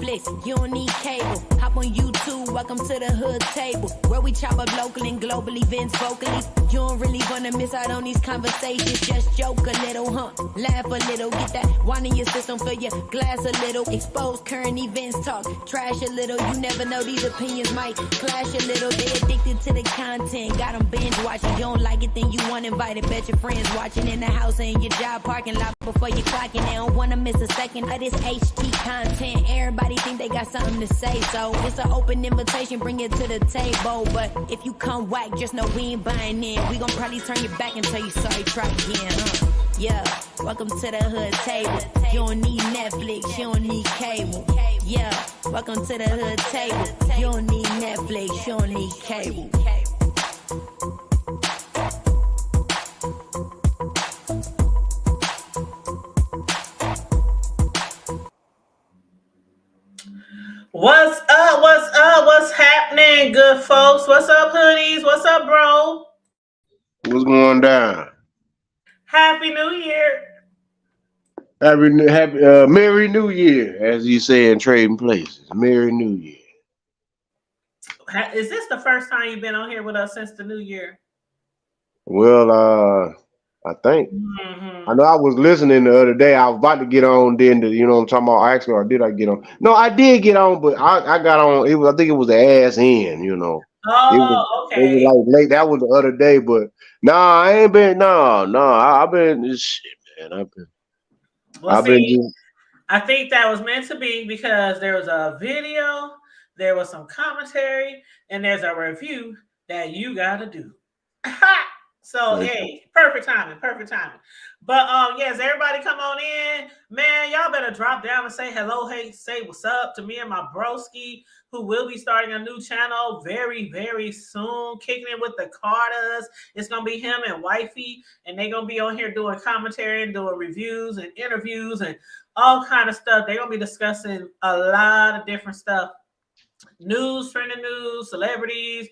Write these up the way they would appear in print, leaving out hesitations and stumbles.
Netflix, you don't need cable. Hop on YouTube, welcome to the hood table. Where we chop up local and global events vocally. You don't really wanna miss out on these conversations. Just joke a little, laugh a little. Get that wine in your system, fill your glass a little. Expose current events, talk trash a little. You never know, these opinions might clash a little. They addicted to the content, got them binge watching. You don't like it, then you want invited. Bet your friends watching in the house and in your job parking lot before you clocking. They don't wanna miss a second of this HT content. Everybody think they got something to say, so it's an open invitation, bring it to the table. But if you come whack, just know we ain't buying in. We gon' probably turn your back and tell you sorry, try again, Yeah, welcome to the hood table. You don't need Netflix, you don't need cable. Yeah, welcome to the hood table. You don't need Netflix, you don't need cable. What's up? What's up? What's happening, good folks? What's up, hoodies? What's up, bro? What's going down? Happy New Year. Happy Merry New Year, as you say in Trading Places. Merry New Year. Is this the first time you've been on here with us since the New Year? Well, I think. I know I was listening the other day. I was about to get on then, you know what I'm talking about? Actually, or did I get on? No, I did get on, but I got on. I think it was the ass end, you know. Okay. It was like late. That was the other day, but I ain't been. I've been shit, man. I think that was meant to be because there was a video, there was some commentary, and there's a review that you gotta do. So hey, perfect timing. But yes, everybody come on in. Man, y'all better drop down and say hello, hey, say what's up to me and my broski, who will be starting a new channel very, very soon, kicking it with the Carters. It's gonna be him and wifey, and they're gonna be on here doing commentary and doing reviews and interviews and all kind of stuff. They're gonna be discussing a lot of different stuff. News, trending news, celebrities,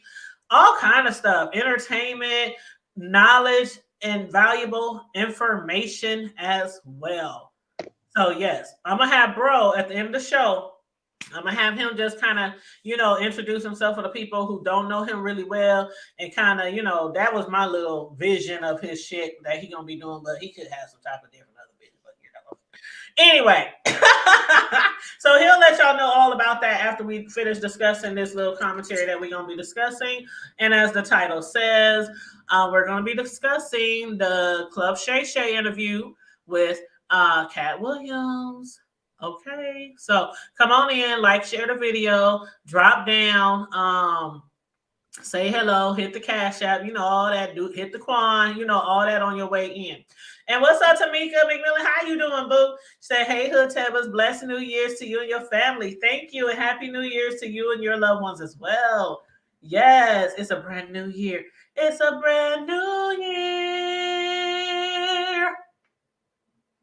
all kind of stuff, entertainment, knowledge, and valuable information as well. So yes, I'm gonna have bro at the end of the show. I'm gonna have him just kind of, introduce himself for the people who don't know him really well, and kind of, that was my little vision of his shit that he gonna be doing, but he could have some type of different other vision, but Anyway, so he'll let y'all know all about that after we finish discussing this little commentary that we're going to be discussing. And as the title says, we're going to be discussing the Club Shay Shay interview with Katt Williams. Okay, so come on in, like, share the video, drop down, say hello, hit the Cash App, all that, hit the Quan, all that on your way in. And what's up, Tamika McMillan? How you doing, boo? Say, hey, Hood Tabbers, blessed New Year's to you and your family. Thank you, and Happy New Year's to you and your loved ones as well. Yes, it's a brand new year. It's a brand new year.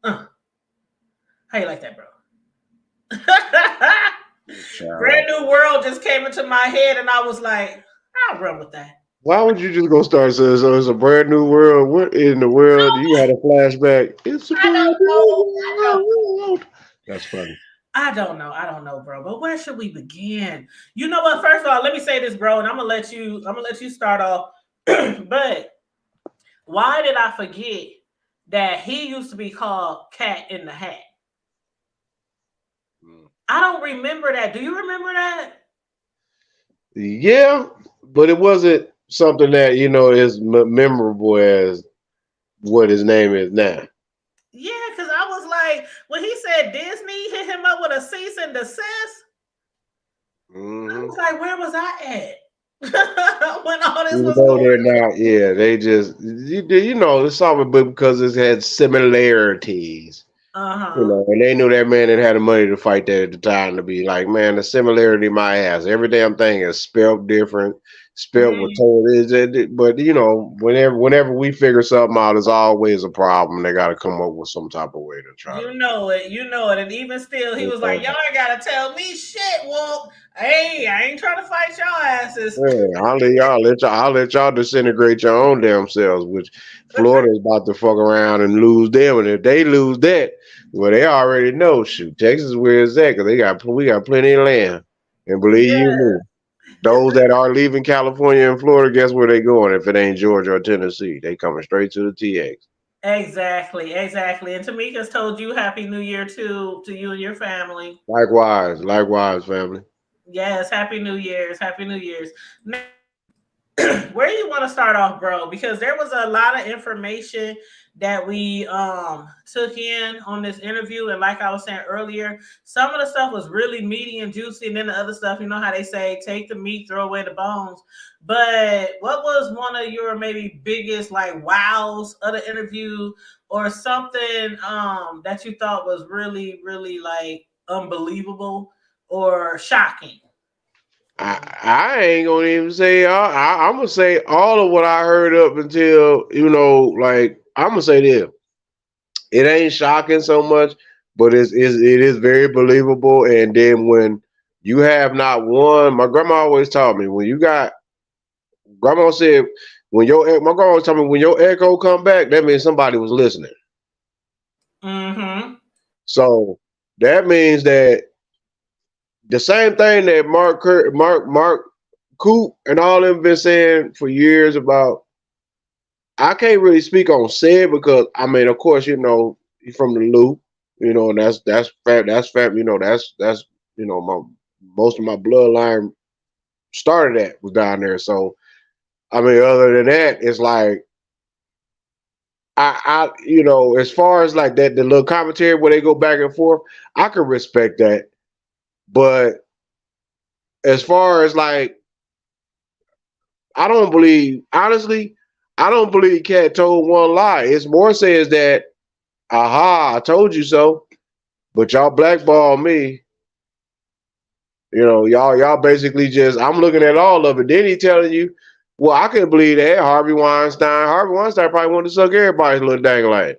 How you like that, bro? Brand new world just came into my head, and I was like, I'll run with that. Why would you just go start saying so it's a brand new world? What in the world? You had a flashback. It's a brand new world. That's funny. I don't know, bro. But where should we begin? You know what? First of all, let me say this, bro, and I'm gonna let you start off. But why did I forget that he used to be called Cat in the Hat? I don't remember that. Do you remember that? Yeah, but it wasn't something that is memorable as what his name is now. Yeah, because I was like, when he said Disney hit him up with a cease and desist, I was like, where was I at? When all this was going on. Yeah, they just, it's something because it had similarities. And they knew that man didn't have the money to fight that at the time to be like, man, the similarity might have. Every damn thing is spelled different, spelled with told is it, but you know, whenever we figure something out, there's always a problem. They got to come up with some type of way to try to. You know it, and even still, he was like, "Y'all ain't gotta tell me shit, Walt. Hey, I ain't trying to fight y'all asses." Yeah, I'll let y'all disintegrate your own damn selves. Which Florida's about to fuck around and lose them, and if they lose that, well, they already know. Shoot, Texas where is that? Because we got plenty of land, and believe you Yeah, me, those that are leaving California and Florida, guess where they going? If it ain't Georgia or Tennessee, they coming straight to the TX. exactly. And Tamika's told you Happy New Year to you and your family. Likewise, family. Yes, Happy New Year's, Happy New Year's. Now, where do you want to start off, bro? Because there was a lot of information that we took in on this interview, and like I was saying earlier, some of the stuff was really meaty and juicy, and then the other stuff, you know how they say, take the meat, throw away the bones. But what was one of your maybe biggest like wows of the interview, or something that you thought was really, really like unbelievable or shocking? I ain't gonna even say I'm gonna say all of what I heard up until like I'm gonna say this. It ain't shocking so much, but it is very believable. And then when you have not one, my grandma always taught me when you got grandma said my grandma always told me when your echo come back, that means somebody was listening. Mm-hmm. So that means that the same thing that Mark Coop and all them been saying for years about. I can't really speak on said because I mean, of course, he's from the loop, and that's fam, that's my most of my bloodline started at was down there. So I mean, other than that, it's like as far as like that, the little commentary where they go back and forth, I can respect that. But as far as like, honestly, I don't believe Katt told one lie. It's more says that, aha, I told you so, but y'all blackball me. Y'all basically just, I'm looking at all of it. Then he telling you, well, I couldn't believe that. Harvey Weinstein probably wanted to suck everybody's little dang light.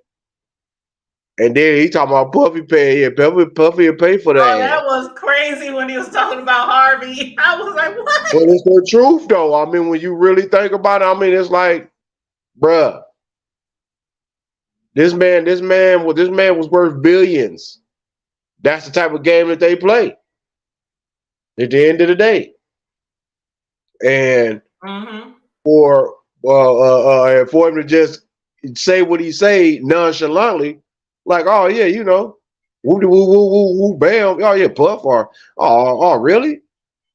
And then he talking about Puffy pay. Yeah, Puffy will pay for Oh, that. that was crazy when he was talking about Harvey. I was like, what? But it's the truth, though. I mean, when you really think about it, I mean, it's like, bruh, this man was worth billions. That's the type of game that they play at the end of the day. And for him to just say what he say nonchalantly, like, oh yeah, woo woo woo woo woo bam, oh yeah, Puff, or oh really?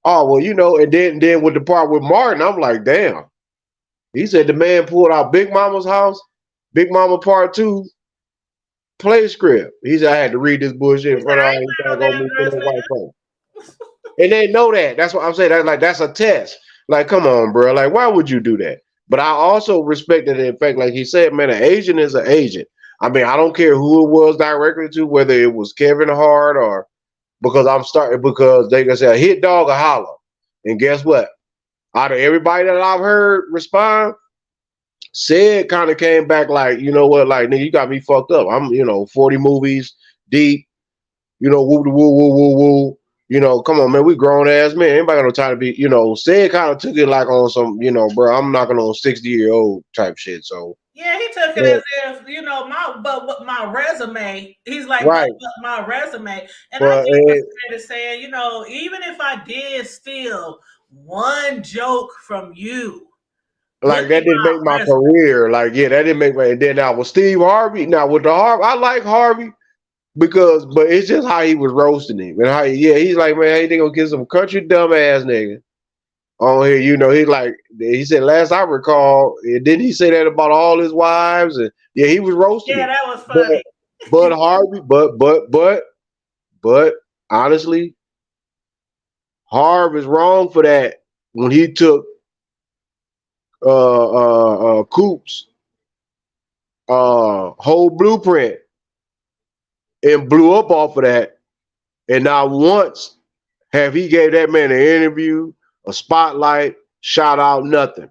Oh well, and then with the part with Martin, I'm like, damn. He said the man pulled out Big Mama's house, Big Mama Part 2, play script. He said I had to read this bullshit in front of all these doggone me for white folks. And they know that. That's what I'm saying. That's a test. Like, come on, bro. Like, why would you do that? But I also respect that, in fact, like he said, man, an agent is an agent. I mean, I don't care who it was directly to, whether it was Kevin Hart or because they can say a hit dog or holler. And guess what? Out of everybody that I've heard respond, said kind of came back like, you know what, like, nigga, you got me fucked up. I'm, 40 movies deep, woo woo woo woo woo. Come on, man, we grown ass men. Anybody got no time to be, said kind of took it like on some, bro, I'm knocking on 60-year-old type shit. So yeah, he took it as if, my resume. He's like, right. but my resume. And I But get what Fred is saying, even if I did steal one joke from you, like look that at didn't make my my resume. career. Like, yeah, that didn't make my. And then now with Steve Harvey, now with the Harvey, I like Harvey but it's just how he was roasting him and he's like, man, hey, they gonna get some country dumbass nigga on here. He said last I recall, and didn't he say that about all his wives? And yeah, he was roasting Yeah, him. that was funny. But Harvey, but honestly, Harv is wrong for that when he took Coop's whole blueprint and blew up off of that. And not once have he gave that man an interview, a spotlight, shout out nothing.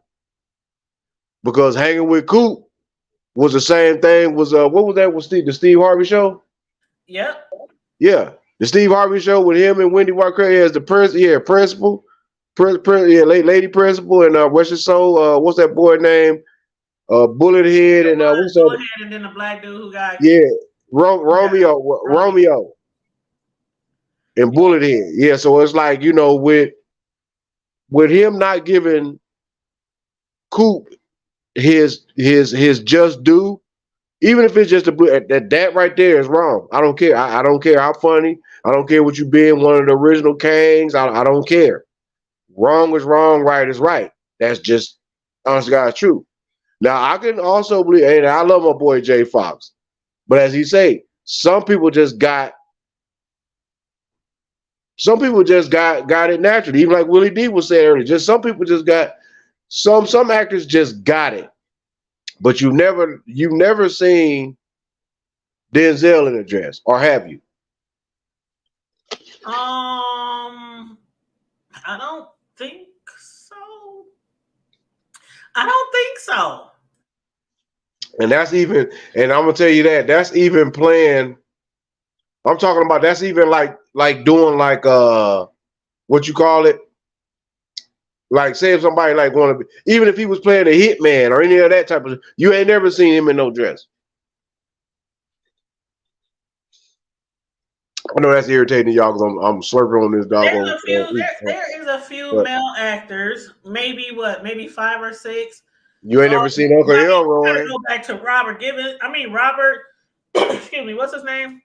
Because hanging with Coop was the same thing. Was what was that? Was the Steve Harvey show? Yep. Yeah, the Steve Harvey show with him and Wendy Walker as the principal, lady principal, and what's his soul? What's that boy name? Bullet Head and what's that? Bullet Head and then the black dude who got Romeo and Bullet Head. Yeah, so it's like with him not giving Coop his just due. Even if it's just that right there is wrong. I don't care. I don't care how funny. I don't care what you being one of the original Kangs. I don't care. Wrong is wrong. Right is right. That's just honest to God's truth. Now I can also believe, and I love my boy Jay Fox, but as he say, some people just got it naturally. Even like Willie D was saying earlier, just some people just got some actors just got it. But you've never seen Denzel in a dress, or have you? I don't think so. And that's even, and I'm gonna tell you that's even playing. I'm talking about that's even like doing like what you call it? Like say if somebody like want to be, even if he was playing a hitman or any of that type of, you ain't never seen him in no dress. I know that's irritating y'all because I'm slurping on this dog. There is a few male actors, maybe 5 or 6. You ain't never seen Uncle Elroy. Go back to Robert Gibbons. Excuse me, what's his name?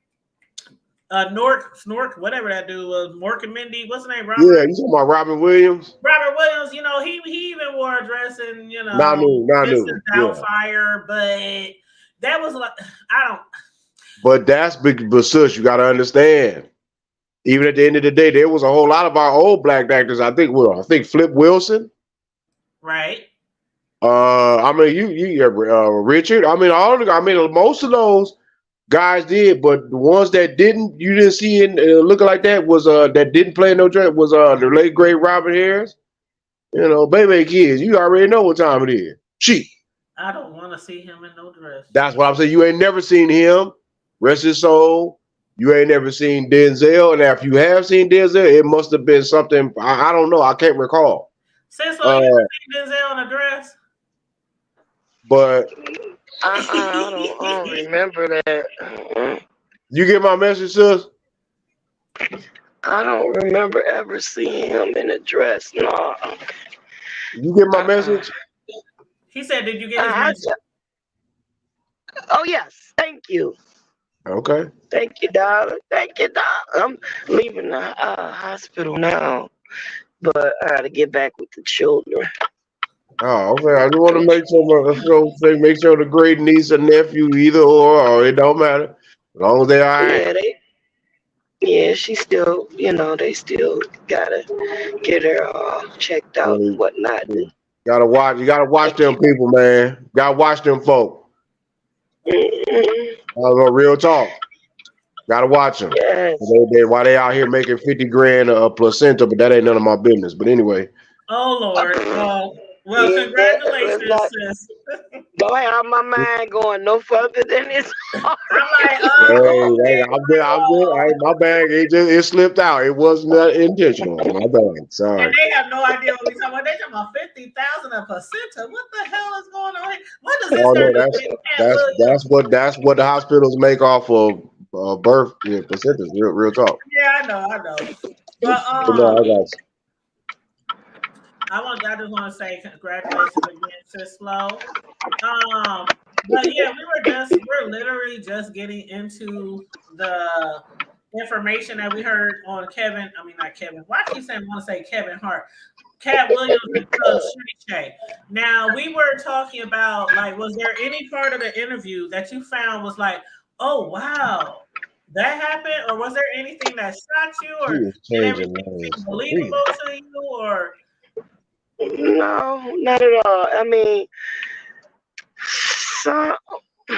Snork, whatever that dude was, Mork and Mindy. What's his name? Robert? Yeah, you talking about Robin Williams? Robert Williams, he even wore a dress and not new. Doubtfire, but that was like I don't. But that's big. But sis, you got to understand. Even at the end of the day, there was a whole lot of our old black actors. I think Flip Wilson. Right. I mean, Richard. I mean, most of those guys did, but the ones that you didn't see in looking like that was that didn't play no dress was the late great Robert Harris. Baby kids, you already know what time it is. I don't want to see him in no dress. That's what I'm saying. You ain't never seen him. Rest his soul. You ain't never seen Denzel, and if you have seen Denzel, it must have been something. I don't know. I can't recall. Since you never seen Denzel in a dress, but I don't remember that. You get my message, sis? I don't remember ever seeing him in a dress. No. You get my message? He said, "Did you get his message?" Oh yes, thank you. Okay. Thank you, darling. Thank you, darling. I'm leaving the hospital now, but I got to get back with the children. Oh, okay. I just want to make sure the great niece or nephew, either or it don't matter, as long as they all right. Yeah, she still, they still gotta get her checked out and whatnot. You gotta watch them people, man. Gotta watch them folk. Real talk. Gotta watch them. Yes. Why they out here making $50,000 a placenta, but that ain't none of my business. But anyway. Oh Lord. Well, congratulations, sis. Don't have my mind going no further than this. I'm like, my bag, it slipped out. It wasn't intentional. My bad. Sorry. And they have no idea what we're talking about. They're talking about 50,000 a placenta. What the hell is going on here? What does this that's what the hospitals make off of birth placentas. Real talk. Yeah, I know. But I got you. I just want to say congratulations again, sis Flo. But yeah, we're literally just getting into the information that we heard on not Kevin. Why do you want to say Kevin Hart? Katt Williams and Shay. Now we were talking about was there any part of the interview that you found was like, oh wow, that happened, or was there anything that shocked you, or did everything seem believable to you, or? No, not at all. I mean, some of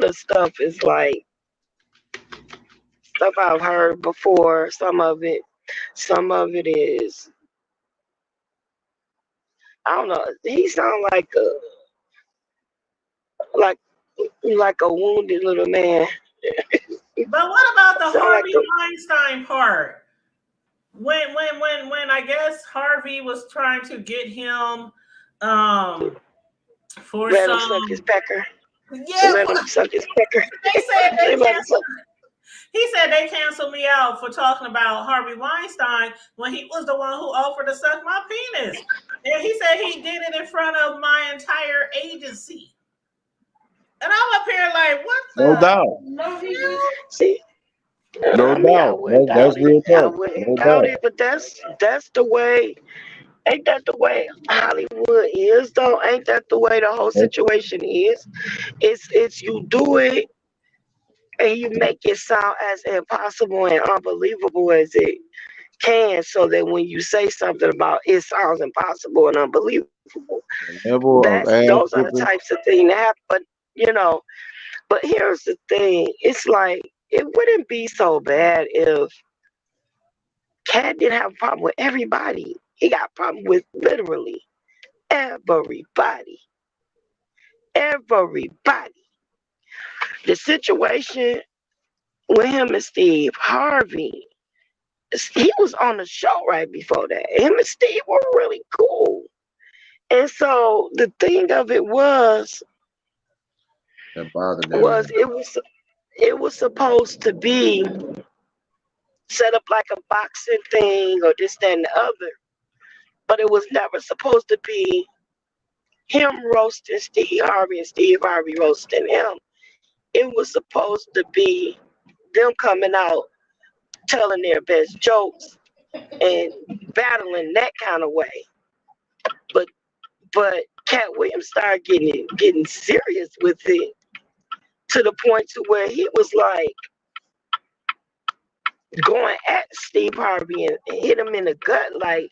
the stuff is like stuff I've heard before. Some of it is I don't know. He sound like like a wounded little man. But what about the Sound like Harvey Weinstein part? When I guess Harvey was trying to get him for let him suck his some pecker. yeah, Let him suck his pecker. they said they They let him canceled. suck. He said they canceled me out for talking about Harvey Weinstein when he was the one who offered to suck my penis. And he said he did it in front of my entire agency. And I'm up here like, what No the doubt. hell? See, No I mean, I doubt. wouldn't doubt That's it. real I talk. wouldn't No doubt doubt. it, but that's the way. Ain't that the way Hollywood is, though? Ain't that the way the whole situation is? It's you do it and you make it sound as impossible and unbelievable as it can, so that when you say something about it sounds impossible and unbelievable. Level of ass Those are the whooping. types of things that happen. But you know, but here's the thing: it's like it wouldn't be so bad if Katt didn't have a problem with everybody. He got a problem with literally everybody. Everybody. The situation with him and Steve Harvey, he was on the show right before that. Him and Steve were really cool. And so the thing of it That bothered that was man. it was supposed to be set up like a boxing thing or this, that, and the other. But it was never supposed to be him roasting Steve Harvey and Steve Harvey roasting him. It was supposed to be them coming out telling their best jokes and battling that kind of way. But but Cat Williams started getting serious with it to the point to where he was like going at Steve Harvey and hit him in the gut. Like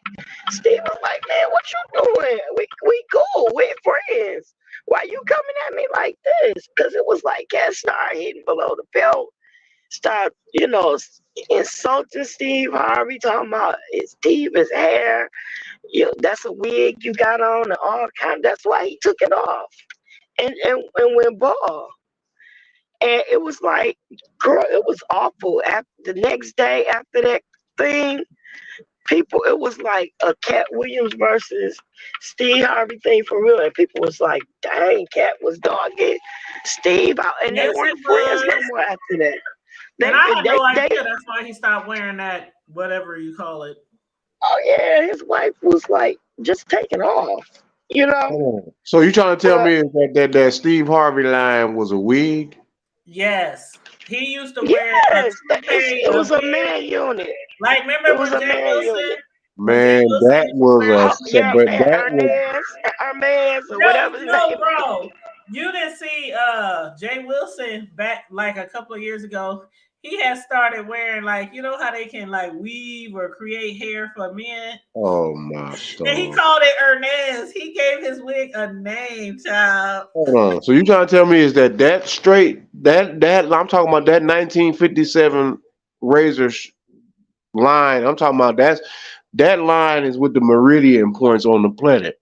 Steve was like, "Man, what you doing? We cool, we friends. Why you coming at me like this?" Because it was like Cat started hitting below the belt, start insulting Steve Harvey, talking about his hair. That's a wig you got on, and all kind. That's why he took it off and went bald. And it was like, girl, it was awful. After the next day after that thing, people, it was like a Cat Williams versus Steve Harvey thing for real. And people was like, dang, Cat was dogging Steve out. And they Yes, weren't it friends no was. more after that. And I had no They idea that's why he stopped wearing that, whatever you call it. oh yeah, his wife was like just taking off, you know. Oh. So you trying to tell But me that Steve Harvey line was a wig? Yes. He used to wear a yes, toupee, it a was a wig. man unit. Like, It remember was when a Jay man Wilson? unit. When Jay Man, Wilson that used to wear was Oh a yeah, but and that was Hermes, or no, whatever his no, name. bro. You didn't see Jay Wilson back like a couple of years ago. He had started wearing, like, you know how they can like weave or create hair for men? oh my And he storm. called it Ernest. He gave his wig a name, child. Hold on. So you trying to tell me is that straight that I'm talking about that 1957 razor line. I'm talking about that line is with the meridian points on the planet.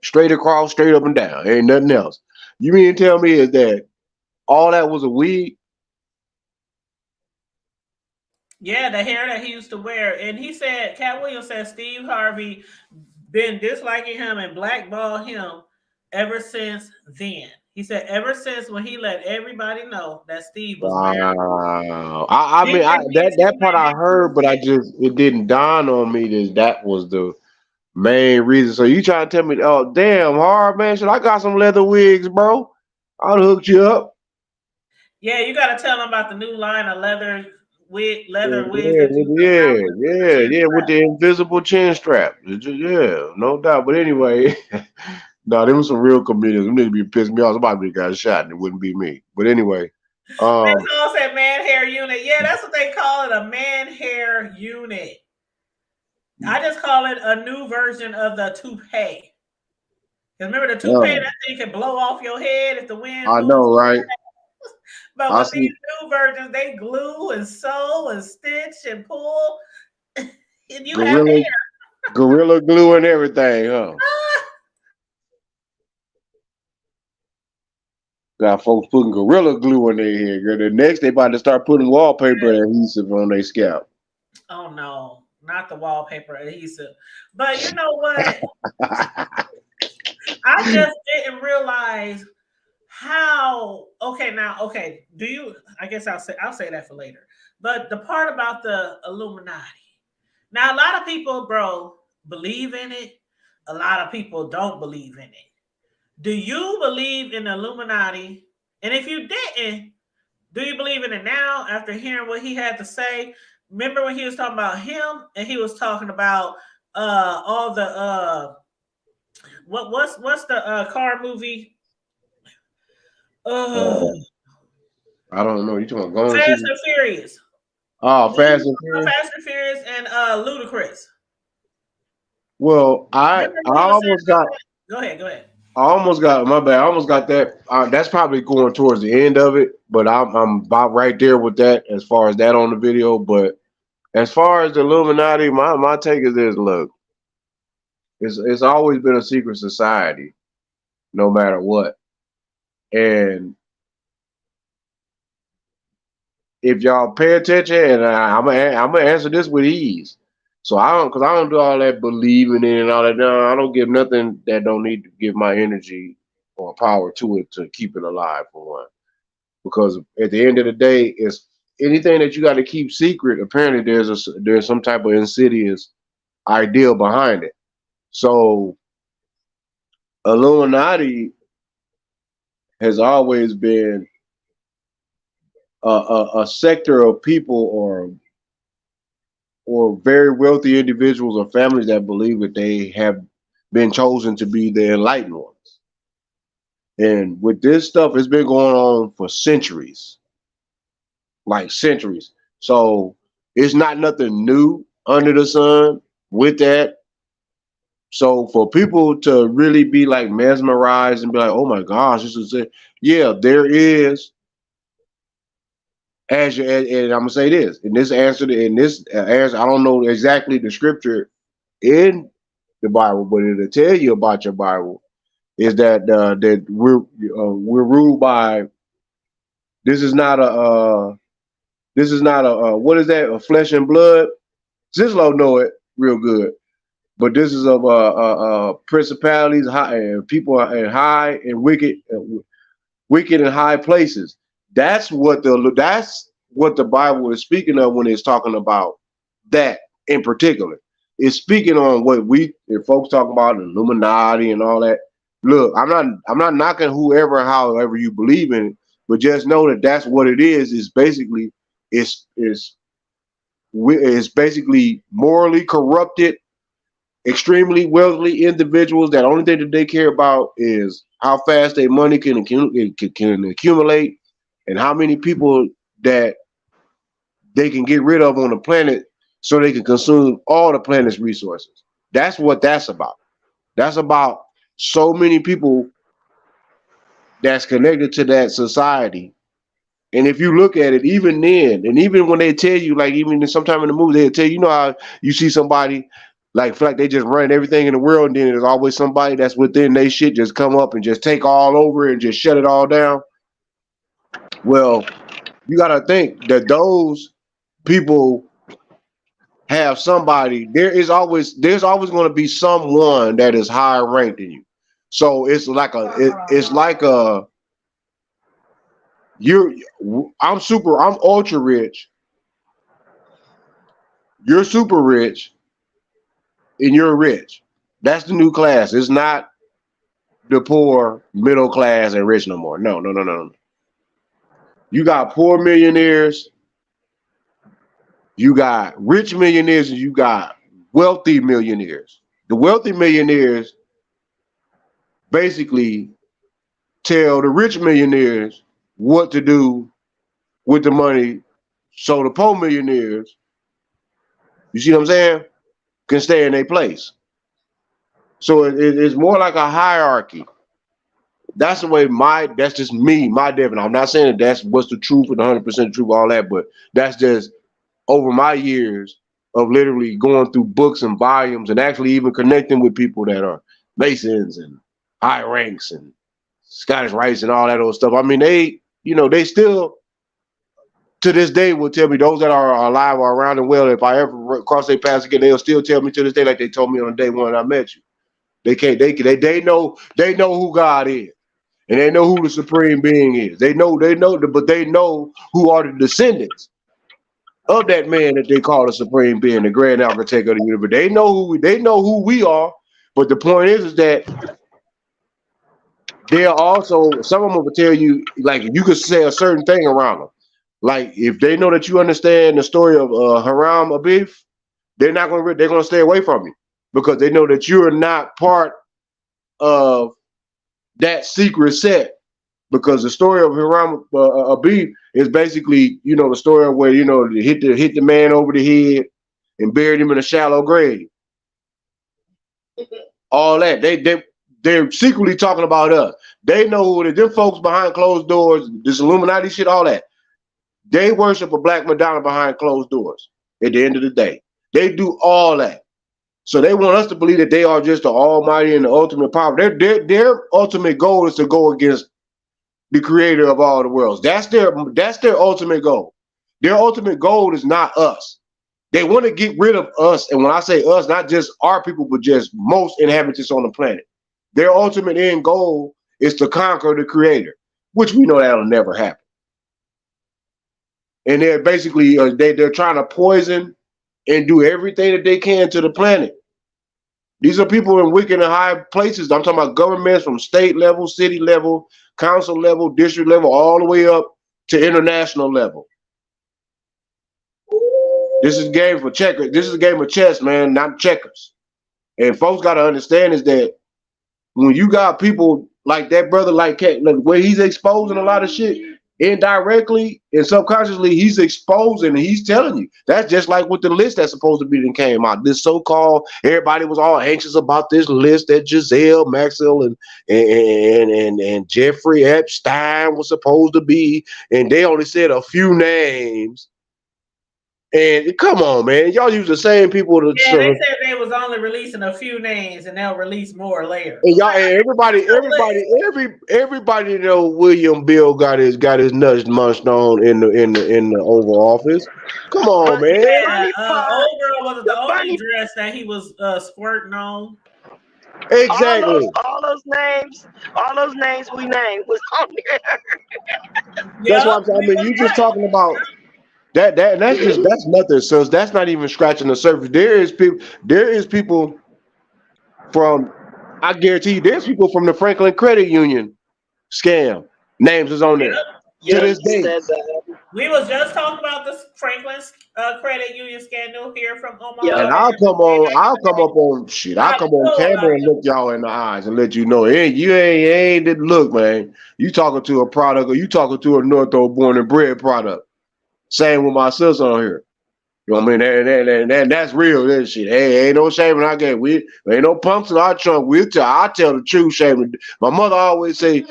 Straight across, straight up and down. Ain't nothing else. You mean to tell me is that all that was a wig? Yeah, the hair that he used to wear. And he said, Cat Williams said Steve Harvey been disliking him and blackball him ever since then. He said ever since when he let everybody know that Steve was wearing Wow. I mean different wigs, he that was part wearing I different heard, but I wigs. just it didn't dawn on me that was the main reason. So you trying to tell me, oh damn, hard man, shit, I got some leather wigs, bro. I'll hook you up. Yeah, you got to tell him about the new line of leather wigs Yeah, that you come yeah, out with the yeah, chin yeah, with strap. the invisible chin strap. Yeah, no doubt. But anyway, no, them was some real comedians. Them niggas be pissing me off. Somebody got shot and it wouldn't be me. But anyway, They um, call it man hair unit. Yeah, that's what they call it, a man hair unit. I just call it a new version of the toupee. Because remember the toupee, uh, that thing can blow off your head if the wind I moves. know, right? But I with see these new versions, they glue and sew and stitch and pull, and you have gorilla glue and everything, huh? hair. Got folks putting Gorilla Glue in their hair. Girl. The next, they about to start putting wallpaper adhesive on their scalp. Oh no, not the wallpaper adhesive. But you know what? I just didn't realize how. Okay, now, okay. Do you? I guess I'll say that for later. But the part about the Illuminati. Now, a lot of people, bro, believe in it. A lot of people don't believe in it. Do you believe in the Illuminati? And if you didn't, do you believe in it now after hearing what he had to say? Remember when he was talking about him and he was talking about all the what's the car movie? I don't know. You talking about going Fast to and Furious. Oh, Fast and Furious. Fast and Furious and Ludacris. Well, I almost got. Go ahead. I almost got my bad. I almost got that. That's probably going towards the end of it, but I'm about right there with that as far as that on the video. But as far as the Illuminati, my take is this: look, it's always been a secret society, no matter what. And if y'all pay attention, and I'm gonna answer this with ease. So I don't do all that believing in and all that. No, I don't give nothing that don't need to give my energy or power to it to keep it alive for one. Because at the end of the day, it's anything that you got to keep secret. Apparently, there's some type of insidious ideal behind it. So Illuminati has always been a sector of people or very wealthy individuals or families that believe that they have been chosen to be the enlightened ones. And with this stuff, it's been going on for centuries, like centuries. So it's not nothing new under the sun with that. So for people to really be like mesmerized and be like, oh my gosh, this is it. Yeah, there is. And I'm gonna say this in this answer, I don't know exactly the scripture in the Bible, but it'll tell you about your Bible is that we're ruled by. This is not a what is that? A flesh and blood. Zizlo know it real good, but this is of principalities, high and people in high and wicked and high places. That's what the Bible is speaking of when it's talking about that in particular. It's speaking on what if folks talk about Illuminati and all that. Look, I'm not knocking whoever, however you believe in it, but just know that that's what it is. Is basically it's basically morally corrupted, extremely wealthy individuals that only thing that they care about is how fast their money can accumulate and how many people that they can get rid of on the planet so they can consume all the planet's resources. That's what that's about. That's about so many people that's connected to that society. And if you look at it, even then, and even when they tell you, like even sometime in the movie, they'll tell you, you know how you see somebody like feel like they just run everything in the world, and then there's always somebody that's within they shit just come up and just take all over and just shut it all down. Well, you gotta think that those people have somebody. There's always going to be someone that is higher ranked than you. So it's like I'm ultra rich. You're super rich, and you're rich. That's the new class. It's not the poor, middle class, and rich no more. No. You got poor millionaires, you got rich millionaires, and you got wealthy millionaires. The wealthy millionaires basically tell the rich millionaires what to do with the money so the poor millionaires, you see what I'm saying, can stay in their place. So it's more like a hierarchy. That's the way that's just me, my definition. I'm not saying that that's what's the truth and 100% truth, all that, but that's just over my years of literally going through books and volumes and actually even connecting with people that are Masons and high ranks and Scottish rites and all that old stuff. I mean, they still to this day will tell me, those that are alive or around and well, if I ever cross their paths again, they'll still tell me to this day, like they told me on the day one I met you. They know who God is, and they know who the supreme being is. They know, but they know who are the descendants of that man that they call the supreme being, the grand architect of the universe. They know who we are. But the point is that they're also, some of them will tell you, like, you could say a certain thing around them. Like, if they know that you understand the story of Haram Abif, they're going to stay away from you, because they know that you're not part of that secret set. Because the story of Haram Abif is basically, the story of where, hit the man over the head and buried him in a shallow grave. All that. They're secretly talking about us. They know who it is. Them folks behind closed doors, this Illuminati shit, all that. They worship a black Madonna behind closed doors at the end of the day. They do all that. So they want us to believe that they are just the almighty and the ultimate power. Their ultimate goal is to go against the creator of all the worlds. That's their ultimate goal. Their ultimate goal is not us. They want to get rid of us. And when I say us, not just our people, but just most inhabitants on the planet. Their ultimate end goal is to conquer the creator, which we know that'll never happen. And they're basically, they're trying to poison and do everything that they can to the planet. These are people in wicked and high places. I'm talking about governments from state level, city level, council level, district level, all the way up to international level. This is a game for checkers. This is a game of chess, man, not checkers. And folks got to understand is that when you got people like that brother, like Katt, where he's exposing a lot of shit indirectly and subconsciously, he's exposing and he's telling you. That's just like with the list that's supposed to be that came out. This so-called, everybody was all anxious about this list that Giselle Maxwell and Jeffrey Epstein was supposed to be, and they only said a few names. And come on, man, y'all use the same people. They said they was only releasing a few names, and they'll release more later. And y'all, everybody know William Bill got his nuts munched on in the Oval Office. Come on, man. Yeah, Oval was the only dress that he was squirting on. Exactly. All those names we named was on there. That's what I'm saying. I mean, you just talking about. That's nothing. So that's not even scratching the surface. There is people from, I guarantee you, there's people from the Franklin Credit Union scam. Names is on there to this day. We was just talking about the Franklin's Credit Union scandal here from Omaha. Yeah, and I'll come on camera and look y'all in the eyes and let you know, hey, you ain't look, man. You talking to a product, or you talking to a Northrop born and bred product. Same with my sister on here. You know what I mean? That's real. That shit. Hey, ain't no shame in our game. We ain't no pumps in our trunk. I tell the truth, shame. My mother always say,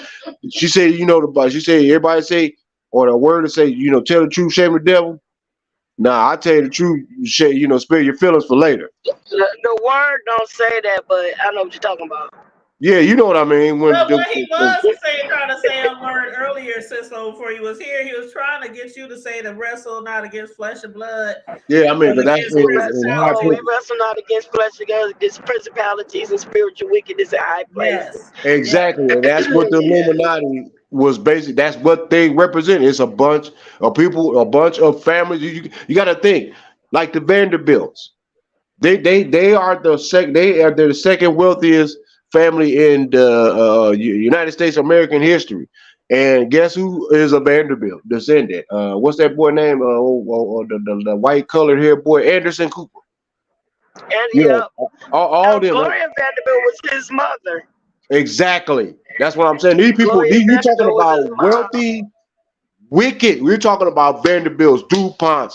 she said, she said, everybody say, or the word to say, tell the truth, shame the devil. Nah, I tell you the truth, spare your feelings for later. The word don't say that, but I know what you're talking about. Yeah, you know what I mean. He was trying to say a word earlier, Cisco, before he was here. He was trying to get you to say to wrestle not against flesh and blood. Yeah, I mean, but that's we wrestle not against flesh and blood, against principalities and spiritual wickedness in high places. Yes. Exactly, and that's what the Illuminati was basically. That's what they represent. It's a bunch of people, a bunch of families. You got to think like the Vanderbilts. They are the second wealthiest family in the United States of American history. And guess who is a Vanderbilt descendant? What's that boy name? The white colored hair boy, Anderson Cooper. And all them. Gloria Vanderbilt was his mother. Exactly. That's what I'm saying. These people, you talking about wealthy, wicked. We're talking about Vanderbilts, DuPonts,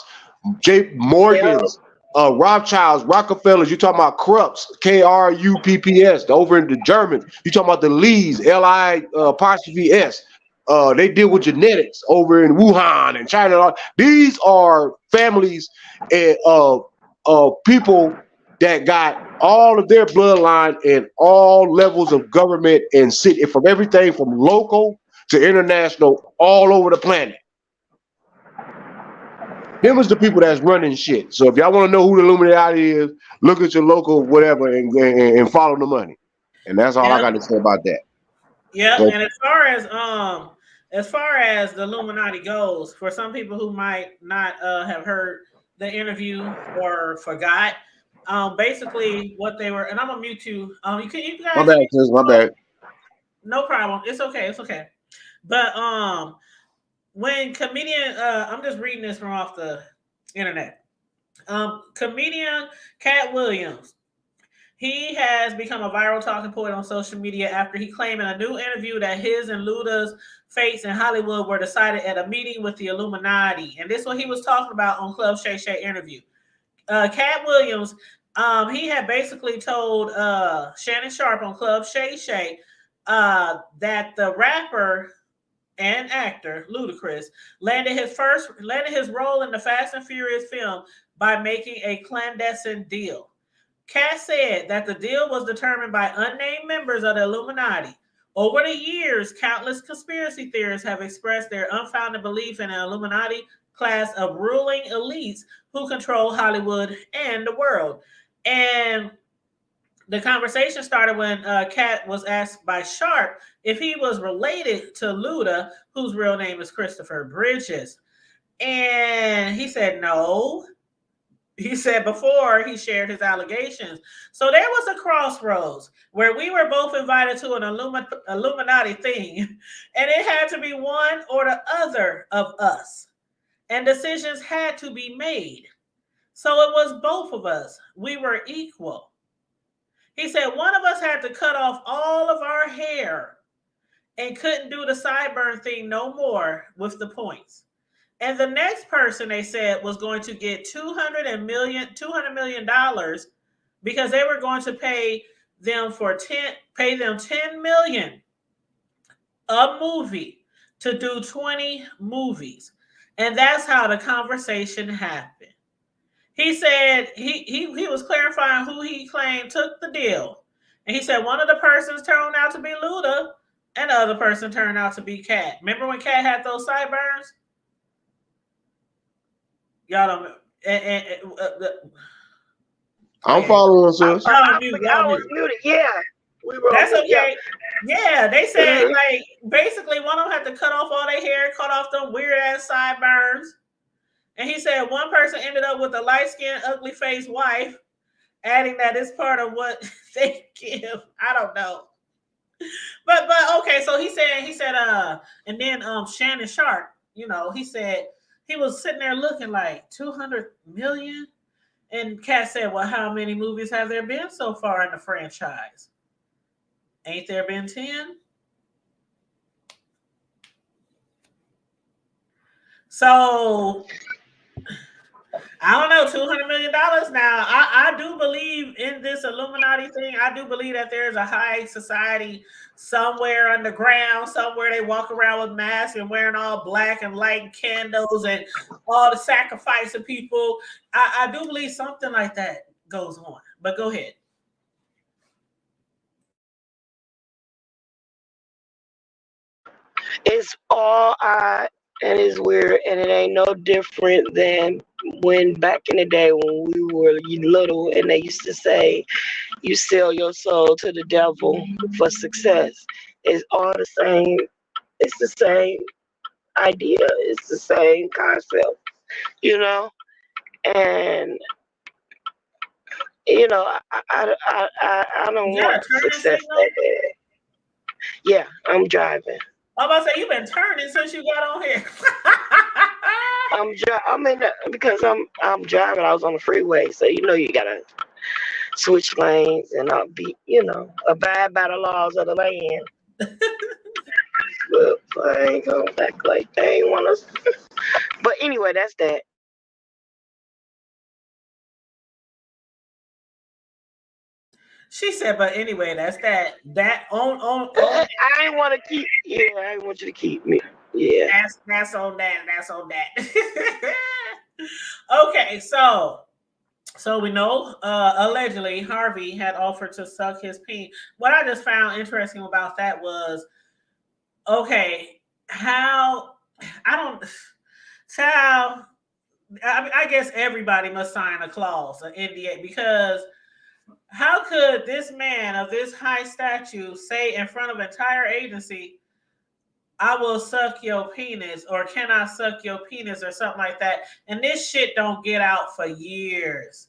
J. Morgans. Rothschilds, Rockefellers, you talking about Krupps, Krupps, over in the Germans. You talking about the Lees, Li''S. They deal with genetics over in Wuhan and China. These are families of people that got all of their bloodline in all levels of government and city, from everything from local to international, all over the planet. Them is the people that's running shit. So if y'all want to know who the Illuminati is, look at your local whatever and follow the money. And that's all I got to say about that. Yeah, and as far as the Illuminati goes, for some people who might not have heard the interview or forgot, basically what they were, and I'm gonna mute you. You guys. My bad, sis. My bad. No problem. It's okay. It's okay. But when comedian, I'm just reading this from off the internet. Comedian Katt Williams. He has become a viral talking point on social media after he claimed in a new interview that his and Luda's fates in Hollywood were decided at a meeting with the Illuminati. And this is what he was talking about on Club Shay Shay interview. Katt Williams, he had basically told Shannon Sharpe on Club Shay Shay that the rapper and actor Ludacris landed his role in the Fast and Furious film by making a clandestine deal. Katt said that the deal was determined by unnamed members of the Illuminati. Over the years, countless conspiracy theorists have expressed their unfounded belief in an Illuminati class of ruling elites who control Hollywood and the world. And the conversation started when Katt was asked by Sharpe if he was related to Luda, whose real name is Christopher Bridges. And he said no. He said before he shared his allegations. So there was a crossroads where we were both invited to an Illuminati thing, and it had to be one or the other of us. And decisions had to be made. So it was both of us. We were equal. He said one of us had to cut off all of our hair and couldn't do the sideburn thing no more with the points. And the next person, they said, was going to get $200 million because they were going to pay them $10 million a movie to do 20 movies. And that's how the conversation happened. He said he was clarifying who he claimed took the deal. And he said one of the persons turned out to be Luda and the other person turned out to be Katt. Remember when Katt had those sideburns? Y'all don't. I'm following, sis. I was muted. Yeah, we were. That's okay. Yeah, they said like basically one of them had to cut off all their hair, cut off them weird ass sideburns, and he said one person ended up with a light skinned, ugly faced wife, adding that it's part of what they give. I don't know, but okay. So he said, and then Shannon Sharpe, he said. He was sitting there looking like 200 million. And Katt said, well, how many movies have there been so far in the franchise? Ain't there been 10? So, I don't know, $200 million now. I do believe in this Illuminati thing. I do believe that there's a high society somewhere underground, somewhere they walk around with masks and wearing all black and lighting candles and all the sacrifice of people. I do believe something like that goes on. But go ahead. It's all odd and it's weird, and it ain't no different than when back in the day when we were little and they used to say you sell your soul to the devil for success. It's all the same. It's the same idea. It's the same concept, and I don't want success that bad. Yeah, I'm driving. I'm about to say, you've been turning since you got on here. Because I'm driving. I was on the freeway, so you gotta switch lanes and not be, abide by the laws of the land. But I ain't gonna act like they ain't want us. But anyway, that's that. She said, but anyway, that's that. That on. I ain't want to keep. Yeah, I ain't want you to keep me. Yeah. That's on that. That's on that. Okay, so So we know allegedly Harvey had offered to suck his peen. What I just found interesting about that was okay, how I don't child. I guess everybody must sign a clause, an NDA, because how could this man of this high stature say in front of an entire agency, I will suck your penis, or can I suck your penis, or something like that? And this shit don't get out for years.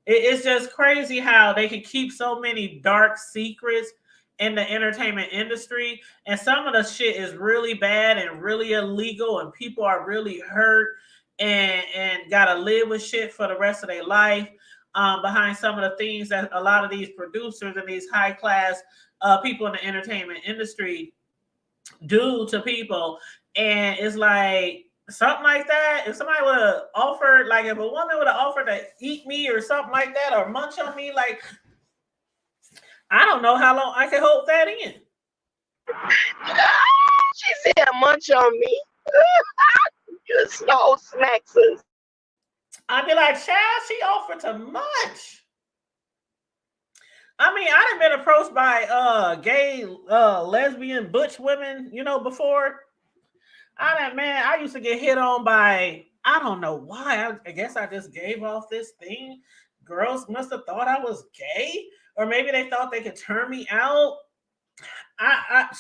It's just crazy how they can keep so many dark secrets in the entertainment industry. And some of the shit is really bad and really illegal, and people are really hurt and gotta live with shit for the rest of their life. Behind some of the things that a lot of these producers and these high class people in the entertainment industry do to people. And it's like something like that. If somebody would have offered, like if a woman would have offered to eat me or something like that, or munch on me, like I don't know how long I can hold that in. She said munch on me. You snow smacks us. I'd be like, child, she offered to munch. I mean, I done been approached by gay, lesbian, butch women, before. I used to get hit on by, I don't know why. I guess I just gave off this thing. Girls must have thought I was gay, or maybe they thought they could turn me out.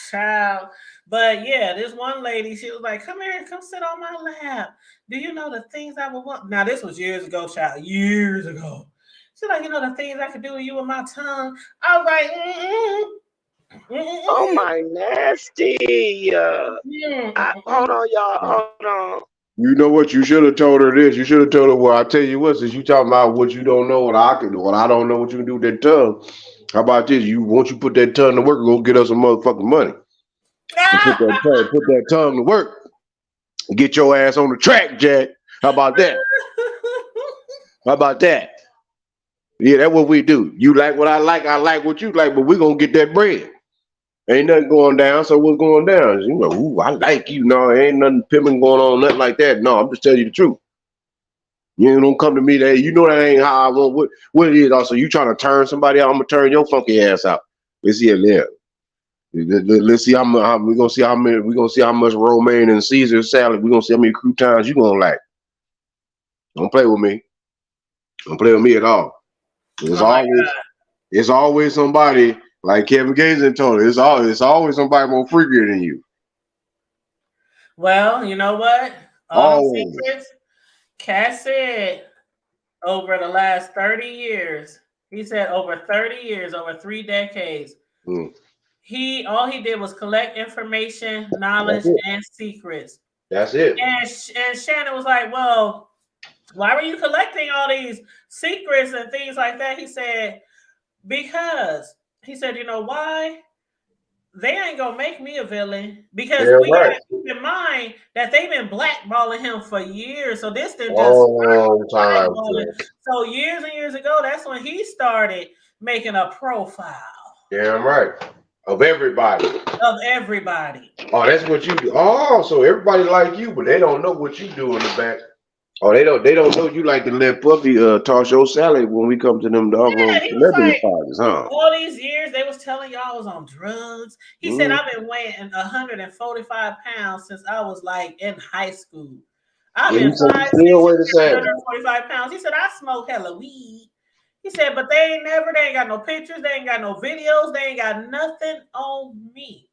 Child. But yeah, this one lady, she was like, come here, come sit on my lap. Do you know the things I would want? Now, this was years ago, child, years ago. She's like, the things I could do to you with my tongue. I was like, oh my nasty. Hold on, y'all. Hold on. You know what? You should have told her this. You should have told her, well, I tell you what, since you talking about what you don't know, what I can do, what I don't know what you can do with that tongue. How about this? Once you put that tongue to work, go get us some motherfucking money. Put that tongue to work. Get your ass on the track, Jack. How about that? How about that? Yeah, that's what we do. You like what I like what you like, but we're gonna get that bread. Ain't nothing going down, so what's going down? Ooh, I like you. No, ain't nothing pimping going on, nothing like that. No, I'm just telling you the truth. You don't come to me that you know that ain't how I want what it is. Also, you trying to turn somebody out, I'm gonna turn your funky ass out. Let's see it there. Let's see how much we're gonna see how many we're gonna see how much romaine and Caesar salad. We're gonna see how many croutons you gonna like. Don't play with me. Don't play with me at all. It's always somebody like Kevin Gates told her. It's always somebody more freakier than you. Well, you know what? All secrets. Katt said over the last 30 years, he said over 30 years, over 3 decades, all he did was collect information, knowledge, and secrets. That's it. And Shannon was like, well, why were you collecting all these secrets and things like that? He said, because he said, you know why? They ain't gonna make me a villain, because we gotta keep in mind that they've been blackballing him for years. So this didn't just time. So years and years ago, that's when he started making a profile. Damn right. Of everybody. Of everybody. Oh, that's what you do. Oh, so everybody like you, but they don't know what you do in the back. Oh, they don't know you like to let Puppy toss your salad when we come to them celebrity parties, huh? All these years they was telling y'all I was on drugs. He said I've been weighing 145 pounds since I was like in high school. I've been 145 pounds. He said I smoke hella weed. He said, but they ain't got no pictures, they ain't got no videos, they ain't got nothing on me.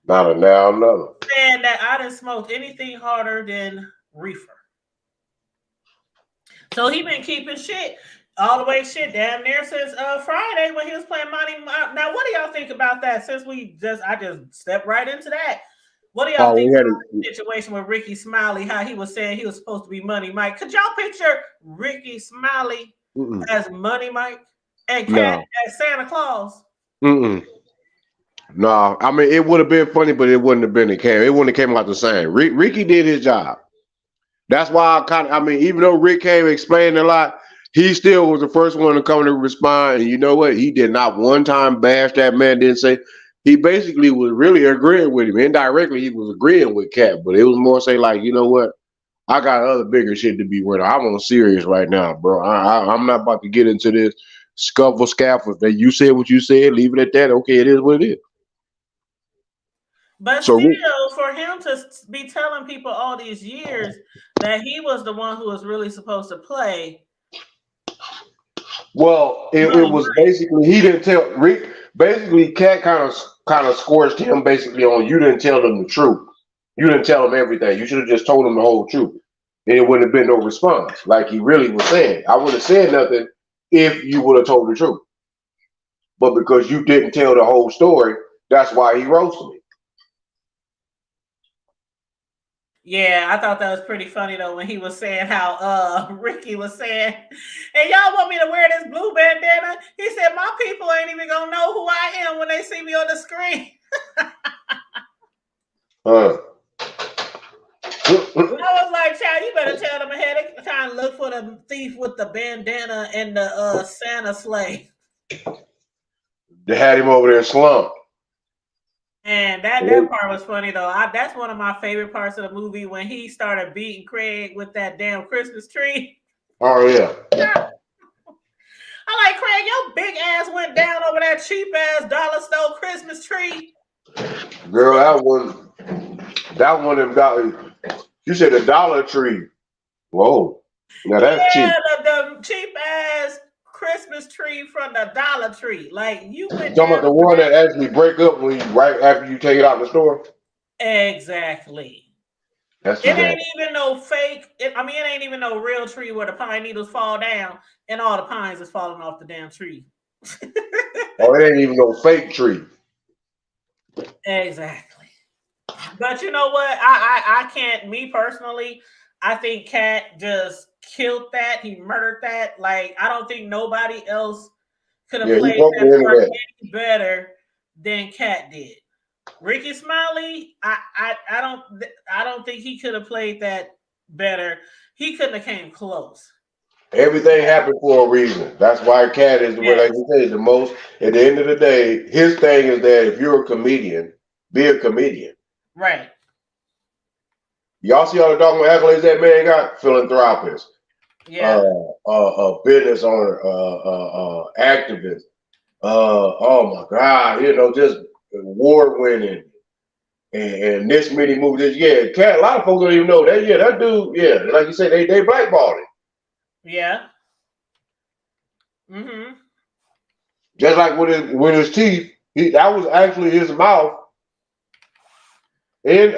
Not a now, another. And that I didn't smoke anything harder than reefer. So he been keeping shit all the way damn near since Friday when he was playing Money. Now, what do y'all think about that? Since I just stepped right into that. What do y'all think about the situation with Rickey Smiley? How he was saying he was supposed to be Money Mike? Could y'all picture Rickey Smiley as Money Mike and Katt as Santa Claus? No, I mean it would have been funny, but it wouldn't have been it wouldn't have came out the same. Rickey did his job. That's why even though Rick came explaining a lot, he still was the first one to come to respond. And you know what? He did not one time bash that man, didn't say. He basically was really agreeing with him. Indirectly, he was agreeing with Katt, but it was more say like, you know what? I got other bigger shit to be with. I'm on serious right now, bro. I'm not about to get into this scuffle scaffle. That you said what you said, leave it at that. Okay, it is what it is. But So, still, for him to be telling people all these years that he was the one who was really supposed to play. well, it was basically he didn't tell Rick. Basically, Katt kind of scorched him basically on you didn't tell him the truth. You didn't tell him everything. You should have just told him the whole truth. And it wouldn't have been no response, like he really was saying. I would have said nothing if you would have told the truth. But because you didn't tell the whole story, that's why he roasted me. Yeah, I thought that was pretty funny though when he was saying how Rickey was saying, and y'all want me to wear this blue bandana? He said, my people ain't even gonna know who I am when they see me on the screen. I was like, child, you better tell them ahead of time to look for the thief with the bandana and the Santa sleigh. They had him over there slumped. And that part was funny though. That's one of my favorite parts of the movie when he started beating Craig with that damn Christmas tree. Oh yeah. I like Craig, your big ass went down over that cheap ass dollar store Christmas tree. Girl, that one of them dollars. You said a Dollar Tree. Whoa. Now that's cheap. The cheap ass Christmas tree from the Dollar Tree. Like you went talking about the one that actually break up when right after you take it out the store. Exactly. It ain't even no fake. It ain't even no real tree where the pine needles fall down and all the pines is falling off the damn tree. Oh, it ain't even no fake tree. Exactly. But you know what? I can't. Me personally, I think Katt just killed that. He murdered that. Like I don't think nobody else could have played that part any better than Katt did. Rickey Smiley, I don't think he could have played that better. He couldn't have came close. Everything happened for a reason. That's why Katt is the way, like you said, the most. At the end of the day, his thing is that if you're a comedian, be a comedian. Right. Y'all see all the doggone accolades that man got? Philanthropist. Yeah. Business owner, activist. Oh my God, just award winning. And this many movies, Katt, a lot of folks don't even know that. Yeah, that dude, like you said, they blackballed him. Yeah. Mm-hmm. Just like with his teeth, that was actually his mouth. And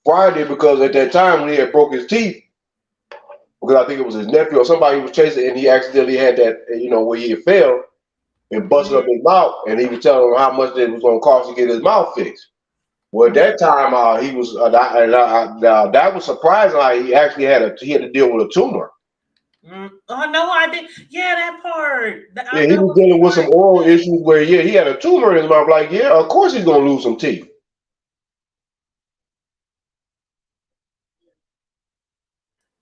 Friday, because at that time when he had broke his teeth, because I think it was his nephew or somebody was chasing, and he accidentally had that, where he had fell and busted up his mouth, and he was telling him how much it was going to cost to get his mouth fixed. Well, at that time, he was that was surprising. How he actually had to deal with a tumor. Oh no, I did. Yeah, that part. He was dealing with some oral issues where he had a tumor in his mouth. Like, of course he's gonna lose some teeth.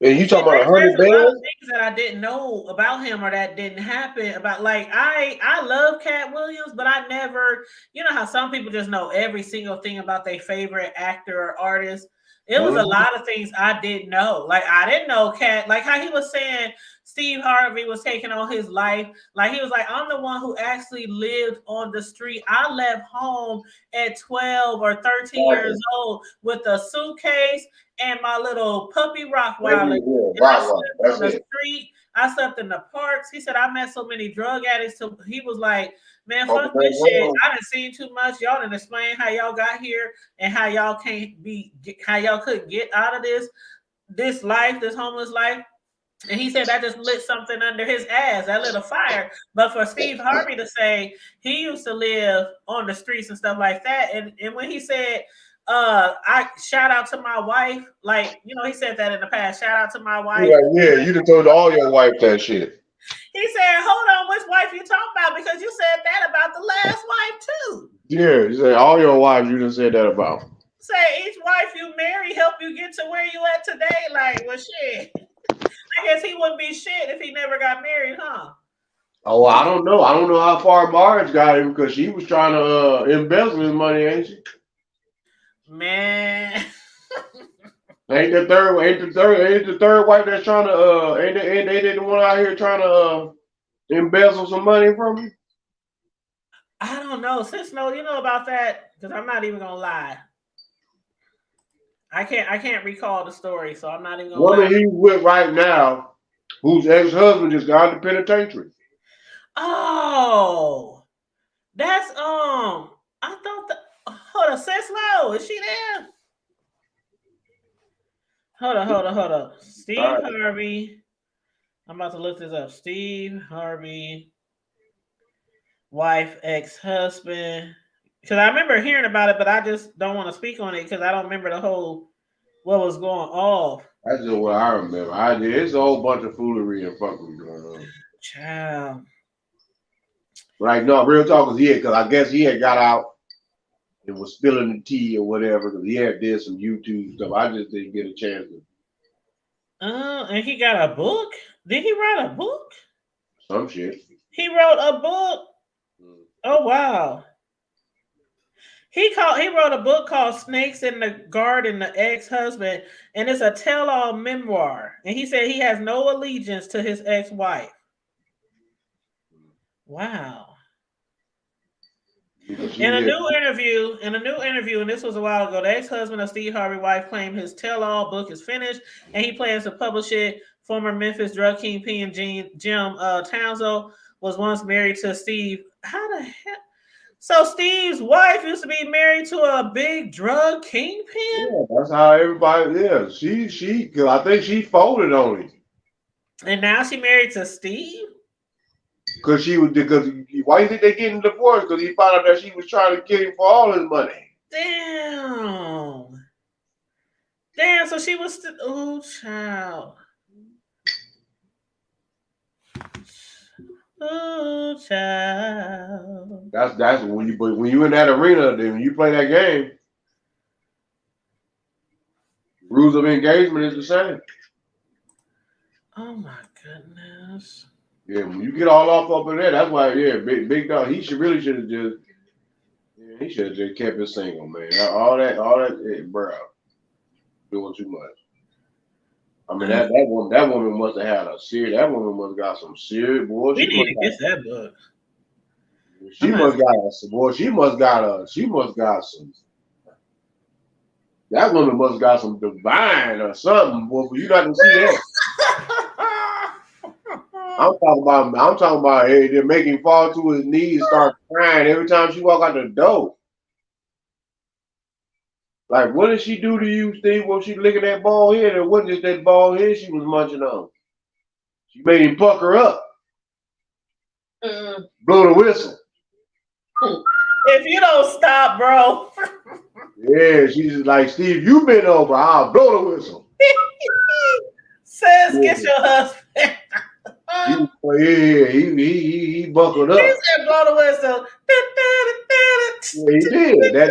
And you talking about 100 bands? A lot of things that I didn't know about him or that didn't happen. About like I love Katt Williams, but I never, how some people just know every single thing about their favorite actor or artist. It was a lot of things I didn't know. Like I didn't know Katt, like how he was saying Steve Harvey was taking on his life. Like he was like, I'm the one who actually lived on the street. I left home at 12 or 13 years old with a suitcase and my little puppy Rottweiler. I slept on the street. I slept in the parks. He said, I met so many drug addicts. He was like, man, fuck this shit. I done seen too much. Y'all done explain how y'all got here and how y'all couldn't get out of this life, this homeless life. And he said that just lit something under his ass. That lit a fire. But for Steve Harvey to say he used to live on the streets and stuff like that. And when he said, I shout out to my wife, like, he said that in the past. Shout out to my wife. Yeah, you done told all your wife that shit. He said, hold on, which wife you talking about? Because you said that about the last wife too. Yeah, you said all your wives you done said that about. Say each wife you marry help you get to where you at today. Like, well, shit. I guess he wouldn't be shit if he never got married, huh? Oh, I don't know. I don't know how far Marge got him because she was trying to embezzle his money, ain't she? Man. Ain't the third wife that's trying to ain't they the one out here trying to embezzle some money from you? I don't know. Sis, no, you know about that? Because I'm not even gonna lie. I can't recall the story, so I'm not even gonna lie. Woman he's with right now, whose ex-husband just got out of the penitentiary. Oh, that's I thought that. Hold on, sis, low. Is she there? Hold on. Steve Harvey. I'm about to look this up. Steve Harvey, wife, ex-husband. Because I remember hearing about it, but I just don't want to speak on it because I don't remember the whole what was going off. That's just what I remember. It's a whole bunch of foolery and fucking going on. Child. Like, no, real talk is because I guess he had got out and was spilling the tea or whatever because he had did some YouTube stuff. I just didn't get a chance to. And he got a book? Did he write a book? Some shit. He wrote a book? Oh, wow. He wrote a book called Snakes in the Garden, the ex-husband, and it's a tell-all memoir. And he said he has no allegiance to his ex-wife. Wow. In a new interview, and this was a while ago, the ex-husband of Steve Harvey's wife claimed his tell-all book is finished, and he plans to publish it. Former Memphis drug kingpin Jim Townsend was once married to Steve. How the hell? So Steve's wife used to be married to a big drug kingpin? Yeah, that's how everybody is. She, cause I think she folded on him. And now she married to Steve? Because why do you think they getting divorced? Because he found out that she was trying to get him for all his money. Damn, so she was oh child. Oh child. That's when you in that arena, then when you play that game, rules of engagement is the same. Oh my goodness. Yeah, when you get all off up in there, that's why, big dog, he should have just kept it single, man. All that, bro, doing too much. I mean, that woman must have had that woman must have got some serious boy. We need to get that book. She must got some. That woman must have got some divine or something, boy. For you not to see that. I'm talking about hey, they make him fall to his knees and start crying every time she walk out the door. Like, what did she do to you, Steve, when she licking that bald head? It wasn't just that bald head she was munching on. She made him pucker up. Blow the whistle. If you don't stop, bro. Yeah, she's like, Steve, you been over. I'll blow the whistle. Says, get your husband. He buckled up. He said, blow the whistle. Yeah, he did. That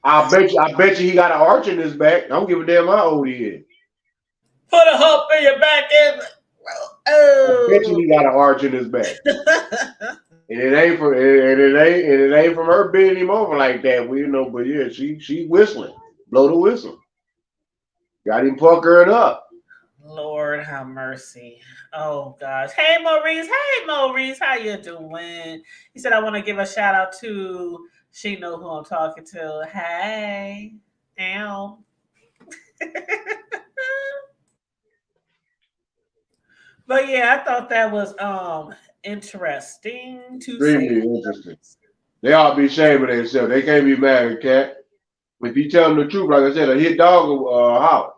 I bet you he got an arch in his back. I don't give a damn how old he is. Put a hump in your back end. I bet you he got an arch in his back. And it ain't from her bending him over like that. We know, but yeah, she whistling. Blow the whistle. Got him puckering up. Lord have mercy. Oh gosh. Hey Maurice, how you doing? He said I want to give a shout out to she know who I'm talking to. Hey. Ow. But yeah, I thought that was interesting to Really interesting. They all be ashamed of themselves. They can't be mad at Katt. If you tell them the truth, like I said, a hit dog will holler.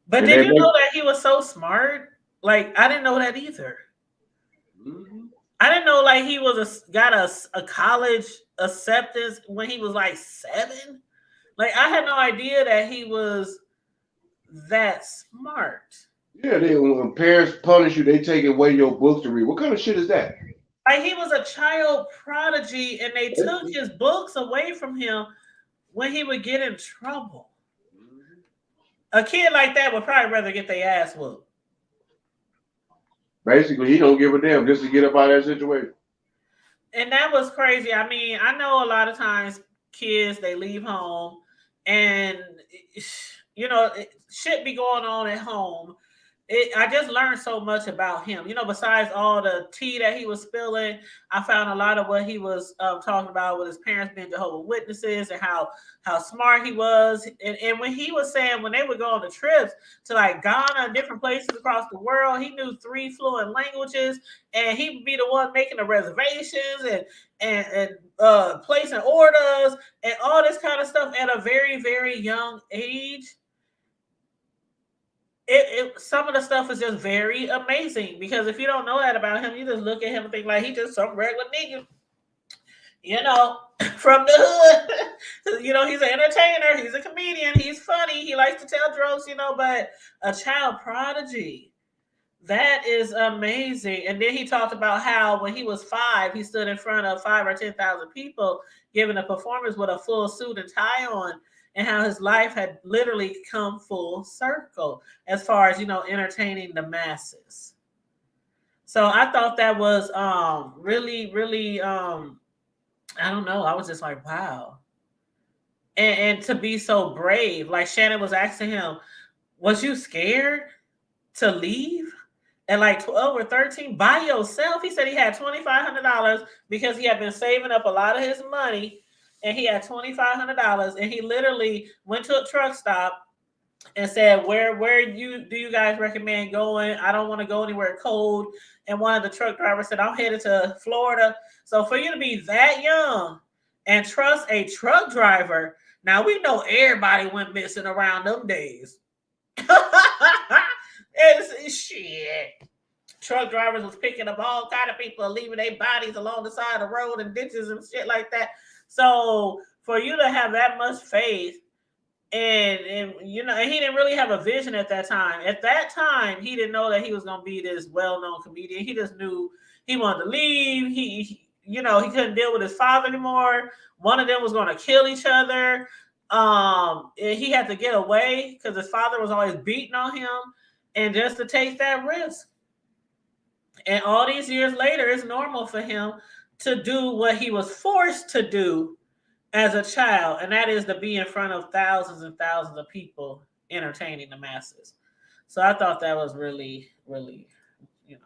But did you know that he was so smart? Like, I didn't know that either. Mm-hmm. I didn't know like he was got a college acceptance when he was like 7. Like, I had no idea that he was that smart. Yeah, when parents punish you, they take away your books to read. What kind of shit is that? Like, he was a child prodigy, and they took his books away from him when he would get in trouble. A kid like that would probably rather get their ass whooped. Basically, he don't give a damn just to get up out of that situation. And that was crazy. I mean, I know a lot of times kids, they leave home and you know, shit be going on at home. I just learned so much about him. You know, besides all the tea that he was spilling, I found a lot of what he was talking about with his parents being Jehovah's Witnesses and how smart he was. And when he was saying when they would go on the trips to like Ghana and different places across the world, he knew 3 fluent languages, and he would be the one making the reservations and placing orders and all this kind of stuff at a very, very young age. Some of the stuff is just very amazing, because if you don't know that about him, you just look at him and think like he just some regular nigga, you know, from the hood. You know, he's an entertainer, he's a comedian, he's funny, he likes to tell jokes, you know, but a child prodigy. That is amazing. And then he talked about how when he was 5, he stood in front of 5 or 10,000 people giving a performance with a full suit and tie on, and how his life had literally come full circle as far as, you know, entertaining the masses. So I thought that was really, really, I don't know. I was just like, wow. And to be so brave, like Shannon was asking him, was you scared to leave at like 12 or 13 by yourself? He said he had $2,500 because he had been saving up a lot of his money. And he had $2,500, and he literally went to a truck stop and said, "Where do you guys recommend going? I don't want to go anywhere cold." And one of the truck drivers said, "I'm headed to Florida." So for you to be that young and trust a truck driver, now we know everybody went missing around them days. It's shit. Truck drivers was picking up all kind of people and leaving their bodies along the side of the road and ditches and shit like that. So for you to have that much faith, and you know, and he didn't really have a vision at that time. At that time, he didn't know that he was going to be this well-known comedian. He just knew he wanted to leave. He you know, he couldn't deal with his father anymore. One of them was going to kill each other. He had to get away because his father was always beating on him, and just to take that risk. And all these years later, it's normal for him to do what he was forced to do as a child, and that is to be in front of thousands and thousands of people entertaining the masses. So I thought that was really, really, you know.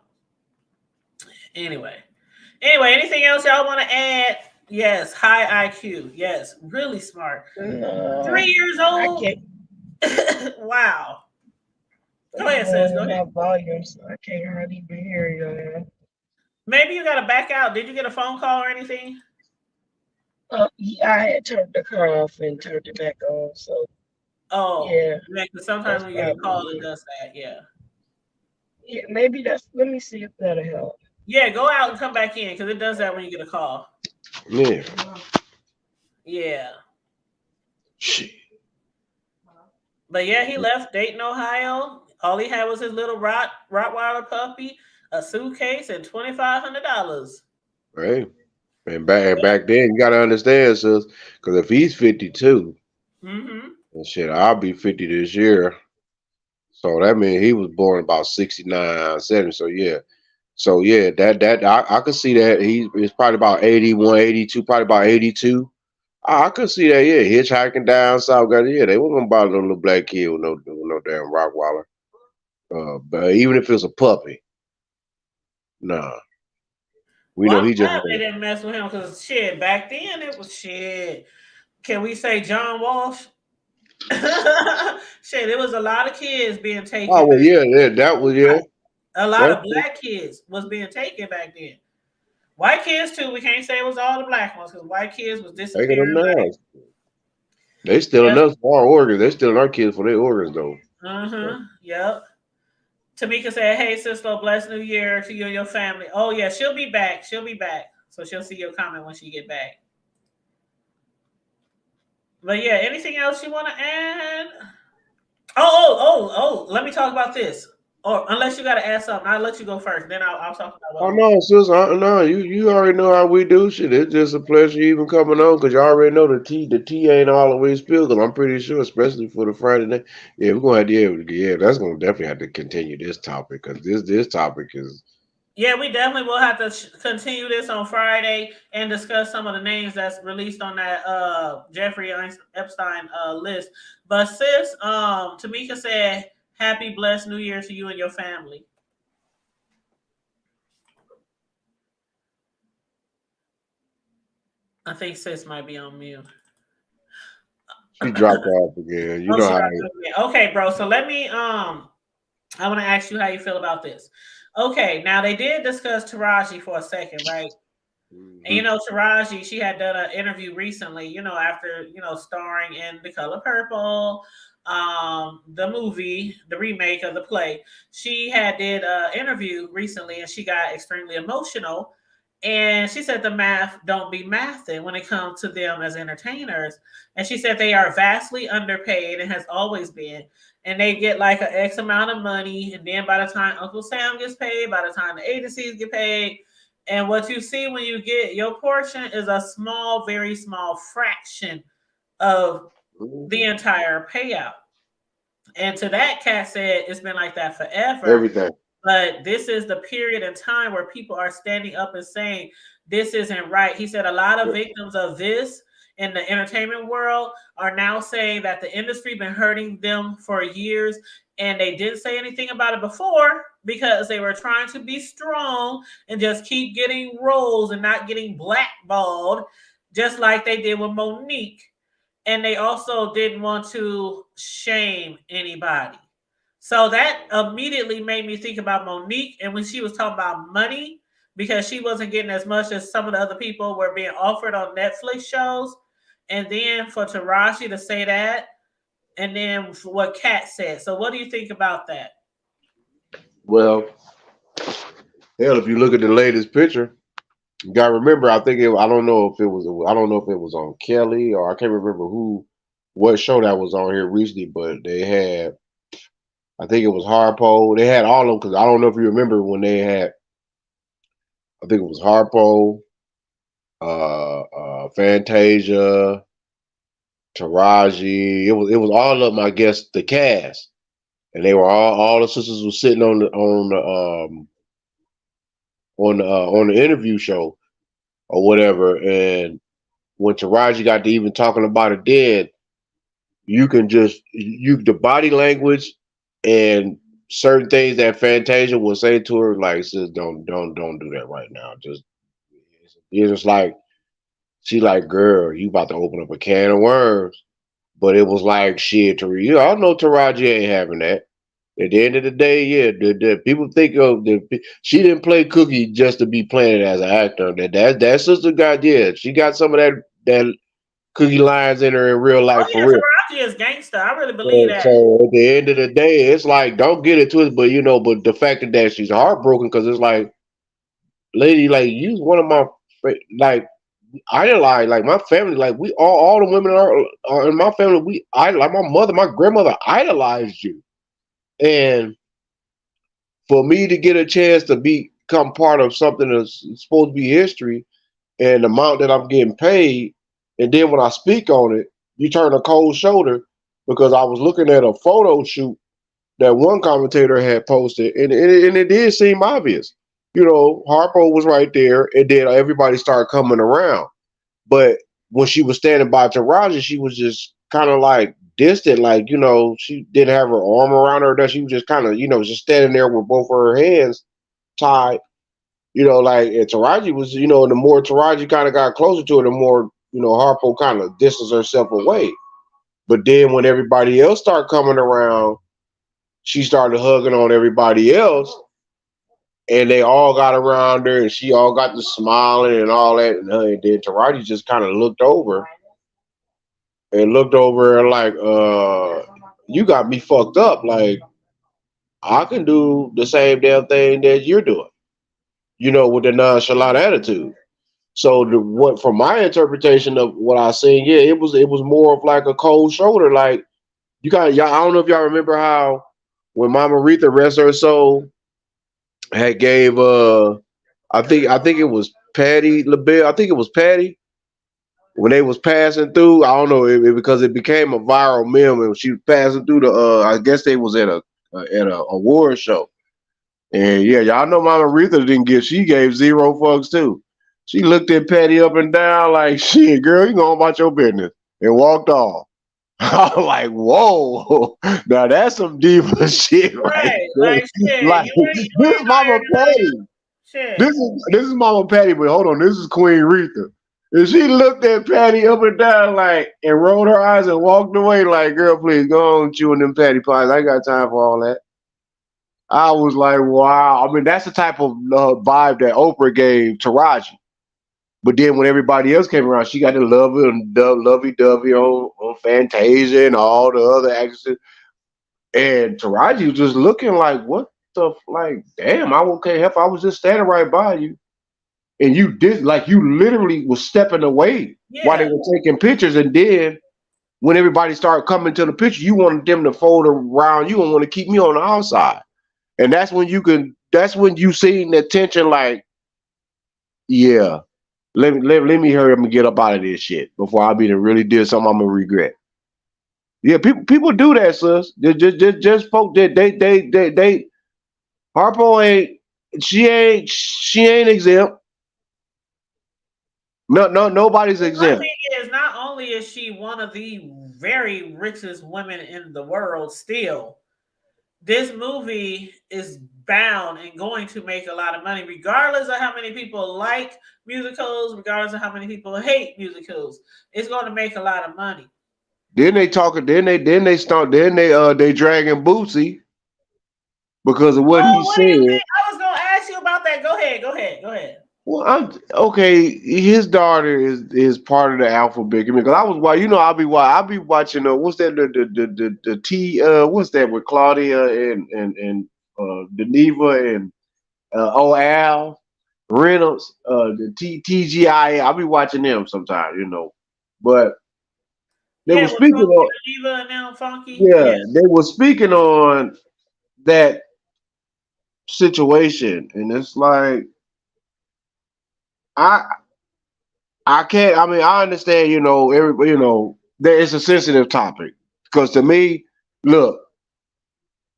Anyway, anything else y'all want to add? Yes, high IQ. Yes, really smart. 3 years old. Wow. Go ahead, sis. Go ahead. Volumes. I can't hardly even hear you. Maybe you got to back out. Did you get a phone call or anything? Yeah, I had turned the car off and turned it back on. So. Oh, yeah. Because sometimes when you get a call, it does that. Yeah. Yeah, maybe that's. Let me see if that'll help. Yeah, go out and come back in because it does that when you get a call. Yeah. Yeah. Shit. But yeah, he left Dayton, Ohio. All he had was his little Rottweiler puppy, a suitcase, and $2,500. Right. And back then, you gotta understand, sis, because if he's 52, and shit, I'll be 50 this year. So that means he was born about 69, 70. So yeah, that I could see that he's probably about 81, 82, probably about 82. I could see that, yeah, hitchhiking down south. Yeah, they weren't gonna bother no little black kid with no damn Rottweiler. But even if it's a puppy, nah. We know he just. They didn't mess with him because shit, back then it was shit. Can we say John Walsh? Shit, there was a lot of kids being taken. Oh well, yeah, that was A lot of black kids was being taken back then. White kids too. We can't say it was all the black ones because white kids was disappearing. They stealing us for our organs. They stealing our kids for their organs though. Yep. Tamika said, "Hey, sister, blessed New Year to you and your family." Oh yeah, she'll be back. She'll be back, so she'll see your comment when she get back. But yeah, anything else you want to add? Oh! Let me talk about this. Or unless you got to add something, I'll let you go first. Then I'll talk about. Oh no, sis, no, you already know how we do shit. It's just a pleasure even coming on because you already know the tea ain't all the way spilled. Because I'm pretty sure, especially for the Friday night, yeah, we're gonna have to that's gonna definitely have to continue this topic because this topic is Yeah, we definitely will have to continue this on Friday and discuss some of the names that's released on that Jeffrey Epstein list. But sis, Tamika said, "Happy blessed New Year to you and your family." I think sis might be on mute. She dropped off again. You Oh, know she how. dropped it again. Okay, bro. So let me I want to ask you how you feel about this. Okay, now they did discuss Taraji for a second, right? And Taraji, she had done an interview recently, after, starring in The Color Purple, the movie, the remake of the play. She had did an interview recently and she got extremely emotional. And she said the math don't be mathing when it comes to them as entertainers. And she said they are vastly underpaid and has always been. And they get like an X amount of money. And then by the time Uncle Sam gets paid, by the time the agencies get paid, and what you see when you get your portion is a small, very small fraction of the entire payout. And to that, Katt said it's been like that forever. Everything. But this is the period in time where people are standing up and saying this isn't right. He said a lot of victims of this in the entertainment world are now saying that the industry been hurting them for years and they didn't say anything about it before because they were trying to be strong and just keep getting roles and not getting blackballed, just like they did with Monique. And they also didn't want to shame anybody. So that immediately made me think about Monique. And when she was talking about money, because she wasn't getting as much as some of the other people were being offered on Netflix shows. And then for Taraji to say that, and then what Katt said. So what do you think about that? Well, hell, if you look at the latest picture, you gotta remember. I don't know if it was. I don't know if it was on Kelly or I can't remember what show that was on here recently. But they had. I think it was Harpo. They had all of them because I don't know if you remember when they had. I think it was Harpo, Fantasia, Taraji. It was all of them. I guess the cast, and they were all the sisters were sitting on the interview show or whatever. And when Taraji got to even talking about it, then you can just the body language and certain things that Fantasia will say to her, like, "Sis, don't do that right now." It's just like she like, "Girl, you about to open up a can of worms." But it was like shit to you. I know Taraji ain't having that. At the end of the day, yeah, the people think she didn't play Cookie just to be playing it as an actor. That sister got she got some of that Cookie lines in her in real life Oh for yeah, real. Taraji is gangster. I really believe that. So at the end of the day, it's like don't get it twisted, but the fact that she's heartbroken because it's like, lady, like you one of my like idolize like my family, like we all the women are in my family. We like my mother, my grandmother idolized you, and for me to get a chance to become part of something that's supposed to be history and the amount that I'm getting paid, and then when I speak on it, you turn a cold shoulder because I was looking at a photo shoot that one commentator had posted, and it did seem obvious. Harpo was right there, and then everybody started coming around. But when she was standing by Taraji, she was just kind of like distant, like, she didn't have her arm around her, that she was just kind of, just standing there with both of her hands tied. Like, and Taraji was, the more Taraji kind of got closer to her, the more, Harpo kind of distanced herself away. But then when everybody else started coming around, she started hugging on everybody else, and they all got around her, and she all got to smiling and all that. And then Taraji just kind of looked over and like, you got me fucked up. Like, I can do the same damn thing that you're doing, with the nonchalant attitude. So what from my interpretation of what I seen, yeah, it was more of like a cold shoulder. Like, y'all, I don't know if y'all remember how when Mama Aretha, rest her soul, had gave I think it was Patty LaBelle. I think it was Patty when they was passing through. I don't know because it became a viral meme and she was passing through the. I guess they was at a award show, And yeah, y'all know Mama Aretha didn't give. She gave 0 fucks too. She looked at Patty up and down like, "Shit, girl, you go about your business," and walked off. I was like, "Whoa, now that's some diva shit, right Right. there." Like shit. Like You this, ain't Mama hired Patty. shit. This is Mama Patty, but hold on, this is Queen Aretha. And she looked at Patty up and down like, and rolled her eyes and walked away like, "Girl, please go on chewing them patty pies. I ain't got time for all that." I was like, wow. I mean, that's the type of vibe that Oprah gave Taraji. But then when everybody else came around, she got the lovey-dovey on Fantasia and all the other actresses. And Taraji was just looking like, what the, like, damn, I can't help. I was just standing right by you. And you did, like, you literally was stepping away while they Yeah. were taking pictures. And then when everybody started coming to the picture, you wanted them to fold around you and want to keep me on the outside. And that's when you seen the tension like, yeah, let me hurry up and get up out of this shit before I be to really did something I'm gonna regret. Yeah, people do that, sis. Just folk that they Harpo ain't she ain't exempt. Nobody's My exempt. thing is, not only is she one of the very richest women in the world still, this movie is bound and going to make a lot of money, regardless of how many people like musicals, regardless of how many people hate musicals. It's going to make a lot of money. Then they talking. Then they start. Then they dragging Bootsy because of what he Oh, what do you said. think? I was going to ask you about that. Go ahead. Go ahead. Go ahead. Well, I'm okay. His daughter is part of the alphabet. Because I was, well, I'll be watching. What's that? The T. What's that with Claudia and Deneva and Al Reynolds. The TGI. I'll be watching them sometimes. But they Yeah, were with speaking Funky on. Diva and now Funky. Yeah, Yeah. they were speaking on that situation, and it's like I I can't. I mean, I understand. Everybody. There is a sensitive topic because to me, look,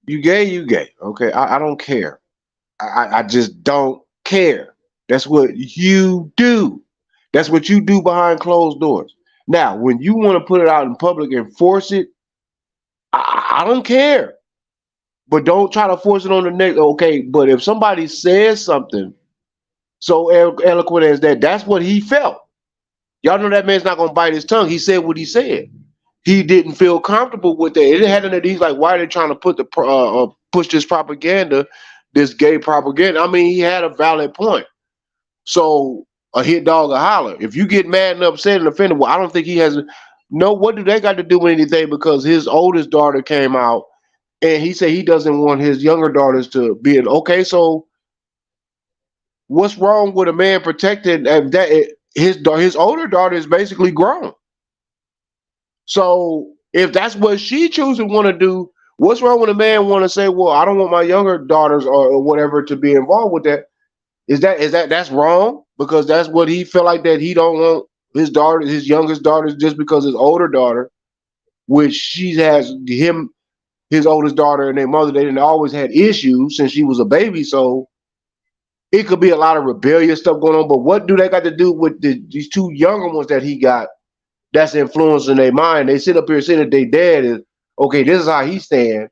you gay, you gay. Okay, I don't care. I just don't care. That's what you do. That's what you do behind closed doors. Now, when you want to put it out in public and force it, I don't care. But don't try to force it on the next. Okay, but if somebody says something so eloquent as that, that's what he felt. Y'all know that man's not gonna bite his tongue. He said what he said. He didn't feel comfortable with that. It had nothing. He's like, why are they trying to push this propaganda, this gay propaganda? I mean, he had a valid point. So a hit dog a holler. If you get mad and upset and offended, well, I don't think he has. No, what do they got to do with anything? Because his oldest daughter came out and he said he doesn't want his younger daughters to be in. Okay, so what's wrong with a man protecting that? His older daughter is basically grown. So if that's what she chooses to want to do, what's wrong with a man want to say, well, I don't want my younger daughters or whatever to be involved with that? That's wrong because that's what he felt like that he don't want his daughter, his youngest daughters, just because his older daughter, which she has him, his oldest daughter and their mother, they didn't always had issues since she was a baby. So it could be a lot of rebellious stuff going on. But what do they got to do with these two younger ones that he got? That's influencing their mind. They sit up here saying that their dad is okay. This is how he stand.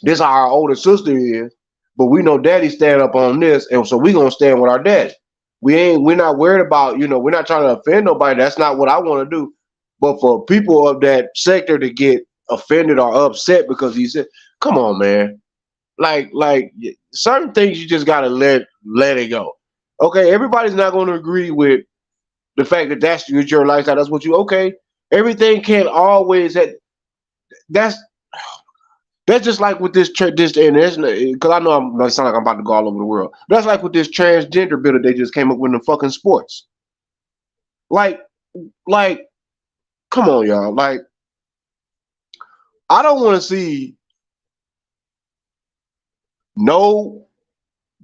This is how our older sister is. But we know daddy stand up on this, and so we gonna stand with our daddy. We're not worried about, we're not trying to offend nobody. That's not what I want to do. But for people of that sector to get offended or upset because he said, come on, man. Like certain things you just gotta let it go. Okay, everybody's not gonna agree with the fact that that's your lifestyle. That's what you okay. Everything can't always have, that's that's just like with this and because I know I sound like I'm about to go all over the world. That's like with this transgender bill that they just came up with in fucking sports. Like, like, come on, y'all. Like, I don't want to see no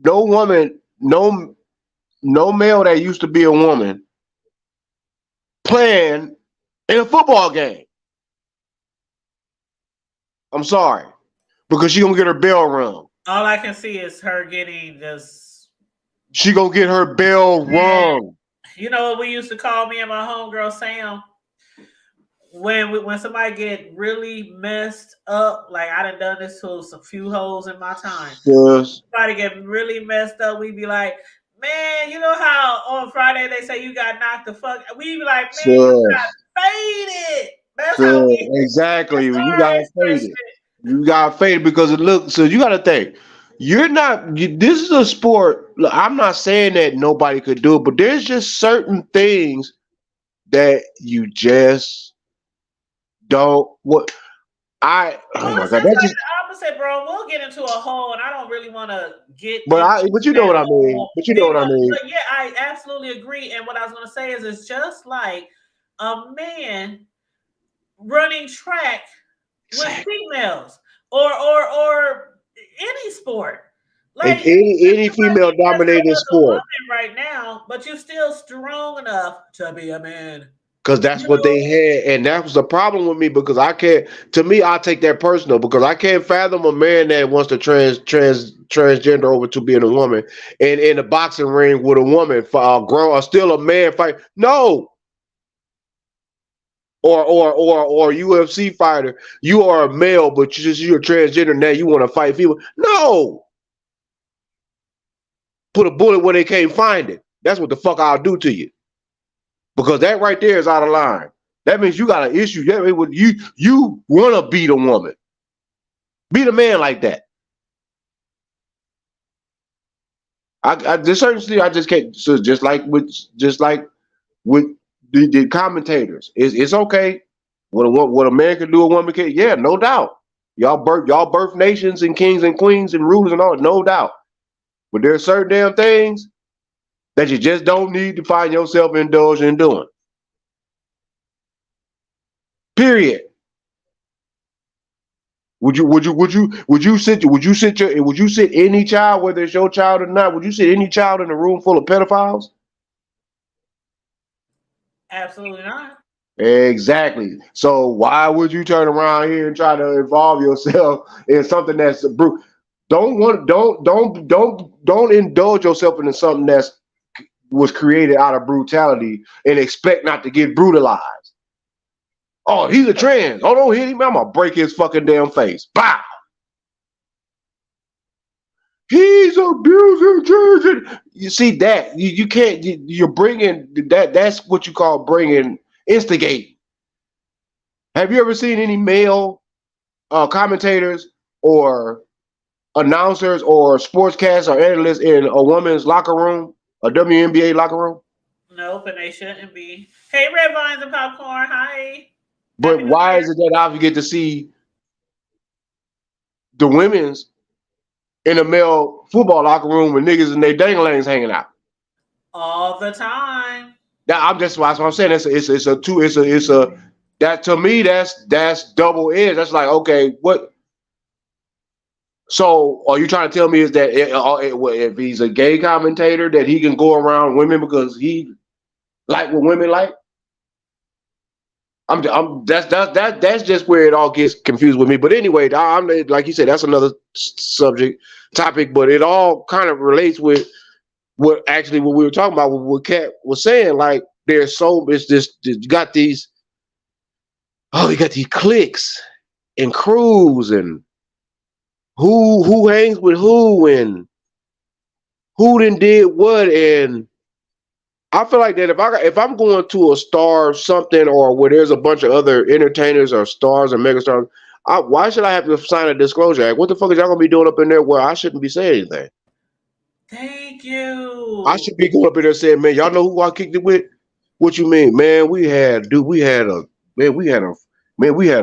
woman, no male that used to be a woman playing in a football game. I'm sorry, because she gonna get her bell rung. All I can see is her getting just. She gonna get her bell rung. You know what we used to call me and my homegirl Sam? When somebody get really messed up, like I done this to a few hoes in my time. Yes. Somebody get really messed up, we be like, man, you know how on Friday they say you got knocked the fuck. We be like, man, you got faded. That's how we exactly. You got faded. You got faded because it looks. So you got to think. You're not. This is a sport. Look, I'm not saying that nobody could do it, but there's just certain things that you just don't. What I. Oh my god. That just. The opposite, bro. We'll get into a hole, and I don't really want to get. But you know what I mean. But you know what I mean. But yeah, I absolutely agree. And what I was going to say is, it's just like a man running track with females, or any sport. Like any female dominated sport right now, but you're still strong enough to be a man. Because that's what they had, and that was the problem with me. Because I can't. To me, I take that personal because I can't fathom a man that wants to transgender over to being a woman, and in a boxing ring with a woman, grown, still a man fight. No. Or UFC fighter, you are a male, but you're transgender now. You want to fight people? No. Put a bullet where they can't find it. That's what the fuck I'll do to you. Because that right there is out of line. That means you got an issue. You want to beat a woman. Beat a man like that. I there's certain things I just can't. So just like with the commentators, it's okay. What a man can do, a woman can. Yeah, no doubt. Y'all birth nations and kings and queens and rulers and all, no doubt. But there are certain damn things that you just don't need to find yourself indulged in doing. Period. Would you sit any child, whether it's your child or not, would you sit any child in a room full of pedophiles? Absolutely not. Exactly. So why would you turn around here and try to involve yourself in something that's brutal? Don't indulge yourself into something that's was created out of brutality and expect not to get brutalized. Oh, he's a trans. Oh, don't hit him. I'm gonna break his fucking damn face. Bow. He's abusing children. You see that? You can't. You're bringing that. That's what you call bringing instigating. Have you ever seen any male commentators or announcers or sportscasts or analysts in a woman's locker room, a WNBA locker room? Nope, and they shouldn't be. Hey, Red Vines and Popcorn. Hi. But why is it that I get to see the women's in a male football locker room with niggas and they danglings hanging out all the time? That's what I'm saying. That to me that's double edged. That's like, okay, what? So are you trying to tell me is that if he's a gay commentator that he can go around women because he like what women like? That's just where it all gets confused with me. But anyway, I'm like you said, that's another topic. But it all kind of relates with what we were talking about. What Katt was saying, like you got these cliques and crews and who hangs with who and who then did what, and I feel like that if I'm going to a star something or where there's a bunch of other entertainers or stars or megastars, why should I have to sign a disclosure act? What the fuck is y'all gonna be doing up in there where I shouldn't be saying anything? Thank you. I should be going up in there saying, man, y'all know who I kicked it with? What you mean, man? We had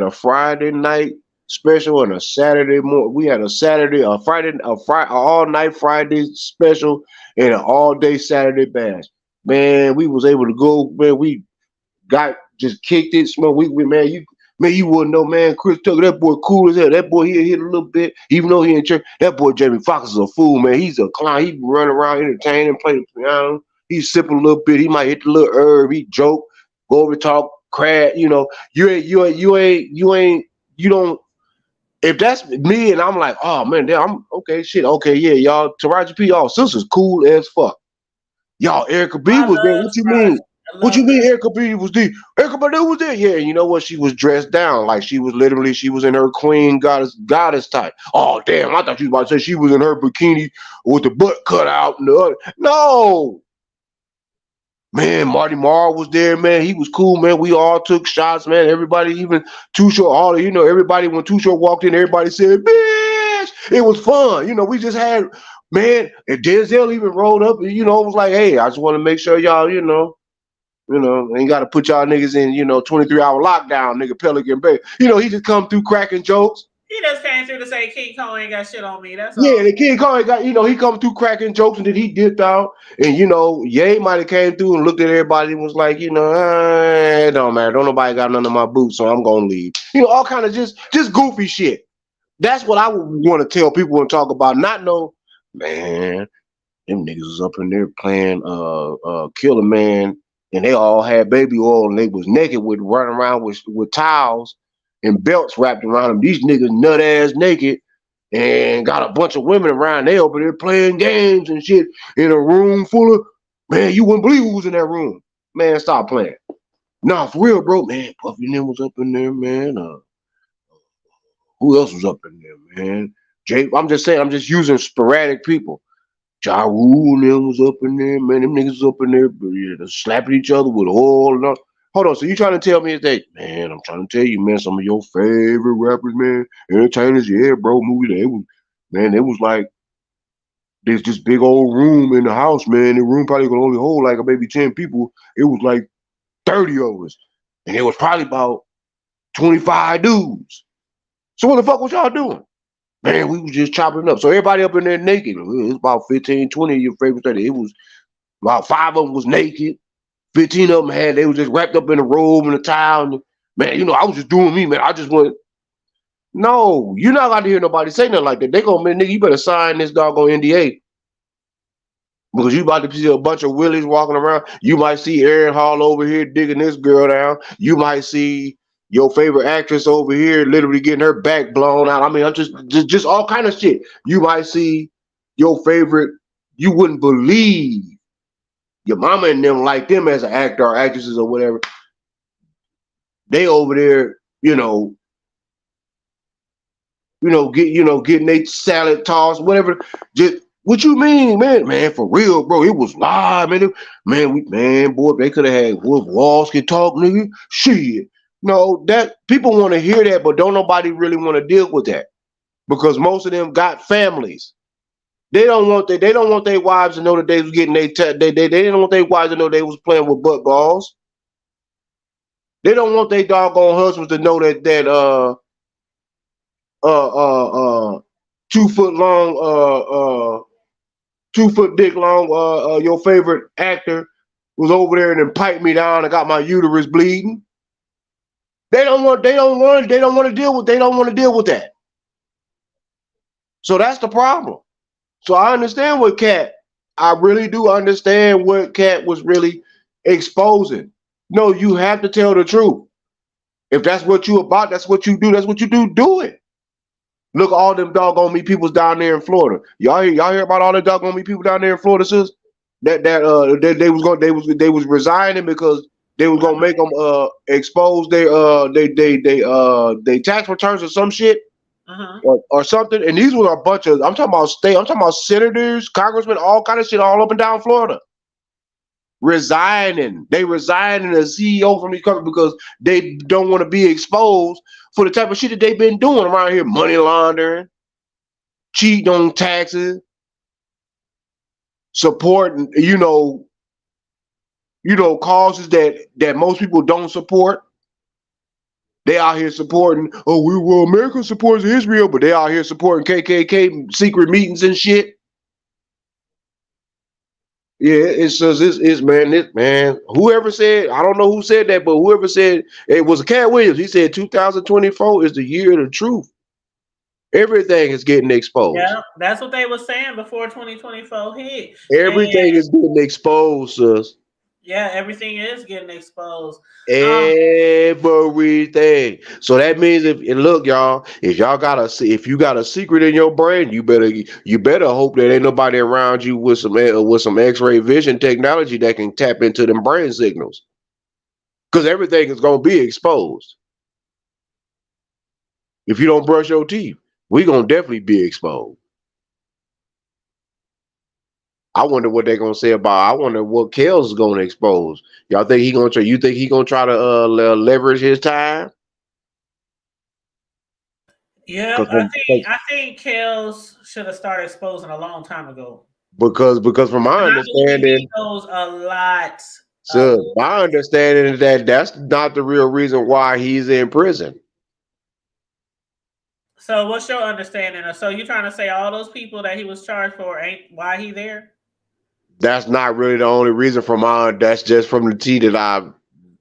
a Friday night special and a Saturday morning. We had a all night Friday special and an all day Saturday bash. Man, we was able to go. Man, we got just kicked it. You wouldn't know, man. Chris Tucker, that boy cool as hell. That boy he hit a little bit, even though he in church. That boy Jamie Foxx is a fool, man. He's a clown. He run around entertaining, play the piano. He sipping a little bit. He might hit the little herb. He joke, go over talk, crack. You know, you don't. if that's me and I'm like, oh man, I'm okay, shit, okay, yeah, y'all, Taraji P, y'all sisters cool as fuck. Y'all, Erica B I was there. love What you Taraji. mean? What you mean Erica B was there? Erica B was there. Yeah, and you know what? She was dressed down. Like she was literally, she was in her queen goddess type. Oh, damn. I thought you was about to say she was in her bikini with the butt cut out and the other. No. Man, Marty Marr was there, man. He was cool, man. We all took shots, man. Everybody, even Too Short, all you know, everybody, when Too Short walked in, everybody said, bitch. It was fun. You know, we just had, man, and Denzel even rolled up and, you know, it was like, hey, I just want to make sure y'all, ain't got to put y'all niggas in, 23-hour lockdown, nigga, Pelican Bay. You know, he just come through cracking jokes. He just came through to say King Kong ain't got shit on me. That's all. Yeah, the King Kong got, he come through cracking jokes and then he dipped out. And, Ye might have came through and looked at everybody and was like, it don't matter. Don't nobody got none of my boots, so I'm going to leave. All kind of just goofy shit. That's what I would want to tell people and talk about. Not no, man, them niggas was up in there playing Killer Man and they all had baby oil and they was naked running around with towels and belts wrapped around them. These niggas nut ass naked and got a bunch of women around. They over there playing games and shit in a room full of, man, you wouldn't believe who was in that room. Man, stop playing. Nah, for real, bro. Man, Puffy and them was up in there, man. Who else was up in there, man? I'm just saying, I'm just using sporadic people. Ja Rule and them was up in there, man. Them niggas was up in there, but yeah, they're slapping each other with oil and all. Hold on, so you trying to tell me that, man, I'm trying to tell you, man, some of your favorite rappers, man, entertainers, yeah, bro, movie, it was like, there's this big old room in the house, man. The room probably could only hold like maybe 10 people. It was like 30 of us. And it was probably about 25 dudes. So what the fuck was y'all doing? Man, we was just chopping up. So everybody up in there naked. It was about 15, 20 of your favorites. It was about 5 of them was naked. 15 of them they was just wrapped up in a robe and a towel. And, man, I was just doing me, man. I just went, no, you're not going to hear nobody say nothing like that. They going, man, nigga, you better sign this doggone NDA. Because you about to see a bunch of willies walking around. You might see Aaron Hall over here digging this girl down. You might see your favorite actress over here literally getting her back blown out. I mean, I'm just all kind of shit. You might see your favorite, you wouldn't believe your mama and them like them as an actor or actresses or whatever. They over there, getting their salad tossed, whatever. Just what you mean, man? Man, for real, bro. It was live, man. Boy, they could have had Wolf Walls can talk, nigga. Shit. No, that people want to hear that, but don't nobody really want to deal with that because most of them got families. They don't want their wives to know that they was getting they didn't want their wives to know they was playing with butt balls. They don't want their doggone husbands to know that 2 foot long 2 foot dick long your favorite actor was over there and then piped me down and got my uterus bleeding. They don't want to deal with that. So that's the problem. So I understand what Katt, I really do understand what Katt was really exposing. No, you have to tell the truth. If that's what you about, that's what you do, do it. Look, all them doggone me peoples down there in Florida. Y'all hear about all the doggone me people down there in Florida, sis? That they was resigning because they was gonna make them expose their tax returns or some shit. Or something, and these were a bunch of I'm talking about senators, congressmen, all kind of shit all up and down Florida. Resigning. They resigning as CEO from these companies because they don't want to be exposed for the type of shit that they've been doing around here. Money laundering, cheating on taxes, supporting, causes that most people don't support. They out here supporting, America supports Israel, but they out here supporting KKK secret meetings and shit. Yeah, man. Whoever said, I don't know who said that, but whoever said, it was Katt Williams. He said 2024 is the year of the truth. Everything is getting exposed. Yeah, that's what they were saying before 2024 hit. Everything is getting exposed, sis. Yeah, everything is getting exposed. Everything. So that means and look, y'all, if you got a secret in your brain, you better hope that ain't nobody around you with some X-ray vision technology that can tap into them brain signals. Because everything is gonna be exposed. If you don't brush your teeth, we gonna definitely be exposed. I wonder what they're gonna say about. I wonder what Kels is gonna expose. Y'all think he gonna try? You think he gonna try to leverage his time? Yeah, I think Kels should have started exposing a long time ago. Because from my And I believe he understanding, knows a lot. so my understanding is that that's not the real reason why he's in prison. So what's your understanding? So you trying to say all those people that he was charged for ain't why he there? That's not really the only reason for mine. That's just from the tea that I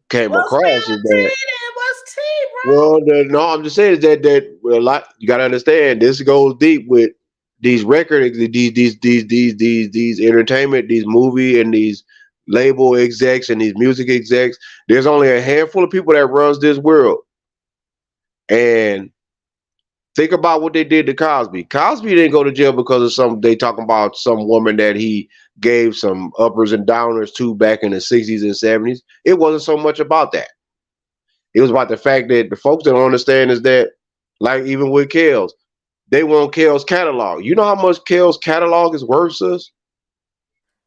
came What's across. Is spilling that tea then? What's tea, bro? well, no, I'm just saying is that well, a lot you gotta understand. This goes deep with these record, these entertainment, these movie and these label execs and these music execs. There's only a handful of people that runs this world, and think about what they did to Cosby. Cosby didn't go to jail because of they talking about some woman that he gave some uppers and downers to back in the 60s and 70s. It wasn't so much about that. It was about the fact that the folks that don't understand is that, like even with Kels, they want Kels catalog. You know how much Kels catalog is worth, sis?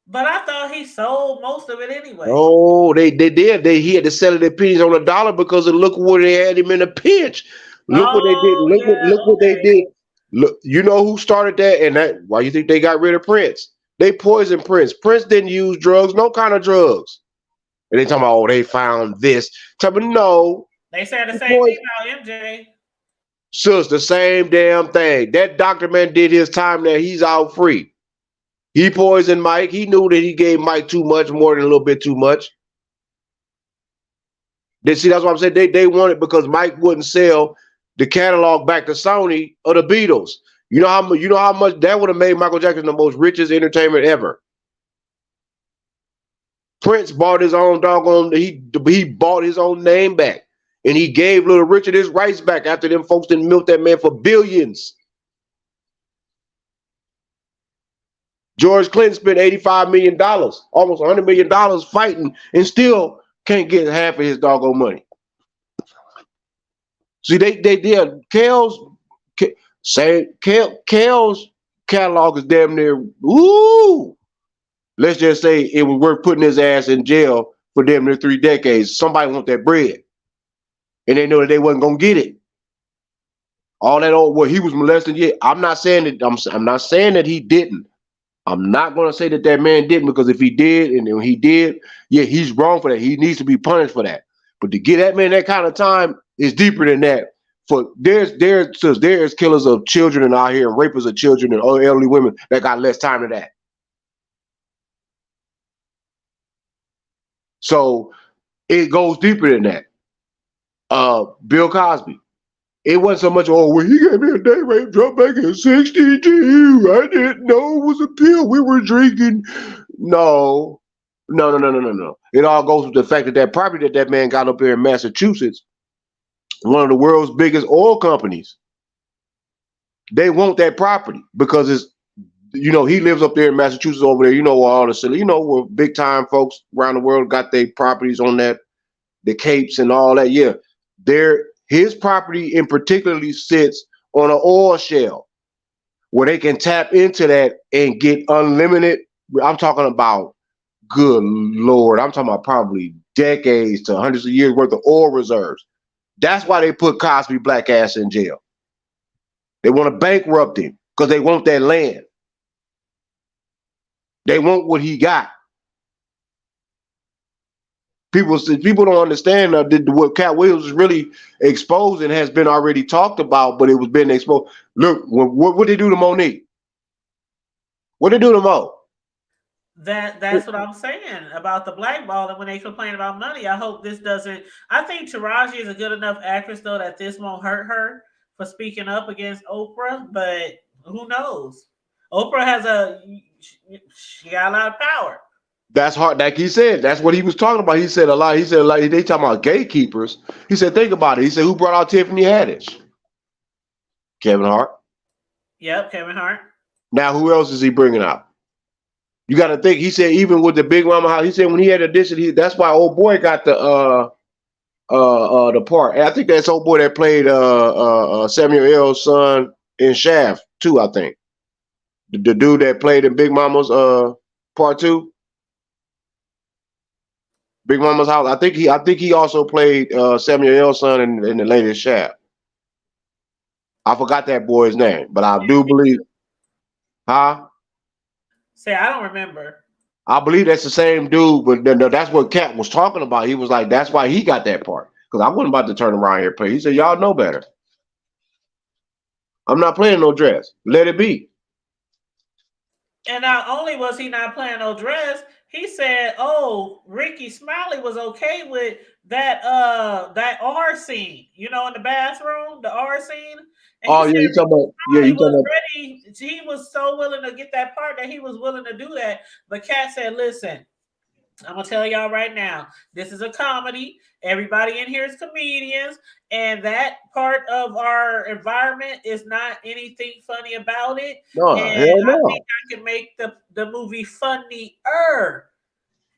But I thought he sold most of it anyway. Oh, they did. He had to sell it at pennies on the dollar because of look where they had him in a pinch. Look what they did. Look what they did. Look, you know who started that? And that why you think they got rid of Prince? They poisoned Prince. Prince didn't use drugs, no kind of drugs. And they talking about, oh, they found this. No. They said the same thing about MJ. Sis, the same damn thing. That doctor man did his time there. He's out free. He poisoned Mike. He knew that he gave Mike too much, more than a little bit too much. See, that's what I'm saying. They wanted because Mike wouldn't sell the catalog back to Sony of the Beatles. You know how much that would have made Michael Jackson the most richest entertainment ever. Prince bought his own doggone. He bought his own name back, and he gave Little Richard his rights back after them folks didn't milk that man for billions. George Clinton spent $85 million, almost $100 million fighting, and still can't get half of his doggone money. See, they did. Kel's catalog is damn near. Ooh, let's just say it was worth putting his ass in jail for damn near 3 decades. Somebody want that bread, and they know that they wasn't gonna get it. All that old he was molesting. Yeah, I'm not saying that. I'm not saying that he didn't. I'm not going to say that man didn't, because if he did, and when he did, yeah, he's wrong for that. He needs to be punished for that. But to get that man that kind of time is deeper than that. For there's killers of children and out here and rapers of children and elderly women that got less time than that. So it goes deeper than that. Bill Cosby. It wasn't so much, oh, well, he gave me a day rate drop back in 62. I didn't know it was a pill we were drinking. No. It all goes with the fact that property that man got up there in Massachusetts, one of the world's biggest oil companies, they want that property because it's, he lives up there in Massachusetts over there, all the, where big time folks around the world got their properties on that, the Capes and all that. Yeah. His property in particularly sits on an oil shale where they can tap into that and get unlimited. I'm talking about, good Lord, I'm talking about probably decades to hundreds of years worth of oil reserves. That's why they put Cosby black ass in jail. They want to bankrupt him because they want that land. They want what he got. People don't understand what Katt Williams is really exposing has been already talked about, but it was being exposed. Look, what they do to Monique? What they do to Mo? That's what I'm saying about the blackballing when they complain about money. I hope this doesn't. I think Taraji is a good enough actress though that this won't hurt her for speaking up against Oprah. But who knows? Oprah has she got a lot of power. That's hard. Like he said, that's what he was talking about. He said a lot. He said a lot. They talking about gatekeepers. He said, think about it. He said, who brought out Tiffany Haddish? Kevin Hart. Yep, Kevin Hart. Now, who else is he bringing out? You got to think. He said even with the Big Mama house. He said when he had audition, that's why old boy got the part. And I think that's old boy that played Samuel L's son in Shaft too. I think the dude that played in Big Mama's part 2. Big Mama's house. I think he also played Samuel L's son in the latest Shaft. I forgot that boy's name, but I do believe. Huh? Say I don't remember. I believe that's the same dude, but that's what Katt was talking about. He was like, that's why he got that part. Because I wasn't about to turn around here and play. He said, y'all know better. I'm not playing no dress. Let it be. And not only was he not playing no dress, he said, "Oh, Rickey Smiley was okay with that R scene, in the bathroom, the R scene." And Oh yeah, you talking about? Yeah, you talking about? ready. He was so willing to get that part that he was willing to do that. But Katt said, "Listen, I'm gonna tell y'all right now, this is a comedy. Everybody in here is comedians, and that part of our environment is not anything funny about it. No, and hell no. I think I can make the movie funnier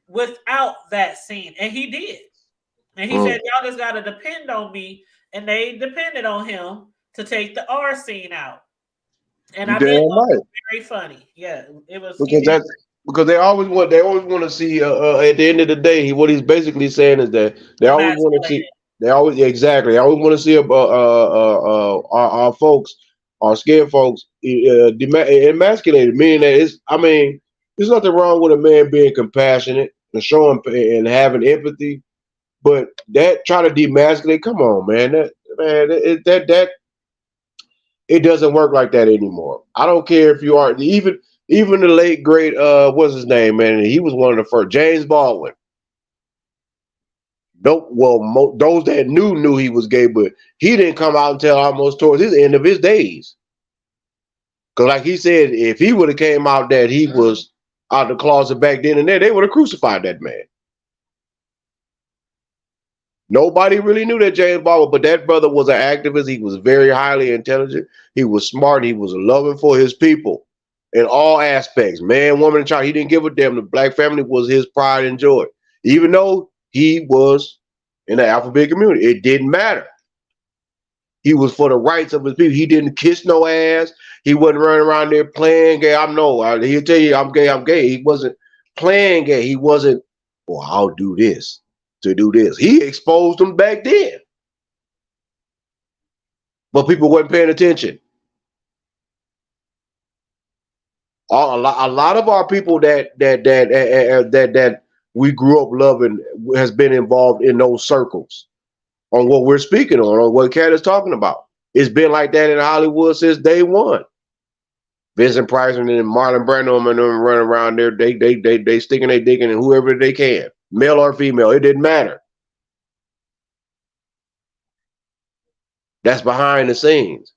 without that scene." And he did. And he said, "Y'all just gotta depend on me," and they depended on him to take the R scene out. And I did it was very funny. Yeah, it was because they always want to see at the end of the day what he's basically saying is that they always want to see they always want to see our folks, our scared folks emasculated, meaning that there's nothing wrong with a man being compassionate and showing and having empathy, but that try to demasculate, come on, man, that it doesn't work like that anymore. I don't care if you are even the late great what's his name, man? He was one of the first, James Baldwin. Those that knew he was gay, but he didn't come out until almost towards his end of his days. Because like he said, if he would have came out that he was out the closet back then and there, they would have crucified that man. Nobody really knew that James Baldwin, but that brother was an activist. He was very highly intelligent. He was smart. He was loving for his people in all aspects, man, woman, and child. He didn't give a damn. The black family was his pride and joy. Even though he was in the alphabet community, it didn't matter. He was for the rights of his people. He didn't kiss no ass. He wasn't running around there playing gay. He'll tell you, I'm gay, I'm gay. He wasn't playing gay. He wasn't, well, I'll do this to do this. He exposed them back then. But people weren't paying attention. A lot of our people that we grew up loving has been involved in those circles on what we're speaking on what Katt is talking about. It's been like that in Hollywood since day one. Vincent Price and Marlon Brando and them running around there, they sticking their dick in whoever they can, male or female, it didn't matter. That's behind the scenes.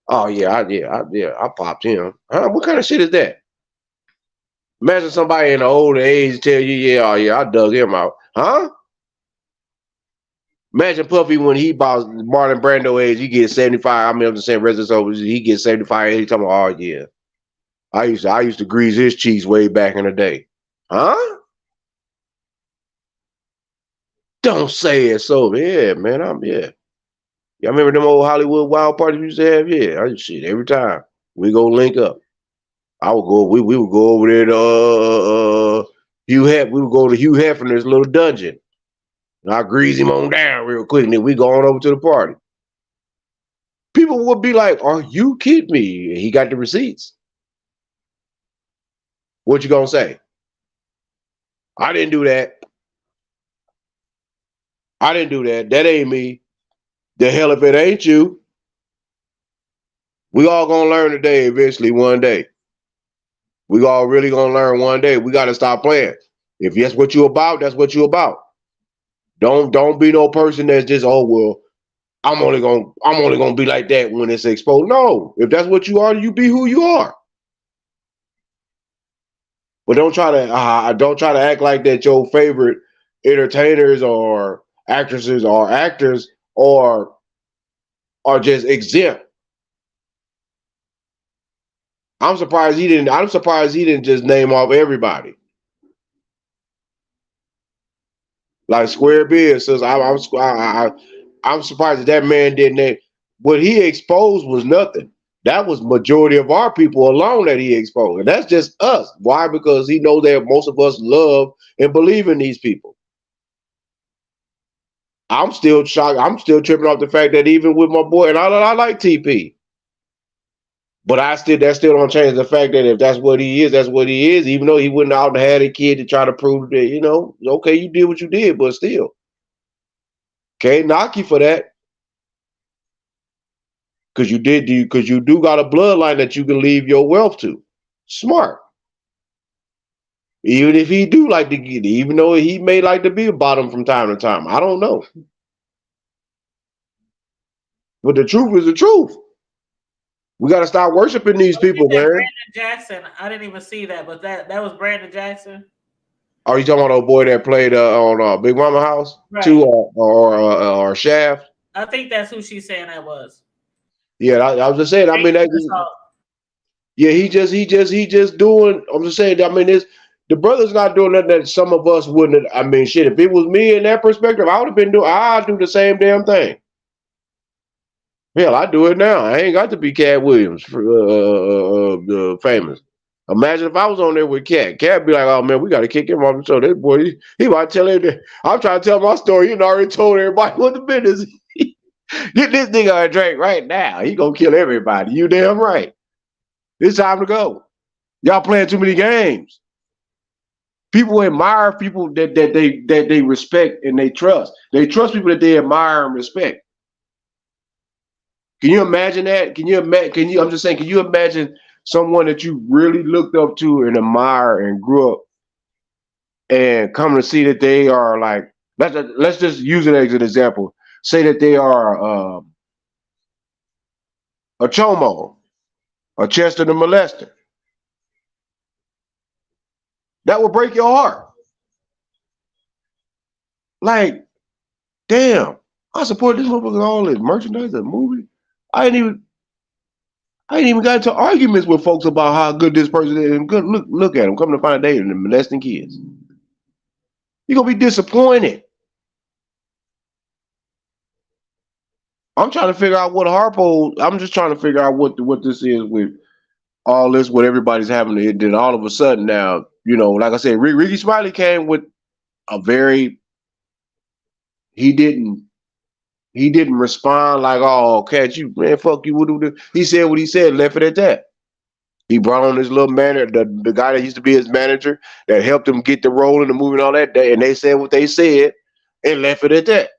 Oh yeah, I popped him. Huh? What kind of shit is that? Imagine somebody in the older age tell you, I dug him out. Huh? Imagine Puffy when he bought Marlon Brando age, he gets 75. I'm saying residence over, he gets 75. He talking about, oh yeah. I used to grease his cheeks way back in the day. Huh? Don't say it. So yeah, man. Y'all remember them old Hollywood wild parties we used to have? Yeah, shit, every time we go link up. We would go over there to Hugh Hef. We would go to Hugh Hefner's little dungeon. And I grease him on down real quick, and then we go on over to the party. People would be like, "Are you kidding me?" He got the receipts. What you gonna say? I didn't do that. I didn't do that. That ain't me. The hell if it ain't you. We all gonna learn today eventually one day. We all really gonna learn one day. We gotta stop playing. If that's what you about, that's what you about. Don't be no person that's just, oh well, I'm only gonna be like that when it's exposed. No, if that's what you are, you be who you are. But don't try to act like that your favorite entertainers or actresses or actors are just exempt. I'm surprised he didn't just name off everybody. Like Square Biz says, I'm surprised that man didn't name. What he exposed was nothing. That was majority of our people alone that he exposed. And that's just us. Why? Because he knows that most of us love and believe in these people. I'm still shocked. I'm still tripping off the fact that even with my boy, and I like TP. But that still don't change the fact that if that's what he is, that's what he is. Even though he wouldn't out and had a kid to try to prove that, okay, you did what you did, but still. Can't knock you for that. Because you do got a bloodline that you can leave your wealth to. Smart. Even if he do like to get it, even though he may like to be a bottom from time to time. I don't know. But the truth is the truth. We got to start worshiping these people, man. Brandon Jackson. I didn't even see that, but that was Brandon Jackson. Are you talking about old boy that played on Big Mama House? Right. 2 or Shaft? I think that's who she's saying that was. Yeah, I was just saying. I mean, yeah, he just doing. I'm just saying. I mean, the brother's not doing nothing that some of us wouldn't. I mean, shit. If it was me in that perspective, I would have been doing. I'd do the same damn thing. Hell, I do it now. I ain't got to be Katt Williams, famous. Imagine if I was on there with Katt. Katt be like, "Oh man, we got to kick him off the show." That boy, he might tell it. I'm trying to tell my story. You already told everybody what the business. Get this nigga a drink right now. He gonna kill everybody. You damn right. It's time to go. Y'all playing too many games. People admire people that they respect and they trust. They trust people that they admire and respect. Can you imagine that? I'm just saying, can you imagine someone that you really looked up to and admire and grew up and come to see that they are like, let's just use it as an example. Say that they are a chomo, a Chester the molester. That would break your heart. Like, damn, I support this motherfucker all this merchandise, the movie. I ain't even got into arguments with folks about how good this person is. And good, look at him. Come to find out they are molesting kids. You're gonna be disappointed. I'm trying to figure out what Harpo. I'm just trying to figure out what this is with all this. What everybody's having to. Then all of a sudden now, like I said, Rickey Smiley came with a very. He didn't respond like, "Oh, Katt, you man, fuck you." What he said what he said, left it at that. He brought on his little manager, the guy that used to be his manager, that helped him get the role in the movie and all that. And they said what they said and left it at that.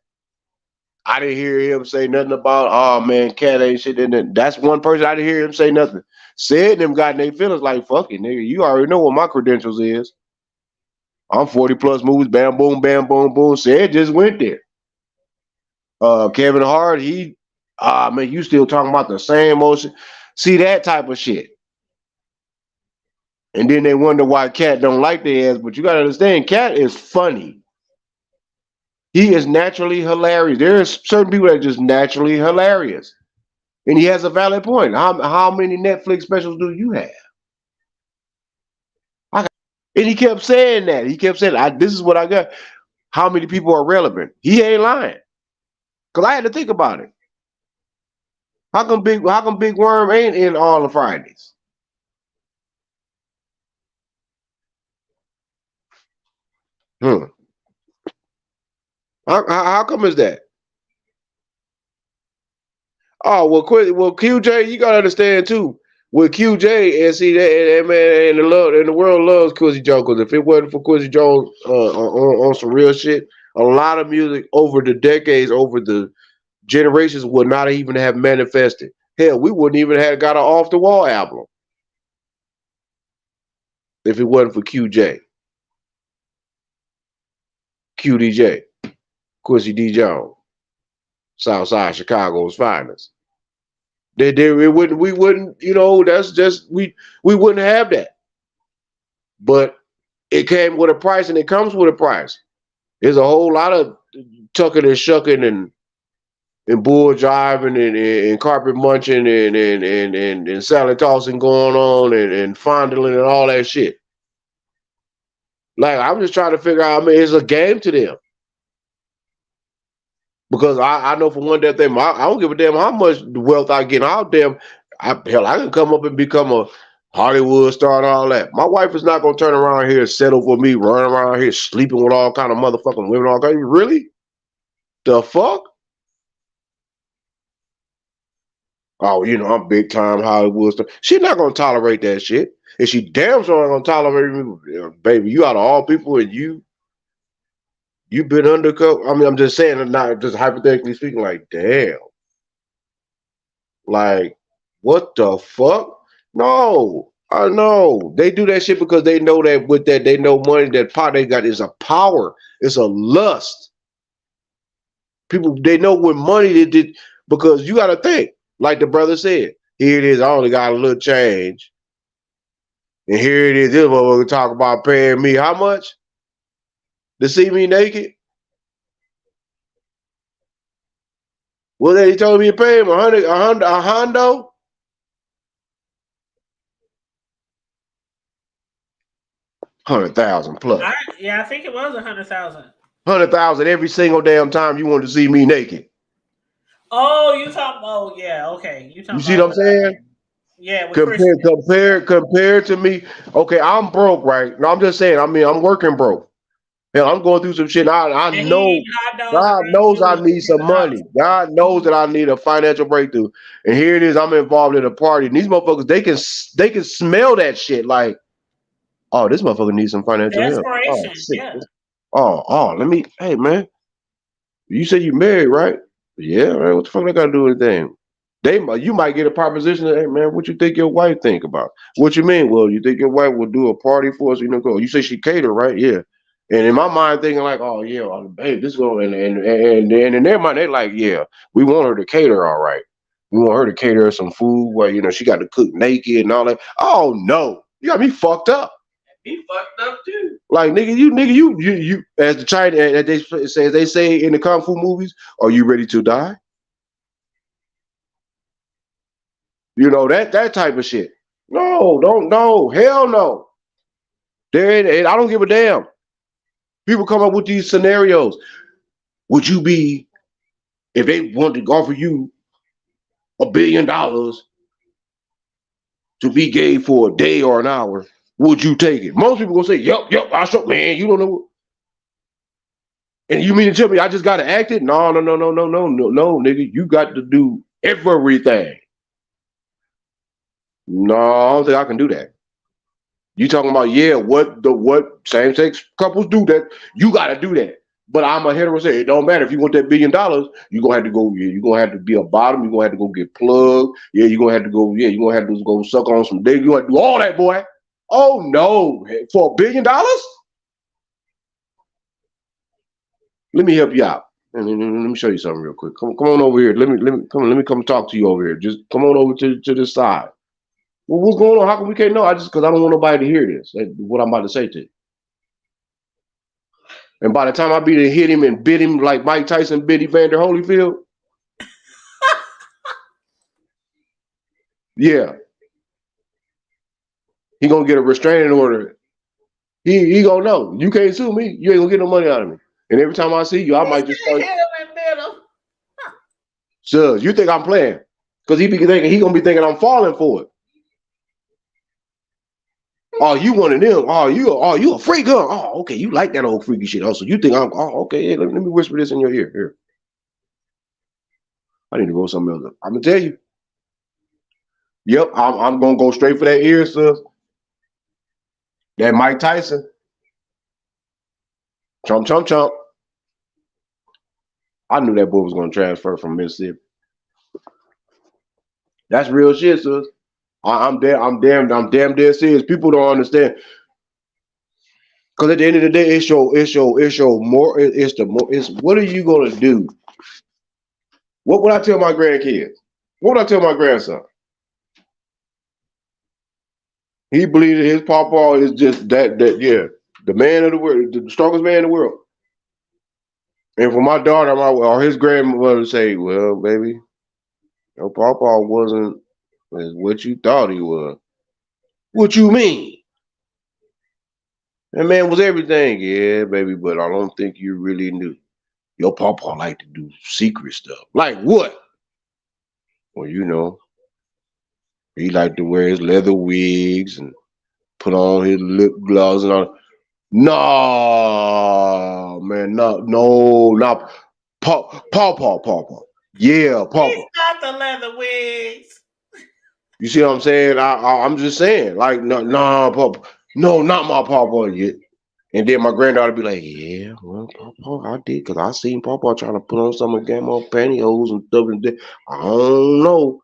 I didn't hear him say nothing about, "Oh man, Katt ain't shit." And that's one person I didn't hear him say nothing. Said them got in their feelings like, "Fuck it, nigga. You already know what my credentials is. I'm 40 plus movies, bam, boom, bam, boom, boom." Said just went there. Kevin Hart, man, you still talking about the same motion. See that type of shit. And then they wonder why Katt don't like their ass. But you gotta understand, Katt is funny. He is naturally hilarious. There are certain people that are just naturally hilarious. And he has a valid point. How many Netflix specials do you have? And he kept saying that. He kept saying, "This is what I got." How many people are relevant? He ain't lying. Because I had to think about it. How come Big Worm ain't in all the Fridays? How come is that? Oh, well, QJ, you gotta understand too. With QJ, and see that man, and the world loves Quincy Jones. Because if it wasn't for Quincy Jones on some real shit, a lot of music over the decades, over the generations, would not even have manifested. Hell, we wouldn't even have got an Off the Wall album if it wasn't for QJ, QDJ, Quincy D. Jones, Southside Chicago's finest. We wouldn't, that's just we wouldn't have that. but it came with a price, and it comes with a price. There's a whole lot of tucking and shucking and bull driving and carpet munching and salad tossing going on and fondling and all that shit. Like, I'm just trying to figure out, I mean, it's a game to them. Because I know for one damn thing, I don't give a damn how much wealth I get. I can come up and become a Hollywood star and all that. My wife is not gonna turn around here and settle for me, running around here sleeping with all kind of motherfucking women. All kind. Really? The fuck? Oh, I'm big time Hollywood star. She's not gonna tolerate that shit. And she damn sure not gonna tolerate me, baby. You out of all people, and you've been undercover. I mean, I'm just saying, not just hypothetically speaking. Like, damn. Like, what the fuck? No, I know they do that shit because they know that with that they know money, that power they got is a power. It's a lust. People, they know with money they did, because you got to think, like the brother said, here it is. I only got a little change, and here it is. This motherfucker talk about paying me how much to see me naked. Well, then he told me to pay him a hondo. $100,000 plus. I think it was 100,000. 100,000 every single damn time you wanted to see me naked. Oh, you talking? Oh, yeah. Okay, you see what I'm saying? Yeah. Compared to me. Okay, I'm broke, right? No, I'm just saying. I mean, I'm working broke. Hell, I'm going through some shit. I know. God knows I need some money. God knows that I need a financial breakthrough. And here it is. I'm involved in a party. And these motherfuckers, they can smell that shit. Like, oh, this motherfucker needs some financial help. Oh, yeah. Let me. Hey, man, you said you married, right? Yeah, man. What the fuck I got to do with anything? You might get a proposition. Hey, man, what you think your wife think about? What you mean? Well, you think your wife will do a party for us? Go. You say she cater, right? Yeah. And in my mind, thinking like, oh yeah, babe, this going and in their mind, they like, yeah, we want her to cater, all right. We want her to cater some food where she got to cook naked and all that. Oh no, you got me fucked up. He fucked up too. Like you as the China as they say in the kung fu movies, are you ready to die? That type of shit. No, hell no. I don't give a damn. People come up with these scenarios. Would you be, if they wanted to offer you $1 billion to be gay for a day or an hour, would you take it? Most people gonna say, yep, I sure, man, you don't know. And you mean to tell me I just gotta act it? No, nigga, you got to do everything. No, I don't think I can do that. You talking about, yeah, what same-sex couples do that, you gotta do that. But I'm a hetero, say it don't matter. If you want that $1 billion, you're gonna have to go, you're gonna have to be a bottom, you're gonna have to go get plugged, you're gonna have to go, you're gonna have to go suck on some dick, you gonna do all that, boy. Oh no, for $1 billion? Let me help you out. Let me show you something real quick. Come on over here. Let me come talk to you over here. Just come on over to this side. Well, what's going on? How come we can't know? Because I don't want nobody to hear this. That's what I'm about to say to you. And by the time I be to hit him and bit him like Mike Tyson bit Evander Holyfield, yeah, he gonna get a restraining order. He gonna know. You can't sue me. You ain't gonna get no money out of me. And every time I see you, I might just start. So you think I'm playing? Because he gonna be thinking I'm falling for it. Oh, you one of them. Oh, you a freak, huh? Oh, okay. You like that old freaky shit. Also, you think I'm, okay. Yeah, let me whisper this in your ear. Here. I need to roll something else up. I'm going to tell you. Yep, I'm going to go straight for that ear, sis. That Mike Tyson. Chomp, chomp, chomp. I knew that boy was going to transfer from Mississippi. That's real shit, sis. I'm damn dead serious. People don't understand. Because at the end of the day, it's what are you gonna do? What would I tell my grandkids? What would I tell my grandson? He believed that his papa is just that the man of the world, the strongest man in the world. And for my daughter, or his grandmother to say, well, baby, your papa wasn't what you thought he was. What you mean? That man was everything. Yeah, baby, but I don't think you really knew. Your papa like to do secret stuff. Like what? Well, he liked to wear his leather wigs and put on his lip gloves and all. No, man, not Pawpaw. Yeah, Pawpaw. He's not the leather wigs. You see what I'm saying? I'm just saying, like, no, Pawpaw. No, not my Pawpaw yet. And then my granddaughter be like, yeah, well, Pawpaw, I did, because I seen Pawpaw trying to put on some of them old pantyhose and stuff. And I don't know.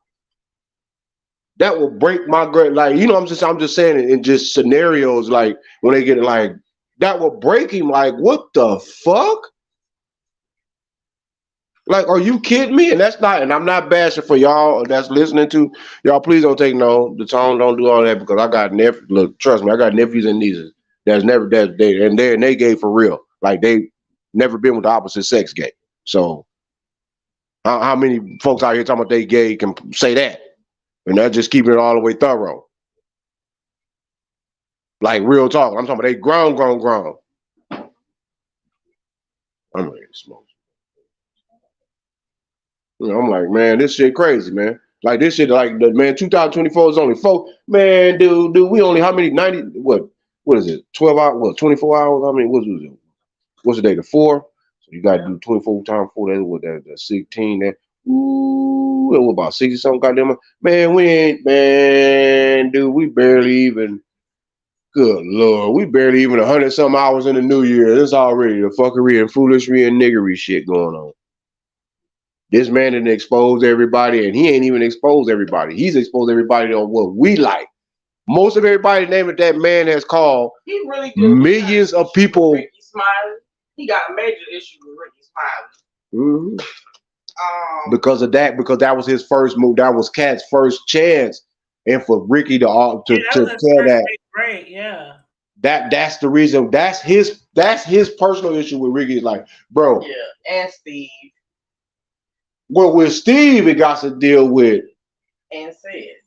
That will break my like, I'm just saying it in just scenarios, like when they get it, like that will break him. Like, what the fuck? Like, are you kidding me? And and I'm not bashing for y'all that's listening to y'all. Please don't take the tone. Don't do all that, because I got nephews. Look, trust me, I got nephews and nieces they gay for real. Like, they never been with the opposite sex gay. So how many folks out here talking about they gay can say that? And that's just keeping it all the way thorough. Like, real talk. I'm talking about they grown. I'm ready to smoke. I'm like, man, this shit crazy, man. Like, this shit, like, man, 2024 is only 4. Man, dude, we only, how many, 90, what is it, 12 hours, what, 24 hours? I mean, what's the day, the 4? So you got to do 24 times 4, that's 16, that, ooh, it was about 60 something, goddamn, man, we barely even, good Lord, we barely even 100 some hours in the new year. There's already the fuckery and foolery and niggery shit going on. This man didn't expose everybody, and he ain't even exposed everybody. He's exposed everybody on what we like. Most of everybody's name that man has called, he really millions of people. Rickey Smiley. He got a major issue with Rickey Smiley. Mm-hmm. Because of that, because that was his first move. That was Katt's first chance, and for Rickey to tell that, great, yeah. That's the reason. That's his personal issue with Rickey. Like, bro, yeah, and Steve. Well, with Steve, it got to deal with. And said.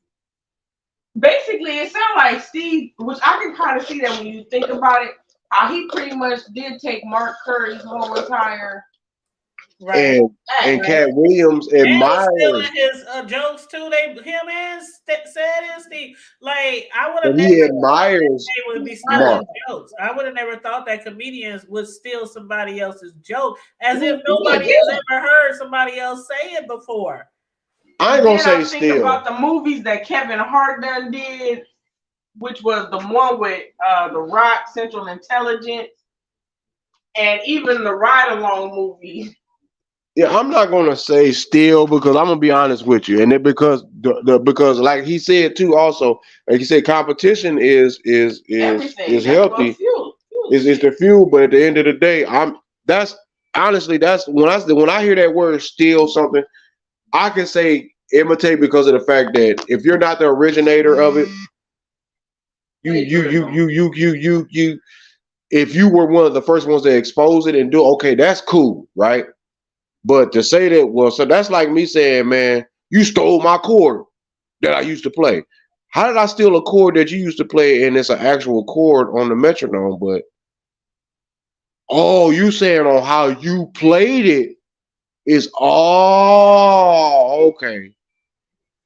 Basically, it sounds like Steve, which I can kind of see that when you think about it, how he pretty much did take Mark Curry's whole entire. Right. And Katt Williams admired his jokes too. Him and said and Steve. Like, I would have never. He admires. They would be stealing jokes. I would have never thought that comedians would steal somebody else's joke, as if nobody has ever heard somebody else say it before. I ain't gonna say steal. Think about the movies that Kevin Hart done did, which was the one with The Rock, Central Intelligence, and even the Ride Along movie. Yeah, I'm not gonna say steal, because I'm gonna be honest with you, and because because like he said too, also like he said, competition is healthy. It's the fuel, but at the end of the day, that's when I hear that word steal something, I can say imitate, because of the fact that if you're not the originator of it, if you were one of the first ones to expose it and do, okay, that's cool, right? But to say that, well, so that's like me saying, man, you stole my chord that I used to play. How did I steal a chord that you used to play, and it's an actual chord on the metronome? But you saying on how you played it is okay.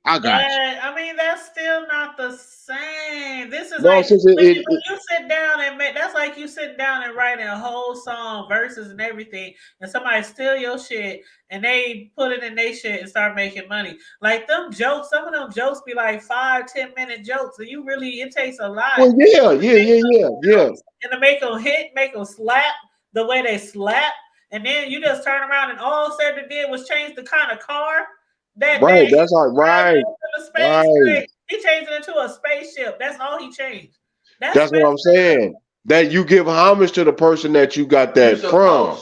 I got you. I mean, that's still not the same. This is no, like when you sit down and that's like you sit down and write a whole song, verses and everything, and somebody steal your shit and they put it in their shit and start making money. Like them jokes, some of them jokes be like 5-10 minute jokes, and it takes a lot. Well, yeah. And to make them hit, make them slap the way they slap, and then you just turn around and all Cedric did was change the kind of car. That's all right. He changed it into a spaceship. That's all he changed. That's what I'm saying. That you give homage to the person that you got that from.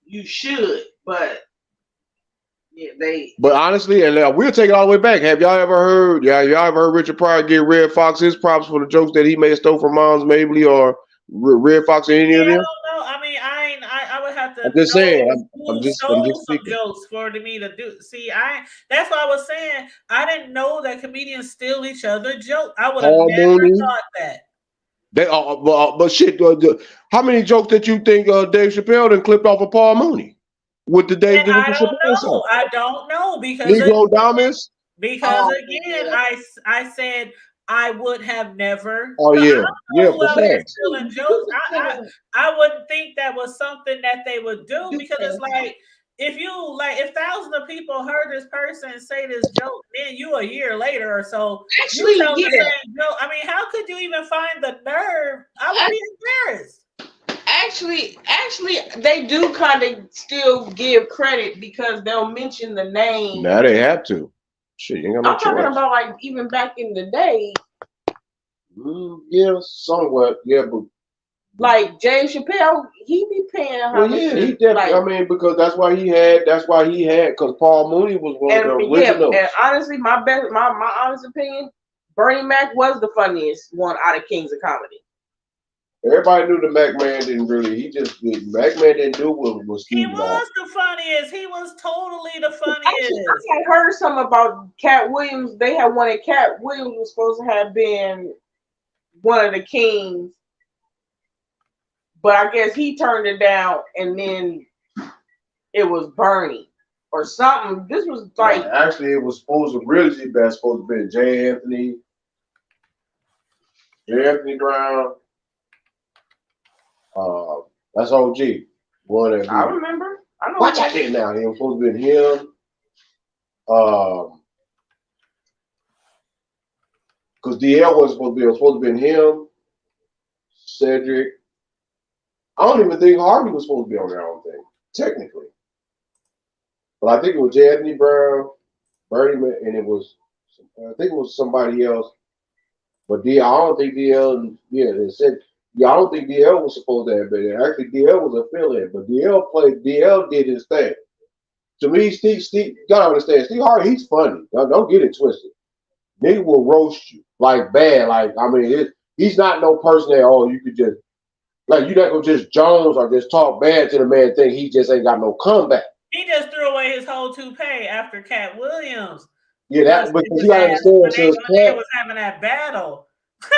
You should, but Yeah, they. But honestly, and we'll take it all the way back. Have y'all ever heard? Yeah, y'all ever heard Richard Pryor give Red Fox his props for the jokes that he may have stole from Moms Mabley or Red Fox or any Yeah, of I them? don't know. I mean, I would have to I'm just saying. know I'm who just stole some speaking. jokes for me to do. See, that's what I was saying. I didn't know that comedians steal each other jokes. I would have Paul never Mooney. thought that. They but shit. How many jokes that you think Dave Chappelle done clipped off of Paul Mooney with the Dave And with I the don't Chappelle know. show? I don't know Negro Diamonds. again, I said I would have never. Oh I yeah, don't yeah, know who for out here sure. stealing jokes. I wouldn't think that was something that they would do because it's like if thousands of people heard this person say this joke, then you a year later or so, Actually, you tell the yeah. same joke. I mean, how could you even find the nerve? I would be embarrassed. Actually, they do kind of still give credit because they'll mention the name. Now they have to. Shit, you ain't got no I'm talking choice. about like even back in the day, Yeah, somewhat. Yeah, but like Dave Chappelle, he be paying well, yeah, he definitely. like, I mean, because that's why he had. Because Paul Mooney was one of the originals. and honestly, my honest opinion, Bernie Mac was the funniest one out of Kings of Comedy. Everybody knew the Mac Man didn't really. Mac Man didn't do what was Steve. He was the funniest. He was totally the funniest. I had heard something about Katt Williams. They had wanted Katt Williams was supposed to have been one of the kings, but I guess he turned it down, and then it was Bernie or something. This was like actually it was supposed to really be supposed to be J. Anthony Brown. That's OG. I remember. I know. Watch out there now. It was supposed to be him. Because DL was supposed to be. It was supposed to be him. Cedric. I don't even think Harvey was supposed to be on there. I don't think technically, but I think it was J. Anthony Brown, Bernie, and it was. I think it was somebody else. But I don't think DL. Yeah, they said. Yeah, I don't think DL was supposed to have been there. Actually, DL was a fill-in, but DL did his thing. To me, Steve, you gotta understand, Steve Harvey, he's funny. Don't get it twisted. Nigga will roast you like bad. Like I mean, he's not no person that you could just like you not gonna just Jones or just talk bad to the man. Think he just ain't got no comeback. He just threw away his whole toupee after Katt Williams. Yeah, that because you gotta understand. When they was having that battle.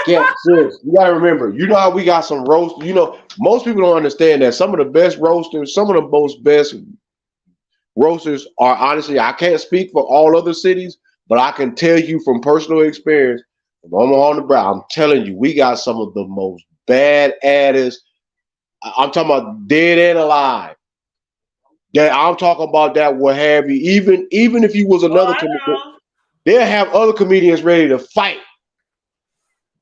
Yeah, serious. You gotta remember. You know how we got some roast. You know, most people don't understand that some of the best roasters, some of the most best roasters are honestly. I can't speak for all other cities, but I can tell you from personal experience. If I'm on the brow, I'm telling you, we got some of the most bad adders. I'm talking about dead and alive. That I'm talking about that will have you even if you was another comedian, they'll have other comedians ready to fight.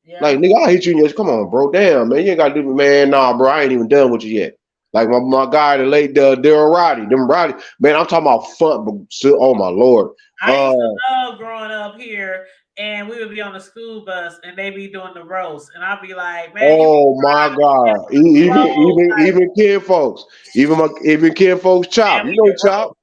Yeah. Like, nigga, I'll hit you in your. Come on, bro. Damn, man. You ain't got to do. Man, nah, bro. I ain't even done with you yet. Like, my guy, the late Daryl Roddy. Them Roddy. Man, I'm talking about fun. But, oh, my Lord. I used to love growing up here, and we would be on the school bus, and they be doing the roast. And I'd be like, man. Oh, my God. Even kid folks. Even kid folks Chop. You know Chop.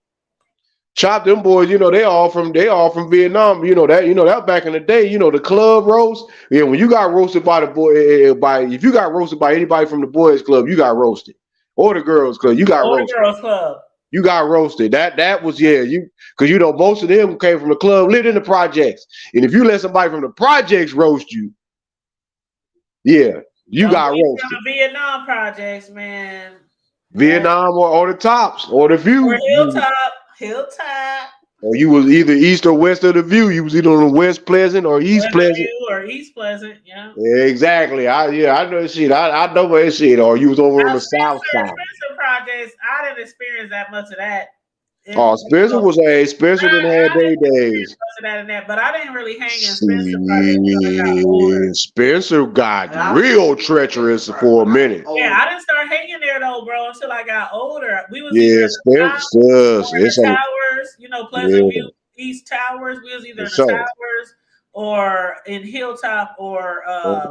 Chop, them boys, you know, they all from Vietnam. You know that back in the day, you know, the club roast. Yeah, when you got roasted by the boy, if you got roasted by anybody from the boys club, you got roasted. Or the girls club, you got roasted. The girls club. You got roasted. That was because you know most of them came from the club, lived in the projects. And if you let somebody from the projects roast you, yeah, you got roasted. From the Vietnam projects, man. Vietnam or the tops or the view. Or Hilltop. Or you was either east or west of the view. You was either on West Pleasant or East Pleasant. Yeah. Exactly. I know shit. I know where shit. Or you was over on the south side. Spencer projects, I didn't experience that much of that. Spencer didn't have their days. But I didn't really hang in Spencer projects. Spencer got real treacherous for a minute. Yeah, I didn't start hanging there though, bro, until I got older. We was Spencer. Towers, you know, Pleasant View East Towers. We was either in the Towers or in Hilltop or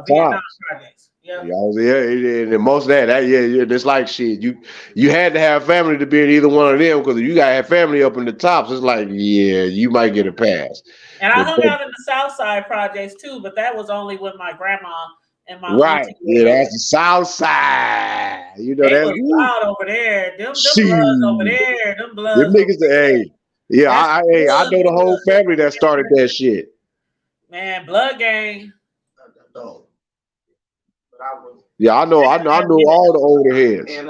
Vietnam projects. Yeah. And most of that it's like shit. You had to have family to be in either one of them because if you gotta have family up in the tops, it's like, yeah, you might get a pass. And I hung out in the South Side projects too, but that was only with my grandma and my auntie. Yeah, that's the South Side. You know they that's was wild over there. Them bloods over there. Them Them bloods over niggas, there. yeah, I know the whole family that started that shit. Man, Blood Gang. Yeah, I know all the older heads. And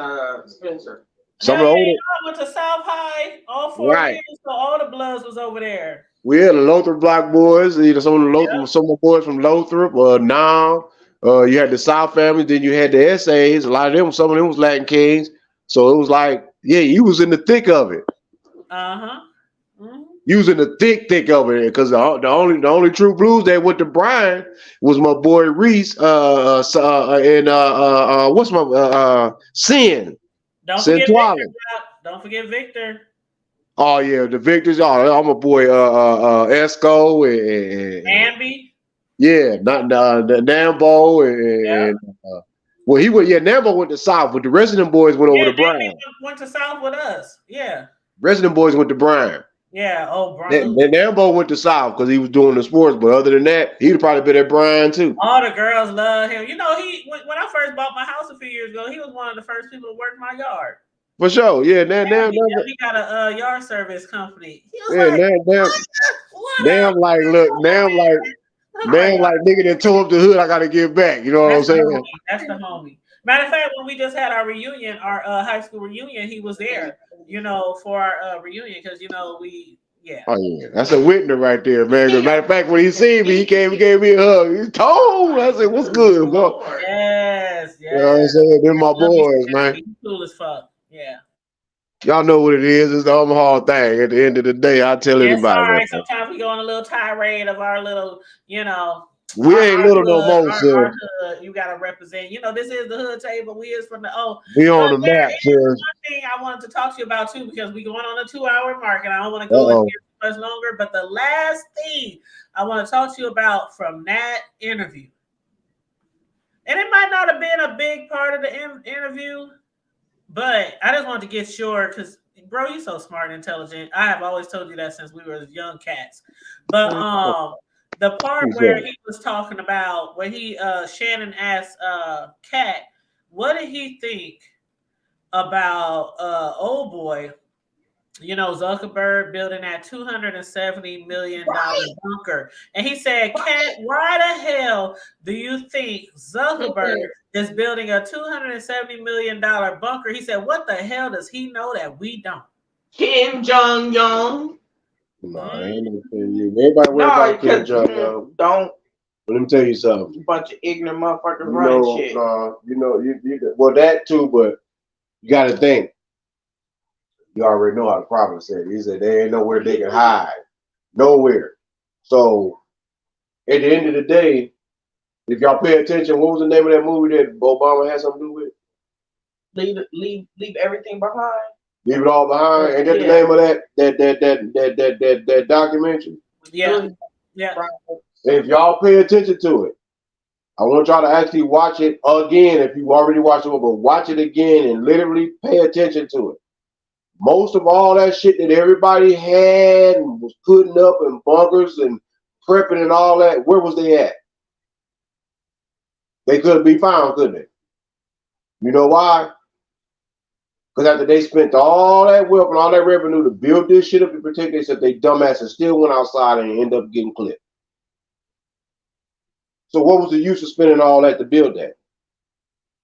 Spencer. Some of the older. I went to South High all 4 years, so all the Bloods was over there. We had the Lothrop Block boys, some of the boys from Lothrop, now. You had the South family, then you had the essays. A lot of them, some of them was Latin Kings. So it was like, yeah, you was in the thick of it. Mm-hmm. You was in the thick of it because the only true blues that went to Brian was my boy Reese what's my Sin. Don't forget Victor. Don't forget Victor. Oh yeah, the Victors. Oh, I'm a boy Esco and Amby. Yeah, not the Nambo and well, he went. Yeah, Nambo went to South, but the Resident Boys went over to Brian. Went to South with us. Yeah. Resident Boys went to Brian. Yeah. Oh, Brian. And Nambo went to South because he was doing the sports. But other than that, he'd probably been at Brian too. All the girls love him. You know, when I first bought my house a few years ago, he was one of the first people to work my yard. For sure, yeah. Now he got a yard service company. He was like nigga that tore up the hood, I gotta give back. You know what I'm saying? That's the homie. Matter of fact, when we just had our reunion, our high school reunion, he was there. For our reunion because we. Yeah. Oh yeah, that's a witness right there, man. Matter of fact, when he seen me, he came and gave me a hug. He told. I said, "What's good, bro?" Yes. You know what I'm saying? They're my boys, man. He's cool as fuck. Yeah. Y'all know what it is. It's the Omaha thing. At the end of the day, I tell anybody. Sorry, sometimes we go on a little tirade of our little, We ain't little no more, sir. You gotta represent. This is the hood table. We is from the We on the map, sir. One thing I wanted to talk to you about too, because we're going on a 2-hour mark, and I don't want to go in here much longer. But the last thing I want to talk to you about from that interview, and it might not have been a big part of the interview, but I just wanted to get sure because, bro, you're so smart and intelligent. I have always told you that since we were young cats. But the part where he was talking about when Shannon asked Katt, what did he think about old boy? Zuckerberg building that $270 million bunker. And he said, Katt, why the hell do you think Zuckerberg is building a $270 million bunker? He said, what the hell does he know that we don't? Kim Jong-un. No, I ain't gonna tell you. Everybody worry about Kim Jong-un. Don't. But let me tell you something. Bunch of ignorant motherfuckers running shit. Well, that too, but you got to think. You already know how the prophet said. He said there ain't nowhere they can hide. Nowhere. So at the end of the day, if y'all pay attention, what was the name of that movie that Obama had something to do with? Leave everything behind. Leave it all behind. Ain't that the name of that documentary? Yeah. If y'all pay attention to it, I want y'all to actually watch it again. If you already watched it, but watch it again and literally pay attention to it. Most of all that shit that everybody had and was putting up in bunkers and prepping and all that, where was they at? They couldn't be found, couldn't they? You know why? Because after they spent all that wealth and all that revenue to build this shit up to protect, they said they dumbasses still went outside and ended up getting clipped. So what was the use of spending all that to build that?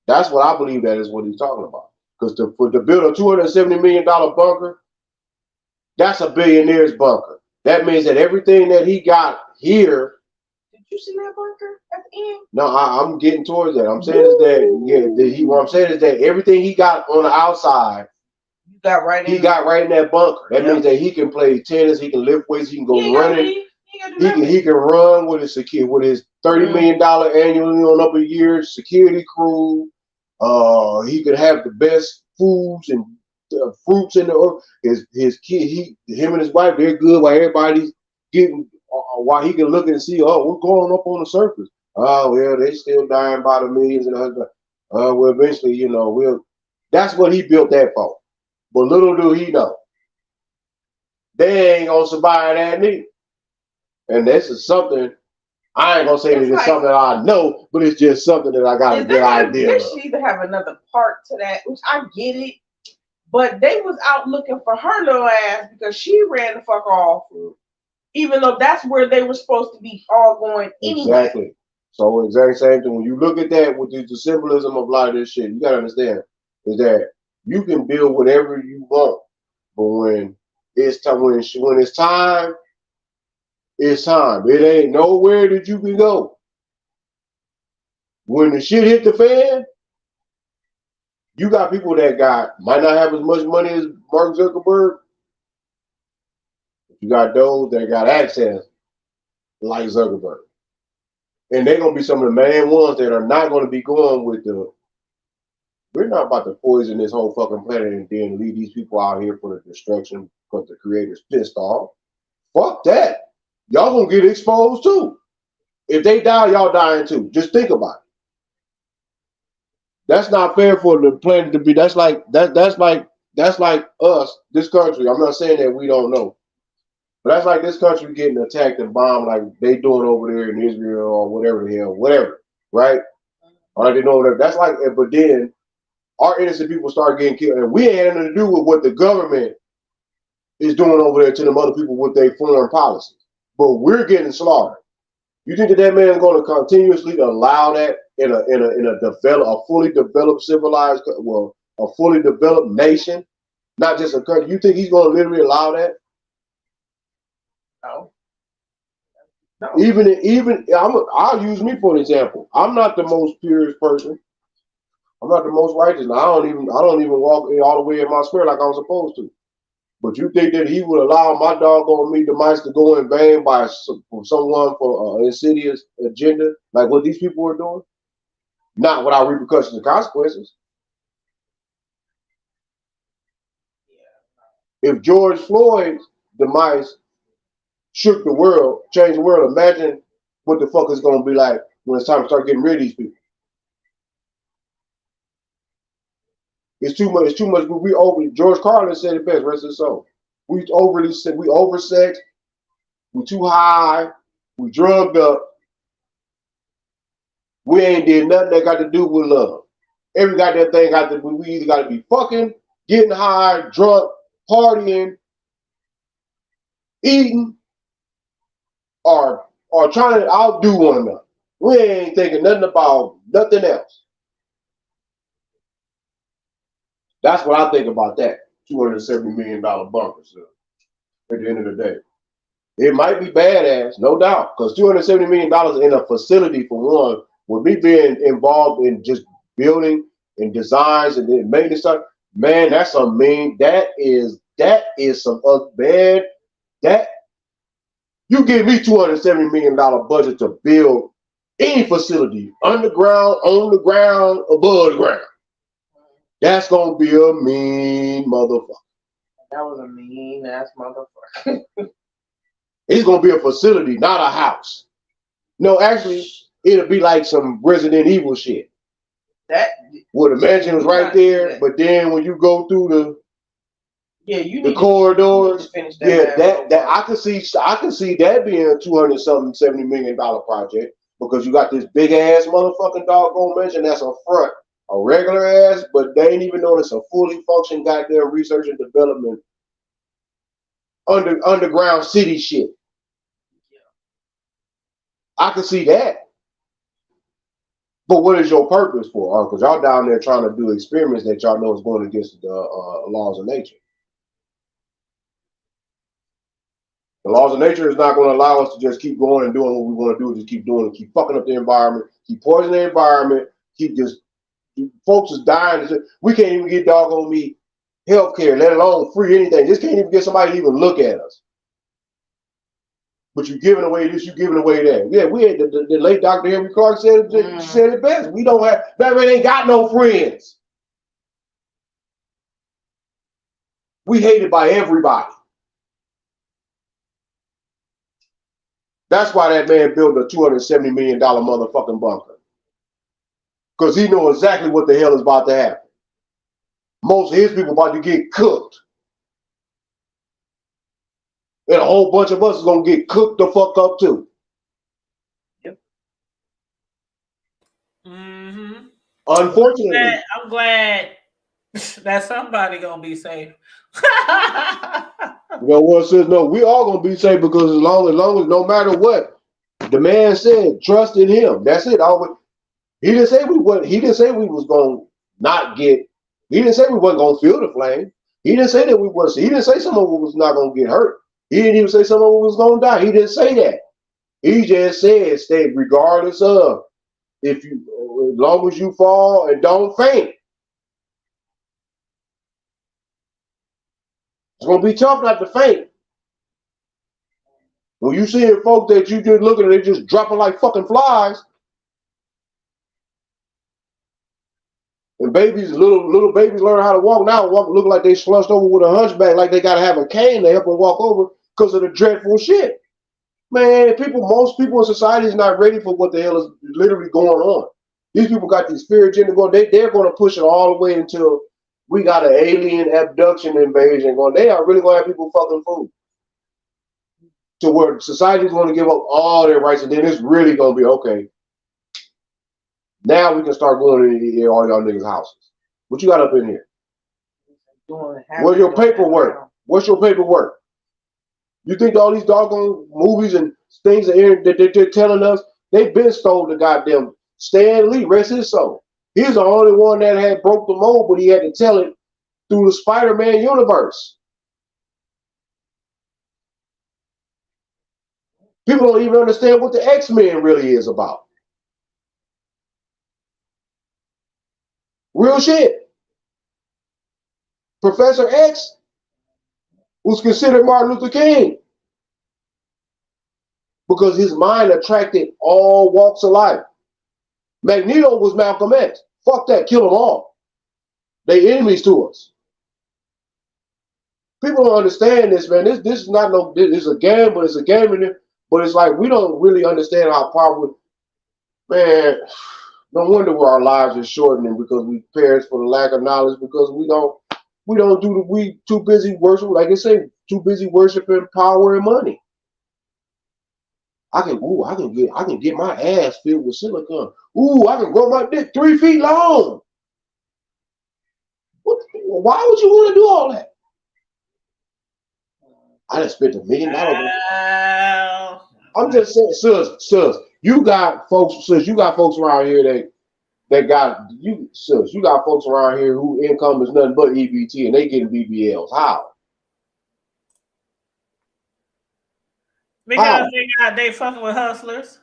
That's what I believe that is what he's talking about. Because to build a $270 million bunker, that's a billionaire's bunker. That means that everything that he got here. Did you see that bunker at the end? No, I'm getting towards that. I'm saying is that what I'm saying is that everything he got on the outside, he got right in that bunker. That means that he can play tennis, he can lift weights, he can go running. He can run with his $30 million annually on up a year security crew. He could have the best foods and fruits in the earth. His kid, him and his wife, they're good while everybody's getting. While he can look and see, what's going up on the surface. Oh, well, they still dying by the millions and well, eventually, you know, that's what he built that for. But little do he know, they ain't gonna survive that neither. And this is something, I ain't gonna say that it's something I know, but it's just something that I got a good idea They of. should either have another part to that, which I get it. But they was out looking for her little ass because she ran the fuck off. Even though that's where they were supposed to be all going anyway. Exactly. So exactly same thing. When you look at that with the symbolism of a lot of this shit, you gotta understand is that you can build whatever you want, but when it's time, when it's time, it's time. It ain't nowhere that you can go. When the shit hit the fan, you got people that might not have as much money as Mark Zuckerberg. You got those that got access like Zuckerberg. And they're going to be some of the main ones that are not going to be going with we're not about to poison this whole fucking planet and then leave these people out here for the destruction because the creator's pissed off. Fuck that. Y'all going to get exposed too. If they die, y'all dying too. Just think about it. That's not fair for the planet to be. That's like us, this country. I'm not saying that we don't know. But that's like this country getting attacked and bombed like they doing over there in Israel or whatever the hell, whatever, right? Or like they know whatever. That's like, but then our innocent people start getting killed, and we ain't nothing to do with what the government is doing over there to them other people with their foreign policies. But we're getting slaughtered. You think that man is going to continuously allow that in a fully developed civilized, a fully developed nation, not just a country? You think he's going to literally allow that? No. I'll use me for an example. I'm not the most purest person. I'm not the most righteous. I don't even walk all the way in my square like I'm supposed to. But you think that he would allow my doggone meet the mice to go in vain by someone for insidious agenda like what these people are doing? Not without repercussions and consequences. If George Floyd's demise shook the world, changed the world, imagine what the fuck it's going to be like when it's time to start getting rid of these people. It's too much. It's too much. George Carlin said it best. Rest of his soul. We oversexed. We too high. We drugged up. We ain't did nothing that got to do with love. Every goddamn thing we either got to be fucking, getting high, drunk, partying, eating, or trying to outdo one another. We ain't thinking nothing about nothing else. That's what I think about that $270 million bunker. So at the end of the day, it might be badass, no doubt, because $270 million in a facility for one, with me being involved in just building and designs and then maintenance stuff, man, that's a mean. That is some bad. That you give me $270 million budget to build any facility, underground, on the ground, above the ground. That's gonna be a mean motherfucker. That was a mean ass motherfucker. It's gonna be a facility, not a house. No, actually, it'll be like some Resident Evil shit. That where the mansion was right there, but then when you go through the corridors, that I can see that being a $270 million project because you got this big ass motherfucking doggone mansion that's a front. A regular ass, but they ain't even know it's a fully functioning goddamn research and development underground city shit. I can see that. But what is your purpose for? Because y'all down there trying to do experiments that y'all know is going against the laws of nature. The laws of nature is not going to allow us to just keep going and doing what we want to do, just keep doing it, keep fucking up the environment, keep poisoning the environment, keep just folks is dying. We can't even get doggone me healthcare, let alone free anything. Just can't even get somebody to even look at us. But you're giving away this, you're giving away that. Yeah, we had the late Dr. Henry Clark said it best. We don't have, Batman ain't got no friends. We hated by everybody. That's why that man built a $270 million motherfucking bunker. Because he knows exactly what the hell is about to happen. Most of his people about to get cooked. And a whole bunch of us is going to get cooked the fuck up too. Yep. Mm-hmm. Unfortunately. I'm glad that somebody going to be safe. You know what, sis? No, we all going to be safe because as long as no matter what, the man said, trust in him. That's it. He didn't say we was going to not get, he didn't say we wasn't going to feel the flame. He didn't say that we was, he didn't say someone was not going to get hurt. He didn't even say someone was going to die. He didn't say that. He just said, stay regardless of, as long as you fall and don't faint. It's going to be tough not to faint. When you see folk that you just looking at, they just dropping like fucking flies. And babies, little babies learn how to walk now, look like they slushed over with a hunchback, like they got to have a cane to help them walk over because of the dreadful shit. Man, most people in society is not ready for what the hell is literally going on. These people got these fear agenda going. They're going to push it all the way until we got an alien abduction invasion going. They are really going to have people fucking food. To where society is going to give up all their rights, and then it's really going to be okay. Now we can start going to all y'all niggas' houses. What you got up in here? Where's your paperwork? What's your paperwork? You think all these doggone movies and things that they're telling us, they've been stole the goddamn Stan Lee, rest his soul. He's the only one that had broke the mold, but he had to tell it through the Spider-Man universe. People don't even understand what the X-Men really is about. Real shit. Professor X was considered Martin Luther King because his mind attracted all walks of life. Magneto was Malcolm X. Fuck that, kill them all. They enemies to us. People don't understand this, man. This is not no. It's a game, but it's a game in there. But it's like we don't really understand how powerful. Man, no wonder where our lives are shortening because we perish for the lack of knowledge because we too busy worshiping, like I say, too busy worshiping power and money. I can get my ass filled with silicone. Ooh, I can grow my dick 3 feet long. Why would you want to do all that? I done spent $1 million. I'm just saying, sis, you got folks around here that got you, sis. You got folks around here who income is nothing but EBT and they getting BBLs. How? Because they fucking with hustlers.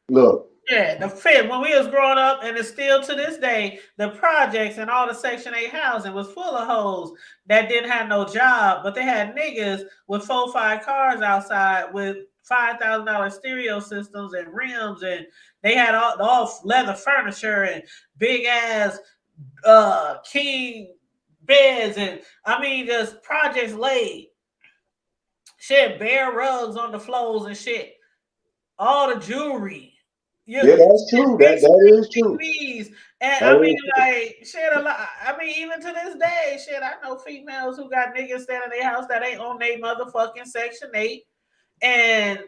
Look. Yeah, the fit when we was growing up, and it's still to this day, the projects and all the Section 8 housing was full of hoes that didn't have no job, but they had niggas with 4-5 cars outside with $5,000 stereo systems and rims, and they had all leather furniture and big ass king beds, and I mean just projects laid. Shit, bare rugs on the floors and shit. All the jewelry. Yeah, that's true. That is true. And I mean, like, shit, a lot. I mean, even to this day, shit, I know females who got niggas standing in their house that ain't on their motherfucking Section 8. And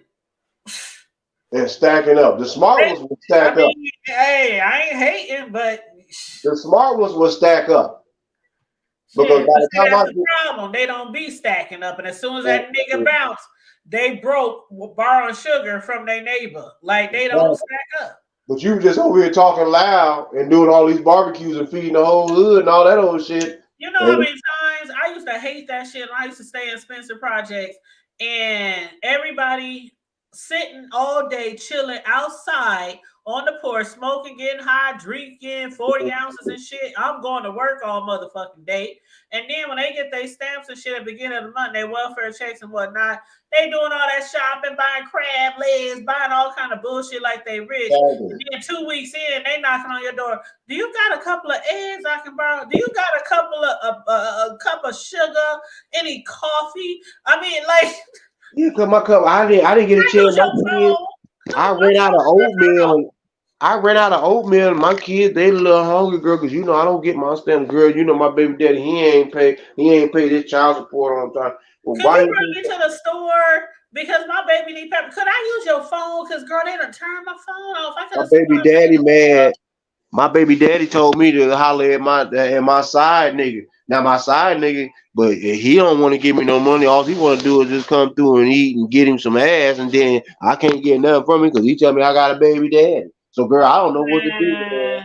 stacking up. The smart ones will stack up. Hey, I ain't hating, but the smart ones will stack up. Because by the time that's the problem. They don't be stacking up. And as soon as that nigga bounce, they broke borrowing sugar from their neighbor. Like they don't stack up. But you just over here talking loud and doing all these barbecues and feeding the whole hood and all that old shit. You know how many times I used to hate that shit. I used to stay in Spencer Projects and everybody sitting all day chilling outside on the porch, smoking, getting high, drinking 40 ounces and shit. I'm going to work all motherfucking day. And then when they get their stamps and shit at the beginning of the month, their welfare checks and whatnot, they doing all that shopping, buying crab legs, buying all kind of bullshit like they rich. And then 2 weeks in, they knocking on your door. Do you got a couple of eggs I can borrow? Do you got a cup of sugar? Any coffee? I mean, like, Yeah, cause my cup, I didn't get a chance. My kids, I ran out of oatmeal. I ran out of oatmeal. And my kids, they a little hungry, girl. Cause you know I don't get my stamp, girl. You know my baby daddy, he ain't paid his child support on time. Well, can you bring me to the store? Because my baby need pepper. Could I use your phone? Cause girl, they done turned my phone off. I could my have baby daddy, man. My baby daddy told me to holler at my side nigga. Now my side nigga, but he don't want to give me no money. All he want to do is just come through and eat and get him some ass, and then I can't get nothing from him because he tell me I got a baby daddy. So girl, I don't know what to do.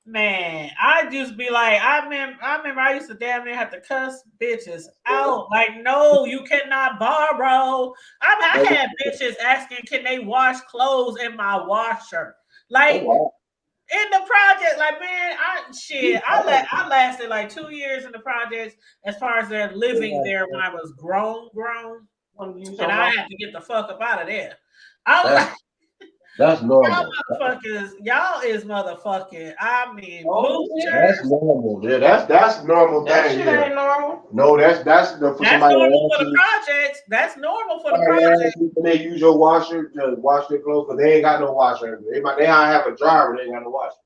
Man, I just be like, I remember I used to damn near have to cuss bitches out. Like, no, you cannot borrow. I had bitches asking, can they wash clothes in my washer? Like, in the project, like, man, I lasted like 2 years in the projects as far as they're living there when I was grown, and I had to get the fuck up out of there. That's normal. Y'all is motherfucking. I mean, that's normal. Yeah, that's normal. That shit ain't normal. No, that's normal for the projects. That's normal for the projects. When they use your washer to wash their clothes, because they ain't got no washer. They don't have a dryer, they ain't got no washer.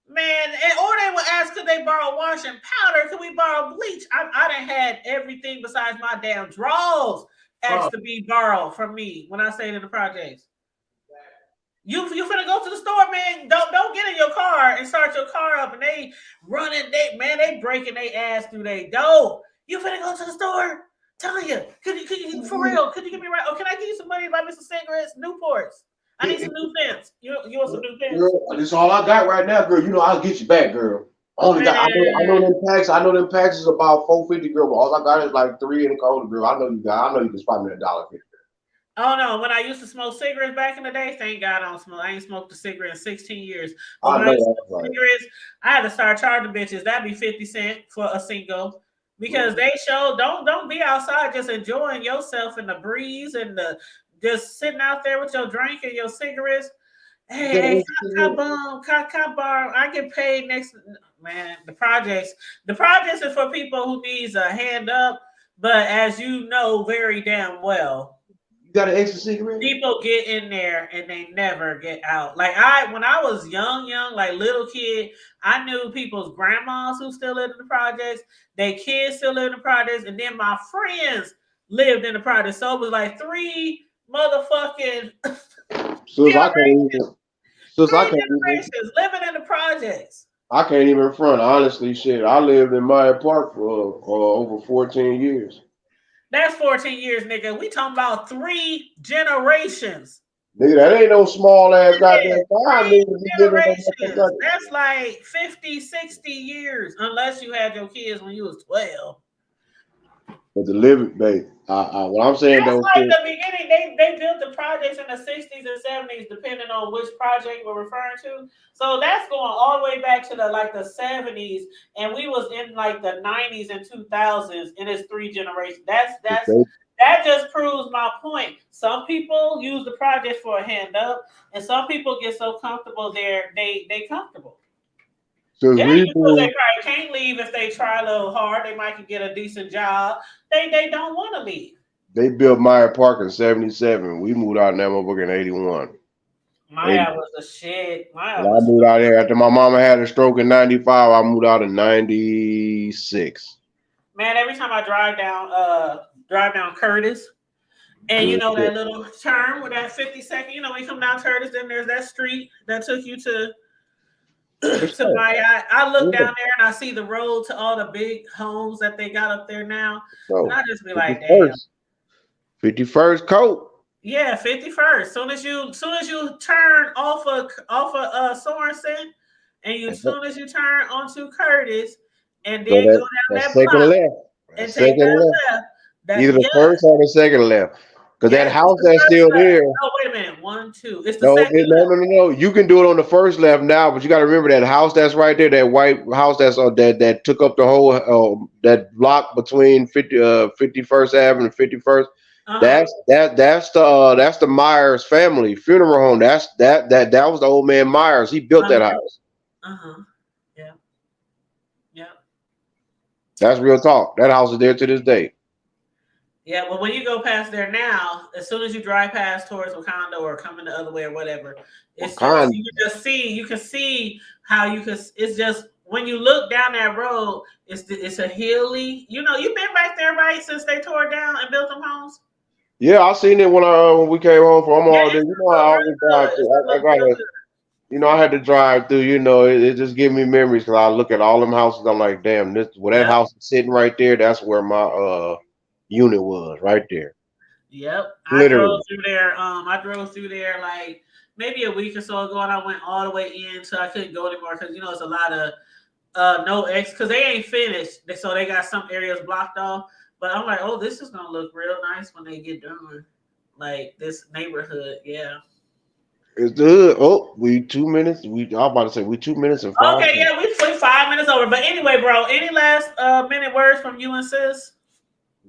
Man, or they would ask, could they borrow washing powder? Could we borrow bleach? I done had everything besides my damn drawers asked to be borrowed from me when I stayed in the projects. You finna go to the store, man. Don't get in your car and start your car up, and they running. They breaking their ass through their door. You finna go to the store? Tell you, could you for real? Could you give me right? Oh, can I give you some money to buy me some cigarettes, Newports? I need some new pens. You want some new pens? Girl, that's all I got right now, girl. You know I'll get you back, girl. I know them packs. I know them packs is about $4.50, girl. But all I got is like 3 in the cold, girl. I know you can spot me $1.50. Oh no! When I used to smoke cigarettes back in the day, thank God I don't smoke. I ain't smoked a cigarette in 16 years. But when I used to smoke cigarettes, I had to start charging bitches. That'd be 50 cents for a single, because they show don't be outside just enjoying yourself in the breeze and the just sitting out there with your drink and your cigarettes. Hey, bar. I get paid next. Man, the projects is for people who needs a hand up. But as you know very damn well, got an extra cigarette? People get in there and they never get out. Like when I was young, like little kid, I knew people's grandmas who still lived in the projects, their kids still lived in the projects, and then my friends lived in the projects. So it was like 3 motherfucking generations living in the projects. I can't even front, honestly. Shit, I lived in Meyer Park for over 14 years. That's 14 years, nigga. We talking about 3 generations. Nigga, that ain't no small ass goddamn time. Generations. That's like 50, 60 years, unless you had your kids when you was 12. But the living, babe. What I'm saying that's though, like the beginning. They built the projects in the 60s and 70s, depending on which project we're referring to. So that's going all the way back to the 70s, and we was in like the 90s and 2000s, and it's 3 generations. That just proves my point. Some people use the project for a hand up, and some people get so comfortable there, they comfortable. So they probably can't leave if they try a little hard. They might get a decent job. They don't want to leave. They built Meyer Park in 77. We moved out in that motherfucker in 81. Meyer was the shit. I moved out there after my mama had a stroke in 95. I moved out in 96. Man, every time I drive down Curtis, and you know that little turn with that 50-second, you know, when you come down Curtis, then there's that street that took you to I look down there and I see the road to all the big homes that they got up there now. And I just be like, damn. 51st Coat. Yeah, 51st. Soon as you turn off of Sorensen, and soon as you turn onto Curtis, and then go down that block and take that left. Either the first or the second left. Because that house that's still there. Oh, wait a minute. 1, 2. It's the second left. No. You can do it on the first left now, but you got to remember that house that's right there, that white house that's that took up the whole that block between 51st Avenue and 51st. That's the Myers family funeral home. That was the old man Myers. He built that house. Yeah. That's real talk. That house is there to this day. Yeah, well, when you go past there now, as soon as you drive past towards Wakanda or coming the other way or whatever, it's just Wakanda. you can see how you can. It's just when you look down that road, it's a hilly. You know, you've been back there, right? Since they tore it down and built them homes. Yeah, I seen it when we came home from Yeah, all day. it's You know, I look always real drive good. through. It I look real gotta, good. you know, I had to drive through. You know, it just give me memories because I look at all them houses. I'm like, damn, this where that Yep. house is sitting right there. That's where my unit was right there, Yep. literally. I drove through there like maybe a week or so ago, and I went all the way in, so I couldn't go anymore because it's a lot of no X because they ain't finished, so they got some areas blocked off. But I'm like, oh, this is gonna look real nice when they get done. Like this neighborhood, yeah. It's the hood. Oh, we 2 minutes. I'm about to say we 2 minutes and 5 Okay, seconds. yeah, we put 5 minutes over. But anyway, bro, any last minute words from you and sis?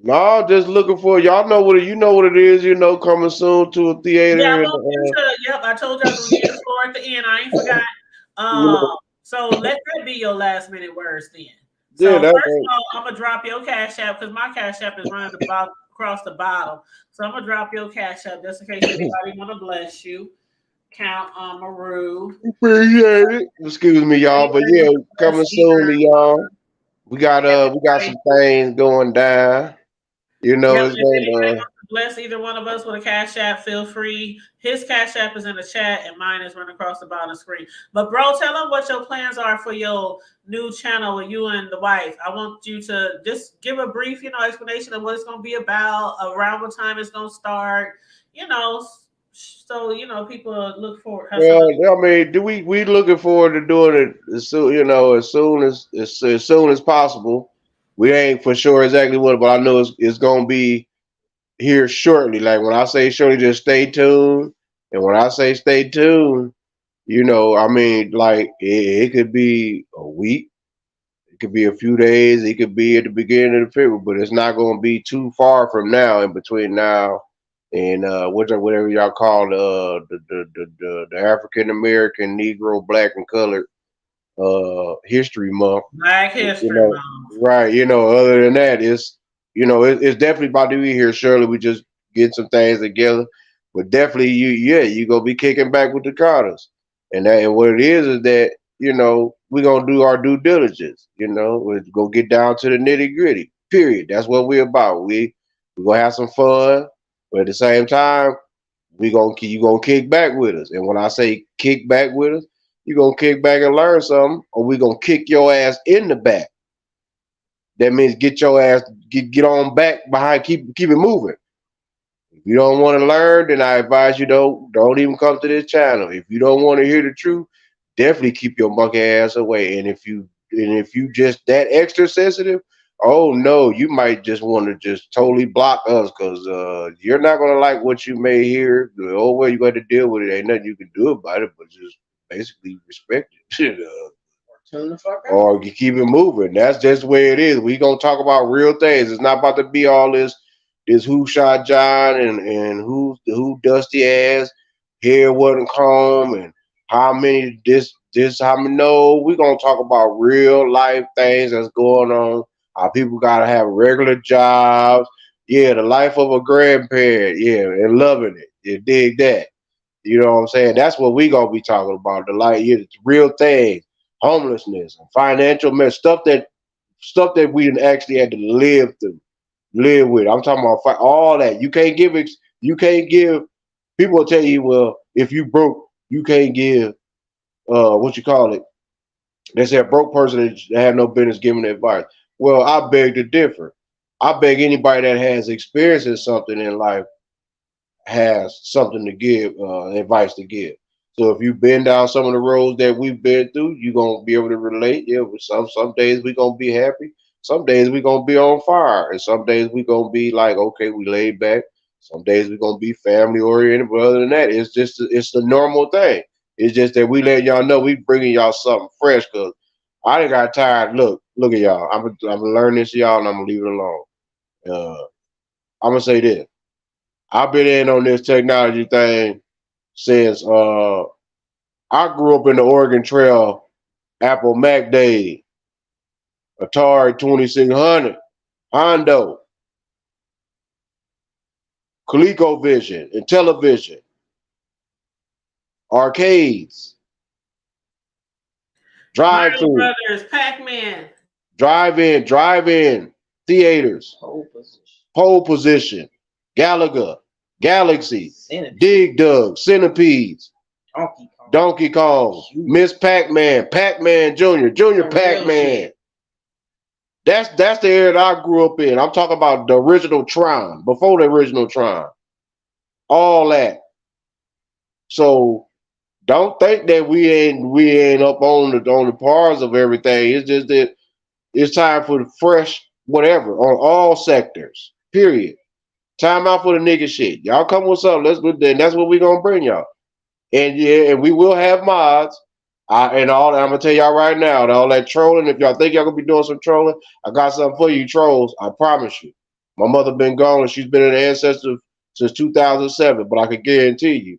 No, just looking for y'all know what you know what it is. You know, coming soon to a Yeah, I theater and want you to. Yep, I told you I was gonna give you the floor at the end. I ain't forgot. you Um, know, so let that be your last minute words then. yeah, So that's first of all, I'm gonna drop your cash app because my cash app is running about across the bottom. So I'm gonna drop your cash app just in case anybody want to bless you. Count Maru. appreciate it. Excuse me, y'all, but Anybody yeah, want to bless coming either? soon to y'all. We got Everybody. some things going down. You know, Yep, it's if anybody going wants to bless either one of us with a cash app, feel free. His cash app is in the chat and mine is running across the bottom of the screen. But bro, tell them what your plans are for your new channel with you and the wife. I want you to just give a brief, explanation of what it's gonna be about, around what time it's gonna start, so people look forward have something. well, I mean, do we looking forward to doing it as soon, as soon as possible. We ain't for sure exactly what, but I know it's gonna be here shortly. Like when I say shortly, just stay tuned. And when I say stay tuned, I mean, like it could be a week, it could be a few days, it could be at the beginning of the period, but it's not going to be too far from now. In between now and whatever y'all call the African American, Negro, Black, and Colored History Month. Black You History know, Month. right? Other than that, it's definitely about to be here. Surely we just get some things together, but definitely you gonna be kicking back with the Carters, and what it is that we gonna do our due diligence. We're gonna get down to the nitty gritty. Period. That's what we're about. We gonna have some fun, but at the same time, you gonna kick back with us. And when I say kick back with us, you gonna kick back and learn something, or we gonna kick your ass in the back. That means get your ass get on back behind, keep it moving. If you don't want to learn, then I advise you don't even come to this channel. If you don't want to hear the truth, definitely keep your monkey ass away. And if you just that extra sensitive, oh no, you might just want to just totally block us because you're not gonna like what you may hear. The old way you got to deal with it, ain't nothing you can do about it, but just basically respect it. Tune the fuck out. Or you keep it moving. That's just the way it is. We gonna talk about real things. It's not about to be all this who shot John and who dusty ass hair wasn't comb and how many this how many. No, we gonna talk about real life things that's going on. How people gotta have regular jobs. Yeah, the life of a grandparent. Yeah, and loving it. You dig that? You know what I'm saying? That's what we gonna be talking about. The life, yeah, it's real things, homelessness, and financial mess, stuff that we didn't actually had to live with. I'm talking about all that. You can't give. People will tell you, well, if you broke, you can't give. What you call it? They say a broke person that have no business giving advice. Well, I beg to differ. I beg anybody that has experienced something in life has something to give, advice to give. So if you've been down some of the roads that we've been through, you're gonna be able to relate. Yeah, but some days we're gonna be happy, some days we're gonna be on fire, and some days we're gonna be like, okay, we laid back. Some days we're gonna be family oriented, but other than that, it's the normal thing. It's just that we let y'all know we bringing y'all something fresh because I done got tired. Look at y'all. I'm gonna learn this, y'all, and I'm gonna leave it alone. I'm gonna say this. I've been in on this technology thing since I grew up in the Oregon Trail, Apple Mac days, Atari 2600, Hondo. ColecoVision and television, arcades, Mario drive-through, Brothers, Pac-Man. drive-in theaters, pole position, Galaga, Galaxy, Dig Dug, Centipedes, Donkey Kong, Miss Pac-Man, Pac-Man Jr., Junior Pac-Man. That's the era that I grew up in. I'm talking about the original Tron, before the original Tron. All that. So don't think that we ain't up on the parts of everything. It's just that it's time for the fresh whatever on all sectors. Period. Time out for the nigga shit. Y'all come with something. Let's do that. That's what we gonna bring y'all. And yeah, and we will have mods. And all I'm gonna tell y'all right now, all that trolling. If y'all think y'all gonna be doing some trolling, I got something for you, trolls. I promise you. My mother been gone and she's been an ancestor since 2007. But I can guarantee you,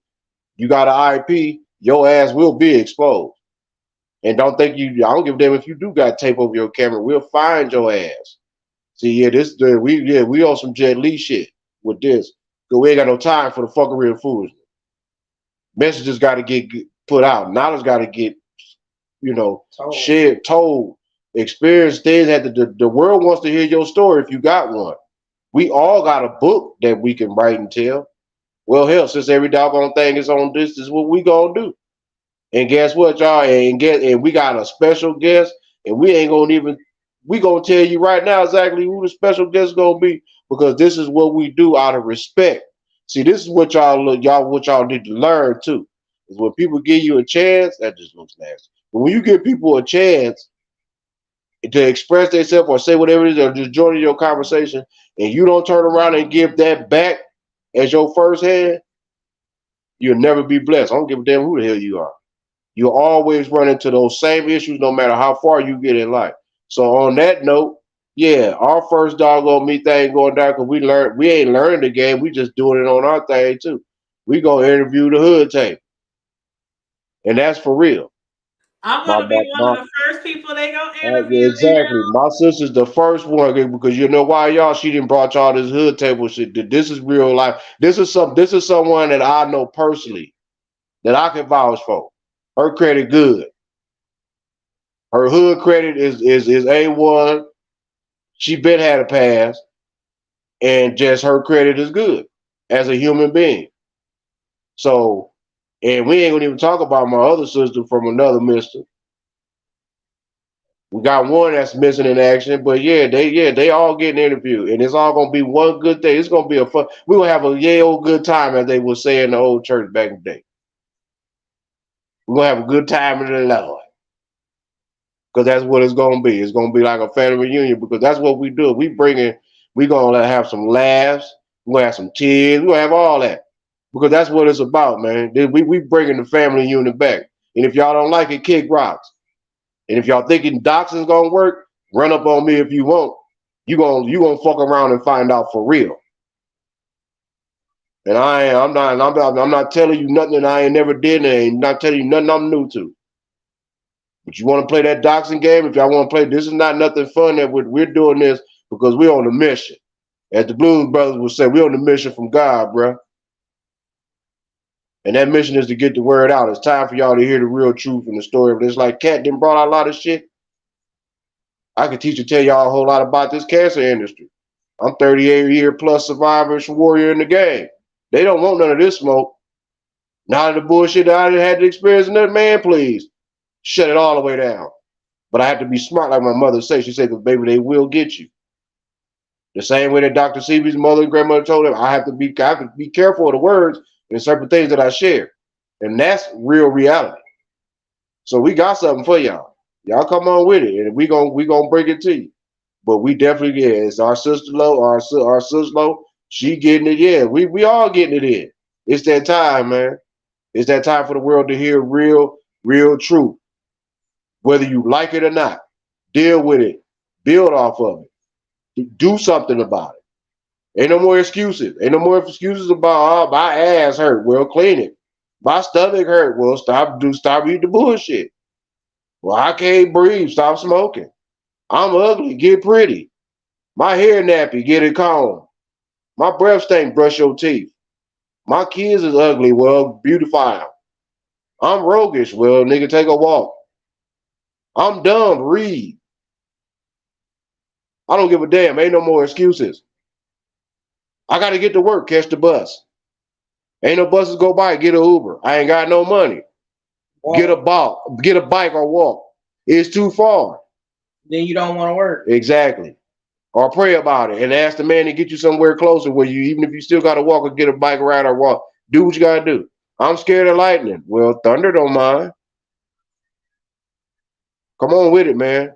you got an IP, your ass will be exposed. And don't think I don't give a damn if you do got tape over your camera. We'll find your ass. See, yeah, we on some Jet Li shit with this. Cause we ain't got no time for the fuckery and foolishness. Messages got to get put out. Knowledge got to get, shared, told, experienced things that the world wants to hear your story if you got one. We all got a book that we can write and tell. Well, hell, since every doggone thing is on this is what we gonna do. And guess what, y'all? And we got a special guest, and we gonna tell you right now exactly who the special guest is gonna be, because this is what we do out of respect. See, this is what y'all need to learn too. Is when people give you a chance, that just looks nasty. But when you give people a chance to express themselves or say whatever it is, or just join in your conversation, and you don't turn around and give that back as your first hand, you'll never be blessed. I don't give a damn who the hell you are. You'll always run into those same issues no matter how far you get in life. So on that note, yeah, our first doggone me thing going down because we ain't learning the game. We just doing it on our thing too. We gonna interview the hood tape. And that's for real. I'm gonna be one of the first people they gonna interview. Exactly. My sister's the first one because you know why, y'all? She didn't brought y'all this hood table shit. This is real life. This is someone that I know personally that I can vouch for. Her credit good. Her hood credit is A1. She been had a pass, and just her credit is good as a human being. So, and we ain't gonna even talk about my other sister from another mister. We got one that's missing in action, but they all getting interviewed, and it's all gonna be one good thing. It's gonna be we gonna have a old good time, as they would say in the old church back in the day. We're gonna have a good time in the Lord. Because that's what it's gonna be. It's gonna be like a family reunion, because that's what we do. We gonna have some laughs, we're gonna have some tears, we're gonna have all that. Because that's what it's about, man. We bringing the family unit back. And if y'all don't like it, kick rocks. And if y'all thinking doxing's gonna work, run up on me if you want. You gonna fuck around and find out for real. And I'm not telling you nothing that I ain't never did, and I'm not telling you nothing I'm new to. But you want to play that doxing game? If y'all want to play, this is not nothing fun. That we're doing this because we're on a mission. As the Blues Brothers would say, we're on a mission from God, bro. And that mission is to get the word out. It's time for y'all to hear the real truth and the story of this. Like Katt didn't brought out a lot of shit. I could tell y'all a whole lot about this cancer industry. I'm 38-year plus survivor warrior in the game. They don't want none of this smoke. None of the bullshit that I had to experience. Another man, please. Shut it all the way down. But I have to be smart, like my mother said. She said, because baby, they will get you. The same way that Dr. Seby's mother and grandmother told him, I have to be careful of the words and certain things that I share. And that's real reality. So we got something for y'all. Y'all come on with it, and we gonna bring it to you. But we definitely, it's our sister Lo, our sister Lo, she getting it, we all getting it in. It's that time, man. It's that time for the world to hear real truth. Whether you like it or not, deal with it, build off of it, do something about it. Ain't no more excuses. Ain't no more excuses about, oh, my ass hurt. Well, clean it. My stomach hurt. Well, stop eating the bullshit. Well, I can't breathe. Stop smoking. I'm ugly. Get pretty. My hair nappy. Get it combed. My breath stink, brush your teeth. My kids is ugly, well, beautify them. I'm roguish, well, nigga, take a walk. I'm dumb, read. I don't give a damn, ain't no more excuses. I gotta get to work, catch the bus. Ain't no buses go by, get an Uber. I ain't got no money. Walk. Get a bike or walk. It's too far. Then you don't want to work. Exactly. Or pray about it and ask the man to get you somewhere closer where you, even if you still gotta walk or get a bike ride or walk, do what you gotta do. I'm scared of lightning. Well, thunder don't mind. Come on with it, man.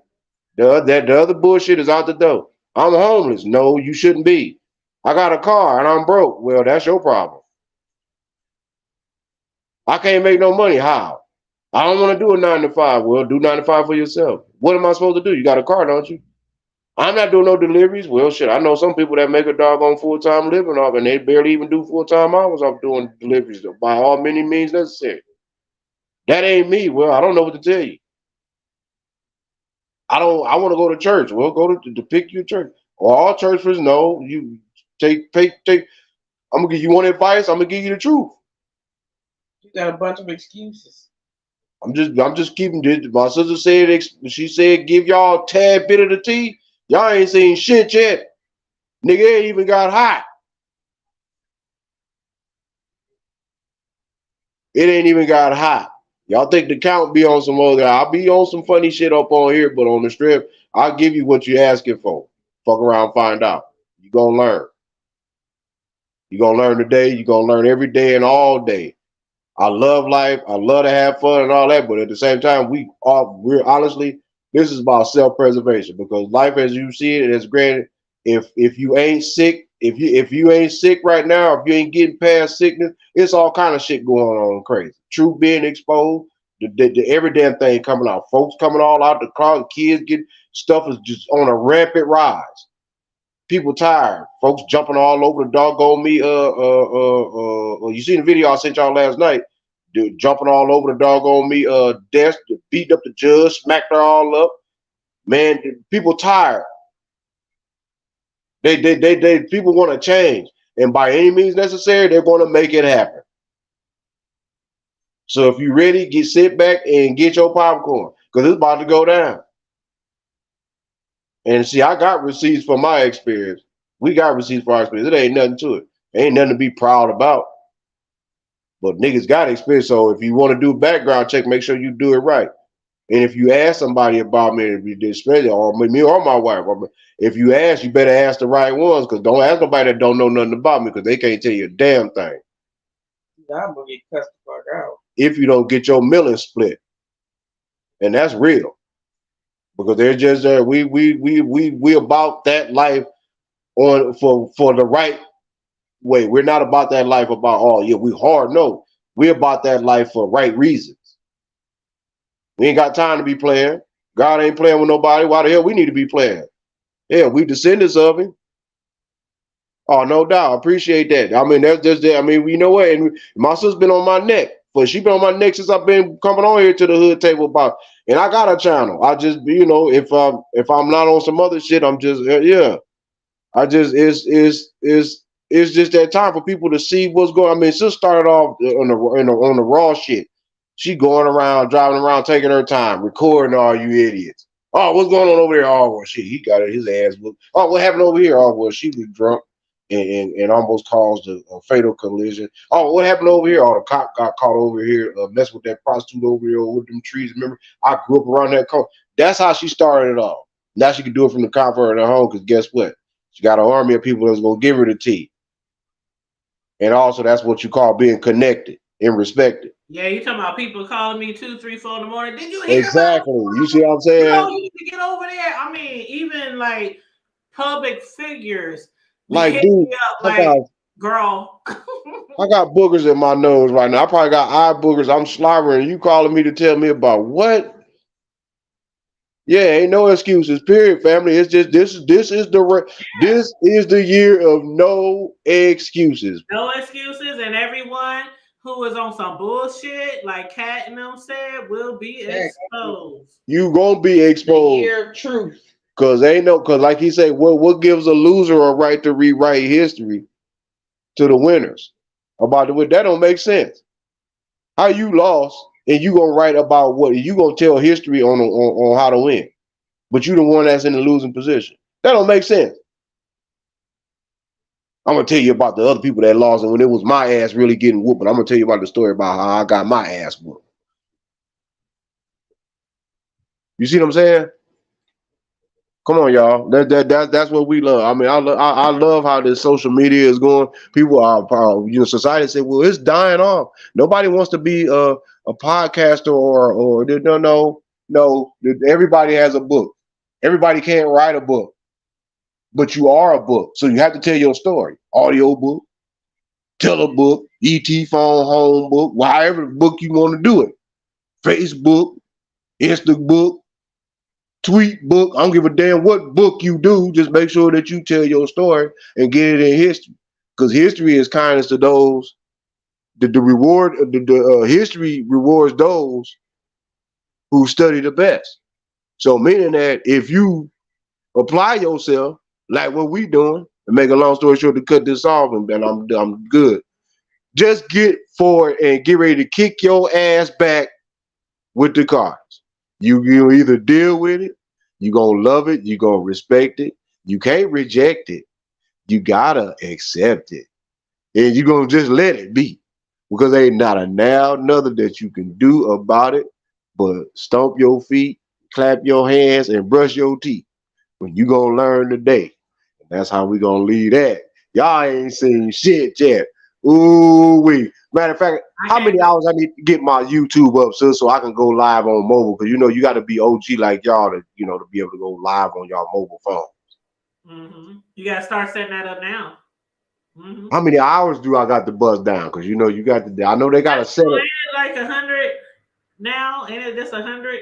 The other bullshit is out the door. I'm homeless. No, you shouldn't be. I got a car and I'm broke. Well, that's your problem. I can't make no money. How? I don't want to do a 9 to 5. Well, do 9 to 5 for yourself. What am I supposed to do? You got a car, don't you? I'm not doing no deliveries. Well, shit, I know some people that make a doggone full-time living off and they barely even do full-time hours off doing deliveries by all many means necessary. That ain't me. Well, I don't know what to tell you. I want to go to church. Well, go to pick your church. Or all churches know you take. I'm gonna give you one advice. I'm gonna give you the truth. You got a bunch of excuses. I'm just keeping this. My sister said, she said, give y'all a tad bit of the tea. Y'all ain't seen shit yet. Nigga ain't even got hot. It ain't even got hot. Y'all think the count be on some other? I'll be on some funny shit up on here, but on the strip, I'll give you what you're asking for. Fuck around, find out. You gonna learn. You gonna learn today. You gonna learn every day and all day. I love life. I love to have fun and all that, but at the same time, we're honestly, this is about self-preservation because life as you see it is granted. If you ain't sick, if you ain't sick right now, if you ain't getting past sickness, it's all kind of shit going on crazy. Truth being exposed, the every damn thing coming out. Folks coming all out the car, kids getting stuff is just on a rampant rise. People tired. Folks jumping all over the doggone me. You seen the video I sent y'all last night? Dude, jumping all over the doggone me desk, beating up the judge, smacked her all up. Man, people tired. They people want to change, and by any means necessary, they're going to make it happen. So if you're ready, sit back and get your popcorn because it's about to go down. And see, I got receipts for my experience. We got receipts for our experience. It ain't nothing to it. Ain't nothing to be proud about. But niggas got experience. So if you want to do a background check, make sure you do it right. And if you ask somebody about me, especially or me or my wife, if you ask, you better ask the right ones because don't ask nobody that don't know nothing about me because they can't tell you a damn thing. I'm gonna get cussed the fuck out if you don't get your milling split, and that's real. Because they're just we about that life on for the right way. We're not about that life about we hard. No, we're about that life for right reasons. We ain't got time to be playing. God ain't playing with nobody. Why the hell we need to be playing? Yeah, we descendants of him. Oh, no doubt. I appreciate that. I mean, that's just that. I mean, you know what? And my sister's been on my neck. But she been on my neck since I've been coming on here to the hood table about. And I got a channel. I just, if I'm not on some other shit, I'm just I just it's just that time for people to see what's going. I mean, sis started off on the raw shit. She going around, driving around, taking her time, recording all you idiots. Oh, what's going on over there? Oh, well, shit, he got it, his ass booked. Oh, what happened over here? Oh, well, she was drunk and almost caused a fatal collision. Oh, what happened over here? Oh, the cop got caught over here, messing with that prostitute over here with them trees. Remember, I grew up around that corner. That's how she started it off. Now she can do it from the comfort of her home because guess what? She got an army of people that's going to give her the tea. And also, that's what you call being connected and respected. Yeah, you talking about people calling me 2, 3, 4 in the morning. Did you hear exactly? You see what I'm saying? You need to get over there. I mean, even like public figures, like dude, girl. I got boogers in my nose right now. I probably got eye boogers. I'm slobbering. You calling me to tell me about what? Yeah, ain't no excuses. Period, family. It's just this is the year of no excuses. No excuses, and everyone who is on some bullshit, like Katt and them said, will be exposed. You gonna be exposed. The year of truth. Cause like he said, what gives a loser a right to rewrite history? to the winners about the win. That don't make sense. How you lost and you gonna write about what you gonna tell history on how to win, but you the one that's in the losing position. That don't make sense. I'm gonna tell you about the other people that lost and when it was my ass really getting whooped. But I'm gonna tell you about the story about how I got my ass whooped. You see what I'm saying? Come on, y'all. That's what we love. I mean, I love how this social media is going. People are, society say, well, it's dying off. Nobody wants to be a podcaster or no. Everybody has a book. Everybody can't write a book, but you are a book, so you have to tell your story. Audio book, telebook, ET phone, home book, however book you want to do it. Facebook, Insta book. Tweet book. I don't give a damn what book you do. Just make sure that you tell your story and get it in history. Because history is kindness to those. The reward, the history rewards those who study the best. So meaning that if you apply yourself like what we doing, and make a long story short to cut this off, and I'm good. Just get forward and get ready to kick your ass back with the cards. You either deal with it. You gonna love it. You gonna respect it. You can't reject it. You gotta accept it, and you gonna just let it be, because ain't not a now nothing that you can do about it, but stomp your feet, clap your hands, and brush your teeth. When you gonna learn today, and that's how we gonna leave that. Y'all ain't seen shit yet. Ooh wee. Matter of fact, how many hours I need to get my YouTube up, so I can go live on mobile? Because you got to be OG like y'all to to be able to go live on y'all mobile phone. Mm-hmm. You got to start setting that up now. Mm-hmm. How many hours do I got to buzz down? Because you got to. I know they got to set it like 100 now. Ain't it just 100?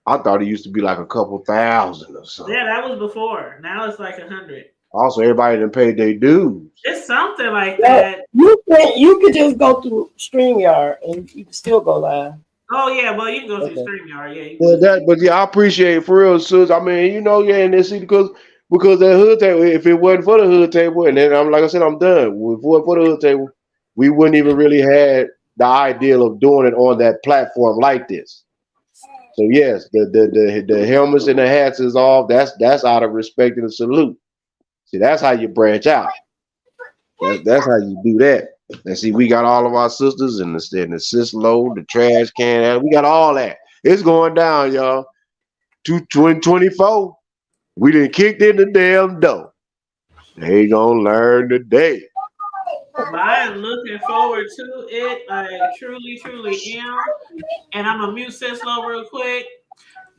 I thought it used to be like a couple thousand or something. Yeah, that was before. Now it's like 100. Also, everybody done paid their dues. It's something like that. You could just go through StreamYard and you can still go live. Oh yeah, well you can go through StreamYard. Yeah. But I appreciate it for real, sis. I mean, and then see because that hood table. If it wasn't for the hood table, and then like I said, I'm done. If it wasn't for the hood table, we wouldn't even really had the ideal of doing it on that platform like this. So yes, the helmets and the hats is off. That's out of respect and a salute. See, that's how you branch out. That's how you do that. And see, we got all of our sisters and the sis load, the trash can. We got all that. It's going down, y'all. 2024. We done kicked in the damn door. They gonna learn today. I am looking forward to it. I truly am. And I'm gonna mute sis low real quick.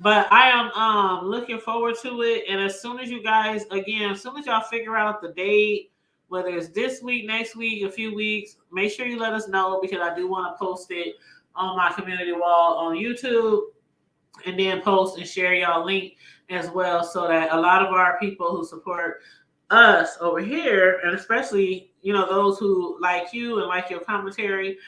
But I am looking forward to it. And as soon as y'all figure out the date, whether it's this week, next week, a few weeks, make sure you let us know, because I do want to post it on my community wall on YouTube, and then post and share y'all link as well, so that a lot of our people who support us over here, and especially those who like you and like your commentary,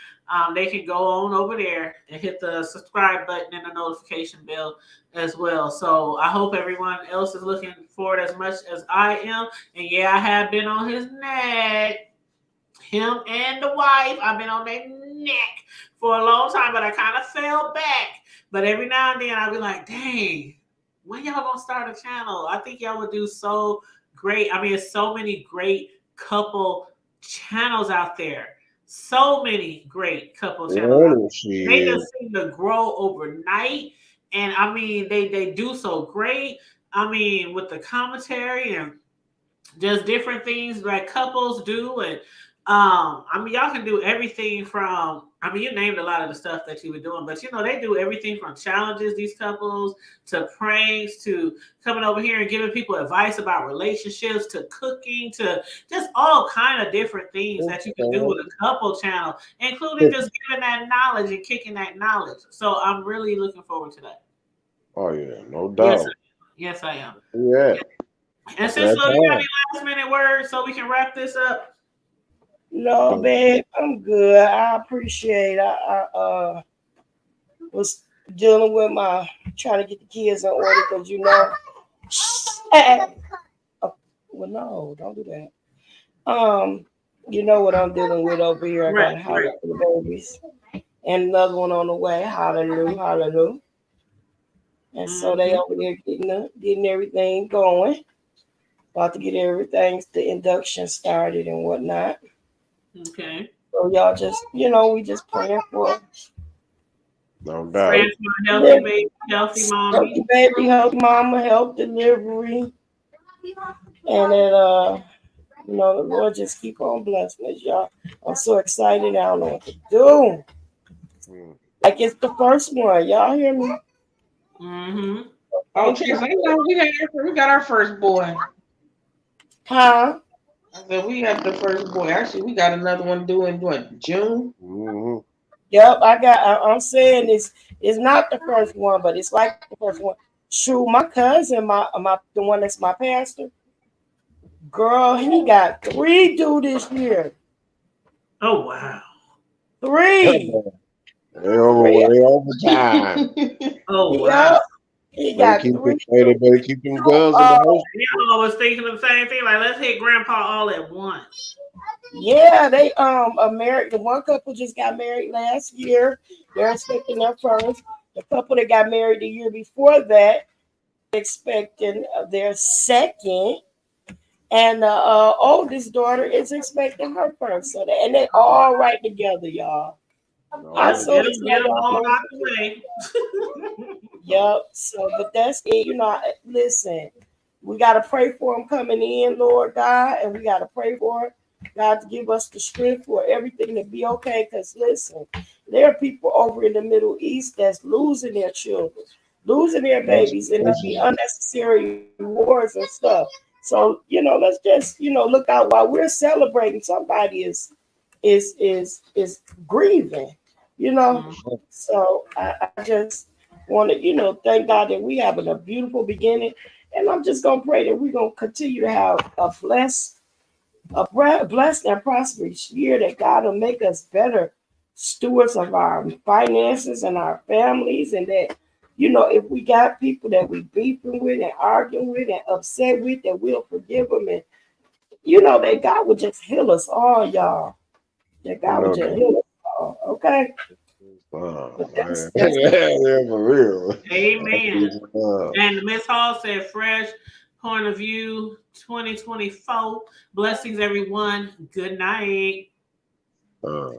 they can go on over there and hit the subscribe button and the notification bell as well. So I hope everyone else is looking forward as much as I am. And yeah, I have been on his neck. Him and the wife, I've been on their neck for a long time, but I kind of fell back. But every now and then I'll be like, dang, when y'all gonna start a channel? I think y'all would do so great. I mean, there's so many great couple channels out there. So many great couple channels. They just seem to grow overnight. And I mean, they do so great. I mean, with the commentary and just different things like couples do. And I mean, y'all can do everything from, I mean, you named a lot of the stuff that you were doing, but they do everything from challenges, these couples, to pranks, to coming over here and giving people advice about relationships, to cooking, to just all kind of different things that you can do with a couple channel, including just giving that knowledge and kicking that knowledge. So I'm really looking forward to that. Oh yeah, no doubt. Yes, I am. Yeah. And since you got any last minute words so we can wrap this up? No, babe, I'm good. I appreciate it. I was dealing with trying to get the kids in order, because well, no, don't do that. You know what I'm dealing with over here. I got Right, a house right. for the babies. And another one on the way. Hallelujah, hallelujah. And so they Mm-hmm. over there getting everything going. About to get everything, the induction started and whatnot. Okay. So y'all just, we just praying for No doubt. Praying for a healthy live, baby, healthy healthy mommy. baby, healthy mama, health delivery, and that the Lord just keep on blessing us, y'all. I'm so excited. I don't know what to do. Mm. Like it's the first one. Y'all hear me? Mm-hmm. Oh, Thank Chase, you. I know we got our first boy. Huh? I said we got the first boy. Actually, we got another one due in what, June? Mm-hmm. Yep, I'm saying it's not the first one, but it's like the first one. Shoot, my cousin, my the one that's my pastor, girl, he got three due this year. Oh wow. Three. Three. They overtime. Oh wow. Yep. He got three They due. better keep them So, guns in the house. Y'all was thinking the same thing. Like, let's hit grandpa all at once. yeah, they married. The one couple just got married last year. They're expecting their first. The couple that got married the year before that expecting their second. And the oldest daughter is expecting her first. So and they all right together, y'all. I'm Yep, No, so get excited. them I don't all know what out to the do. way. Yep. So, but that's it. Listen, we got to pray for them coming in, Lord God, and we got to pray for God to give us the strength for everything to be okay. Because listen, there are people over in the Middle East that's losing their children, losing their that's babies, and the crazy. unnecessary wars and stuff. So, let's just, look out while we're celebrating. Somebody is grieving, you know. Mm. So I just want to, thank God that we having a beautiful beginning, and I'm just gonna pray that we're gonna continue to have blessed and prosperous year. That God will make us better stewards of our finances and our families, and that. If we got people that we beefing with and arguing with and upset with, that we'll forgive them, and that God would just heal us all, y'all. That God would No just doubt. heal us all. Okay. Oh, But man. that's Yeah, for real. Amen. And Miss Hall said, fresh point of view 2024. Blessings, everyone. Good night. Uh,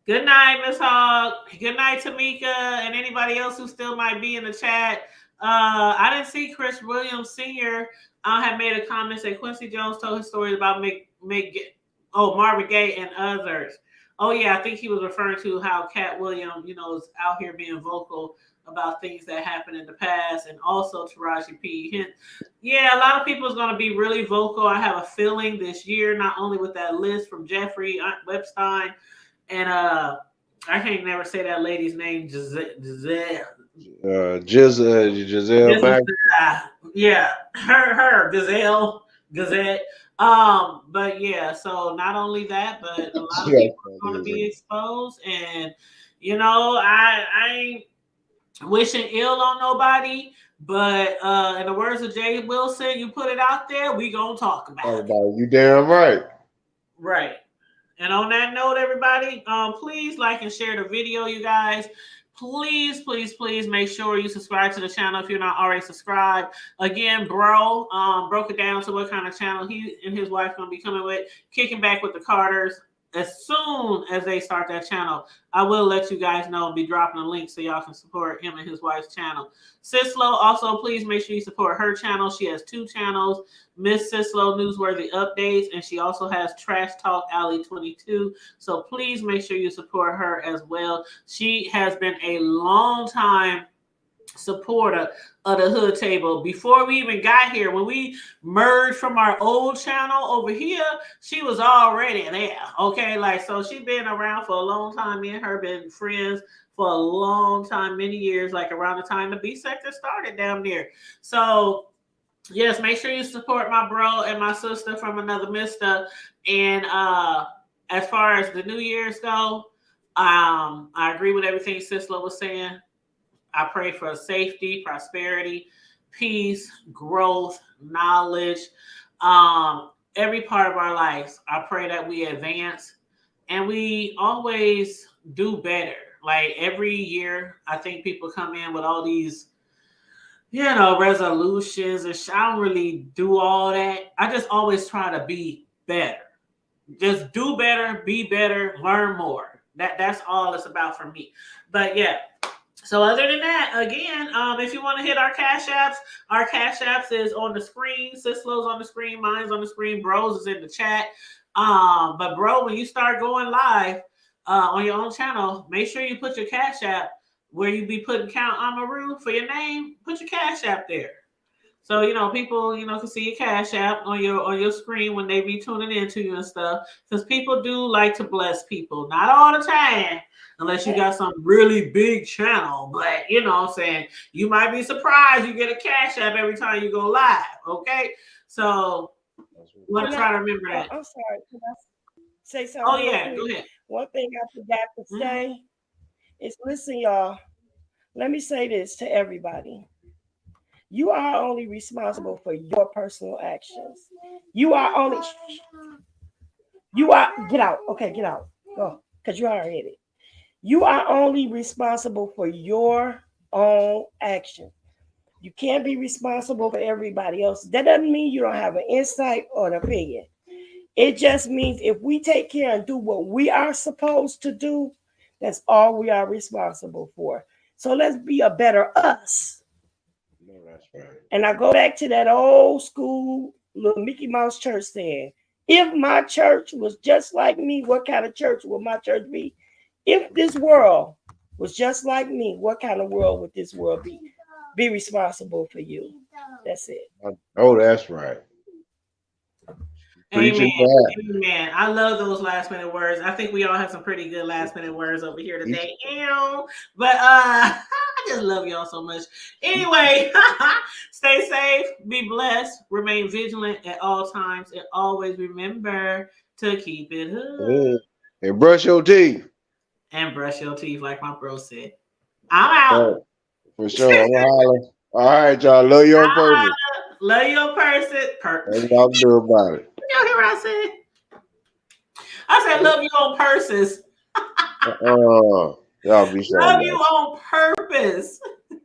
Good night, Miss Hall. Good night, Tamika, and anybody else who still might be in the chat. I didn't see Chris Williams Sr. Had made a comment that Quincy Jones told his stories about Marvin Gaye and others. Oh yeah, I think he was referring to how Katt Williams, is out here being vocal about things that happened in the past, and also Taraji P. Yeah, a lot of people is going to be really vocal. I have a feeling this year, not only with that list from Jeffrey Epstein, and I can't never say that lady's name, Giselle. Giselle Mack. Yeah, her Gazette. But yeah, so not only that, but a lot of Yeah, people are going to be exposed, and I ain't wishing ill on nobody, but in the words of Jay Wilson, you put it out there, we gonna talk about it. You damn right. Right. And on that note, everybody, please like and share the video, you guys. Please, please, please make sure you subscribe to the channel if you're not already subscribed. Again, bro, broke it down to what kind of channel he and his wife gonna be coming with, kicking back with the Carters. As soon as they start that channel, I will let you guys know and be dropping a link so y'all can support him and his wife's channel. Sislo, also, please make sure you support her channel. She has 2 channels. Miss Sislo Newsworthy Updates, and she also has Trash Talk Alley 22. So please make sure you support her as well. She has been a long time supporter of the Hood Table. Before we even got here, when we merged from our old channel over here, she was already there. Okay, so she's been around for a long time. Me and her been friends for a long time, many years, like around the time the B sector started down there. So yes, make sure you support my bro and my sister from another mister. And as far as the New Year's go, I agree with everything Sisla was saying. I pray for safety, prosperity, peace, growth, knowledge. every part of our lives. I pray that we advance and we always do better. Like every year, I think people come in with all these, resolutions, and I don't really do all that. I just always try to be better. Just do better, be better, learn more. That's all it's about for me. But yeah. So other than that, again, if you want to hit our cash apps is on the screen. Sislo's on the screen, mine's on the screen, Bros is in the chat. But bro, when you start going live on your own channel, make sure you put your cash app where you be putting Count Amaru for your name. Put your cash app there. So people can see your cash app on your screen when they be tuning into you and stuff. Because people do like to bless people, not all the time, unless you got some really big channel. But what I'm saying, you might be surprised you get a cash app every time you go live. Okay, so want to try to remember that. I'm sorry. Can I say something? Oh yeah, go ahead. One thing I forgot to say is, listen, y'all. Let me say this to everybody. You are only responsible for your personal actions. You are get out. Okay, get out. Go. Because you already hit it. You are only responsible for your own action. You can't be responsible for everybody else. That doesn't mean you don't have an insight or an opinion. It just means if we take care and do what we are supposed to do, that's all we are responsible for. So let's be a better us. No, that's right. And I go back to that old school little Mickey Mouse church saying, if my church was just like me, what kind of church would my church be? If this world was just like me, what kind of world would this world be? Be responsible for you. That's it. Oh, that's right. Amen. Amen. I love those last minute words. I think we all have some pretty good last minute words over here today. But I just love y'all so much. Anyway, stay safe, be blessed, remain vigilant at all times, and always remember to keep it hood. And brush your teeth. And brush your teeth, like my bro said. I'm out. For sure. I'm hollering. All right, y'all. Love you on purpose. Love you on person. That's what I'm doing about it. You hear what I said? I said love you on purpose. Y'all be so love nice. you on purpose.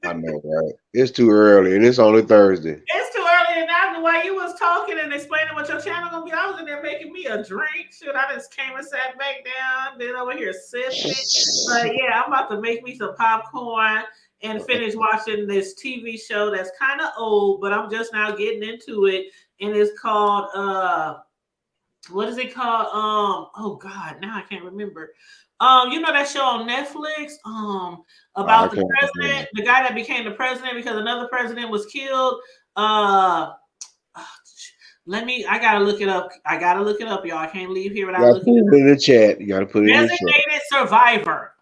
I know, right? It's too early, and it's only Thursday. It's too early, and after while you was talking and explaining what your channel gonna be, I was in there making me a drink. Shit, I just came and sat back down, been over here sipping. But yeah, I'm about to make me some popcorn and finish watching this TV show that's kind of old, but I'm just now getting into it, and it's called what is it called? Oh God, now I can't remember. That show on Netflix, about the president, the guy that became the president because another president was killed. I gotta look it up. Y'all. I can't leave here without looking it up. In the chat. You gotta put it in the chat. Designated Survivor.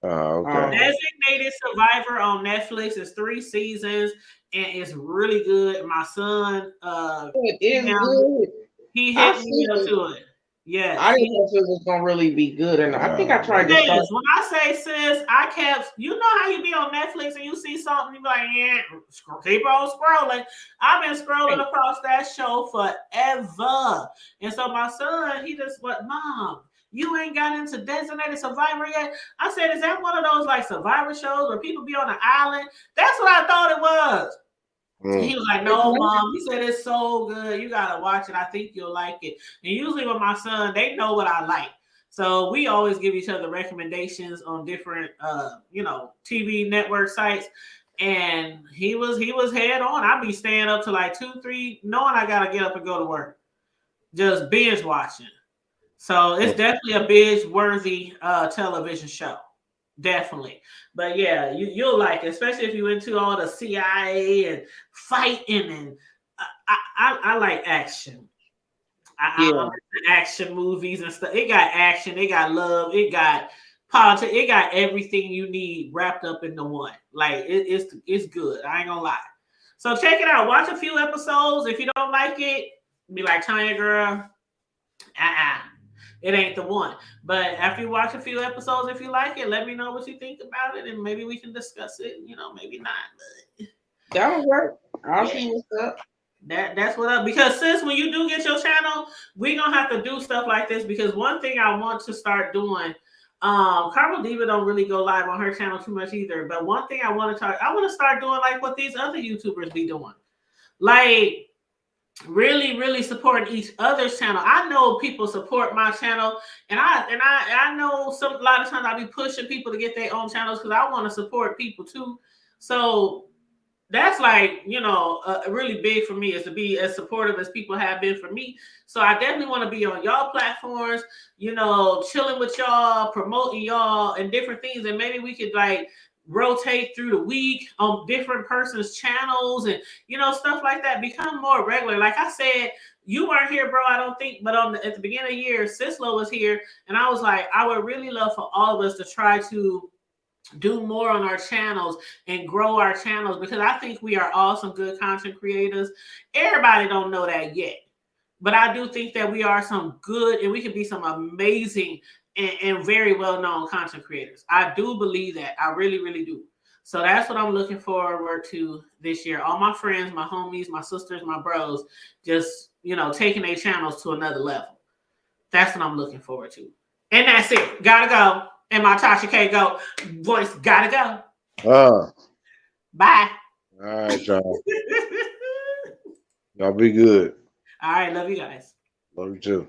Okay. Designated Survivor on Netflix is 3 seasons and it's really good. My son, it is good. He hit me up to it. Yeah, I didn't know if it was gonna really be good or not. I think I tried to start. When I say sis, I kept. You know how you be on Netflix and you see something, you be like, yeah, keep on scrolling. I've been scrolling across that show forever, and so my son, he just went, Mom, you ain't got into Designated Survivor yet. I said, is that one of those like Survivor shows where people be on an island? That's what I thought it was. He was like, no, Mom. He said, it's so good. You got to watch it. I think you'll like it. And usually with my son, they know what I like. So we always give each other recommendations on different, TV network sites. And he was head on. I'd be staying up to like 2, 3, knowing I got to get up and go to work. Just binge watching. So it's definitely a binge-worthy television show. Definitely. But yeah, you'll like it, especially if you're into all the CIA and fighting, and I like action. I like action movies and stuff. It got action, it got love, it got politics, it got everything you need wrapped up into one. Like it's good. I ain't gonna lie. So check it out. Watch a few episodes. If you don't like it, be like, Tanya girl, it ain't the one. But after you watch a few episodes, if you like it, let me know what you think about it, and maybe we can discuss it. Maybe not. But that'll work. I'll see what's up. That's what up. Because sis, when you do get your channel, we're gonna have to do stuff like this. Because one thing I want to start doing, Carmel Diva don't really go live on her channel too much either. But one thing I want to start doing like what these other YouTubers be doing, like really supporting each other's channel. I know people support my channel, and I know a lot of times I be pushing people to get their own channels because I want to support people too. So that's like, really big for me, is to be as supportive as people have been for me. So I definitely want to be on y'all platforms, chilling with y'all, promoting y'all and different things. And maybe we could like rotate through the week on different person's channels and, stuff like that. Become more regular. Like I said, you weren't here, bro, I don't think, but at the beginning of the year, Sislo was here. And I was like, I would really love for all of us to try to do more on our channels and grow our channels, because I think we are all some good content creators. Everybody don't know that yet, but I do think that we are some good, and we can be some amazing and very well-known content creators. I do believe that. I really do. So that's what I'm looking forward to this year. All my friends, my homies, my sisters, my bros, just, taking their channels to another level. That's what I'm looking forward to. And that's it. Gotta go. And my Tasha K go voice gotta go. Bye. All right, y'all. Y'all be good. All right, love you guys. Love you too.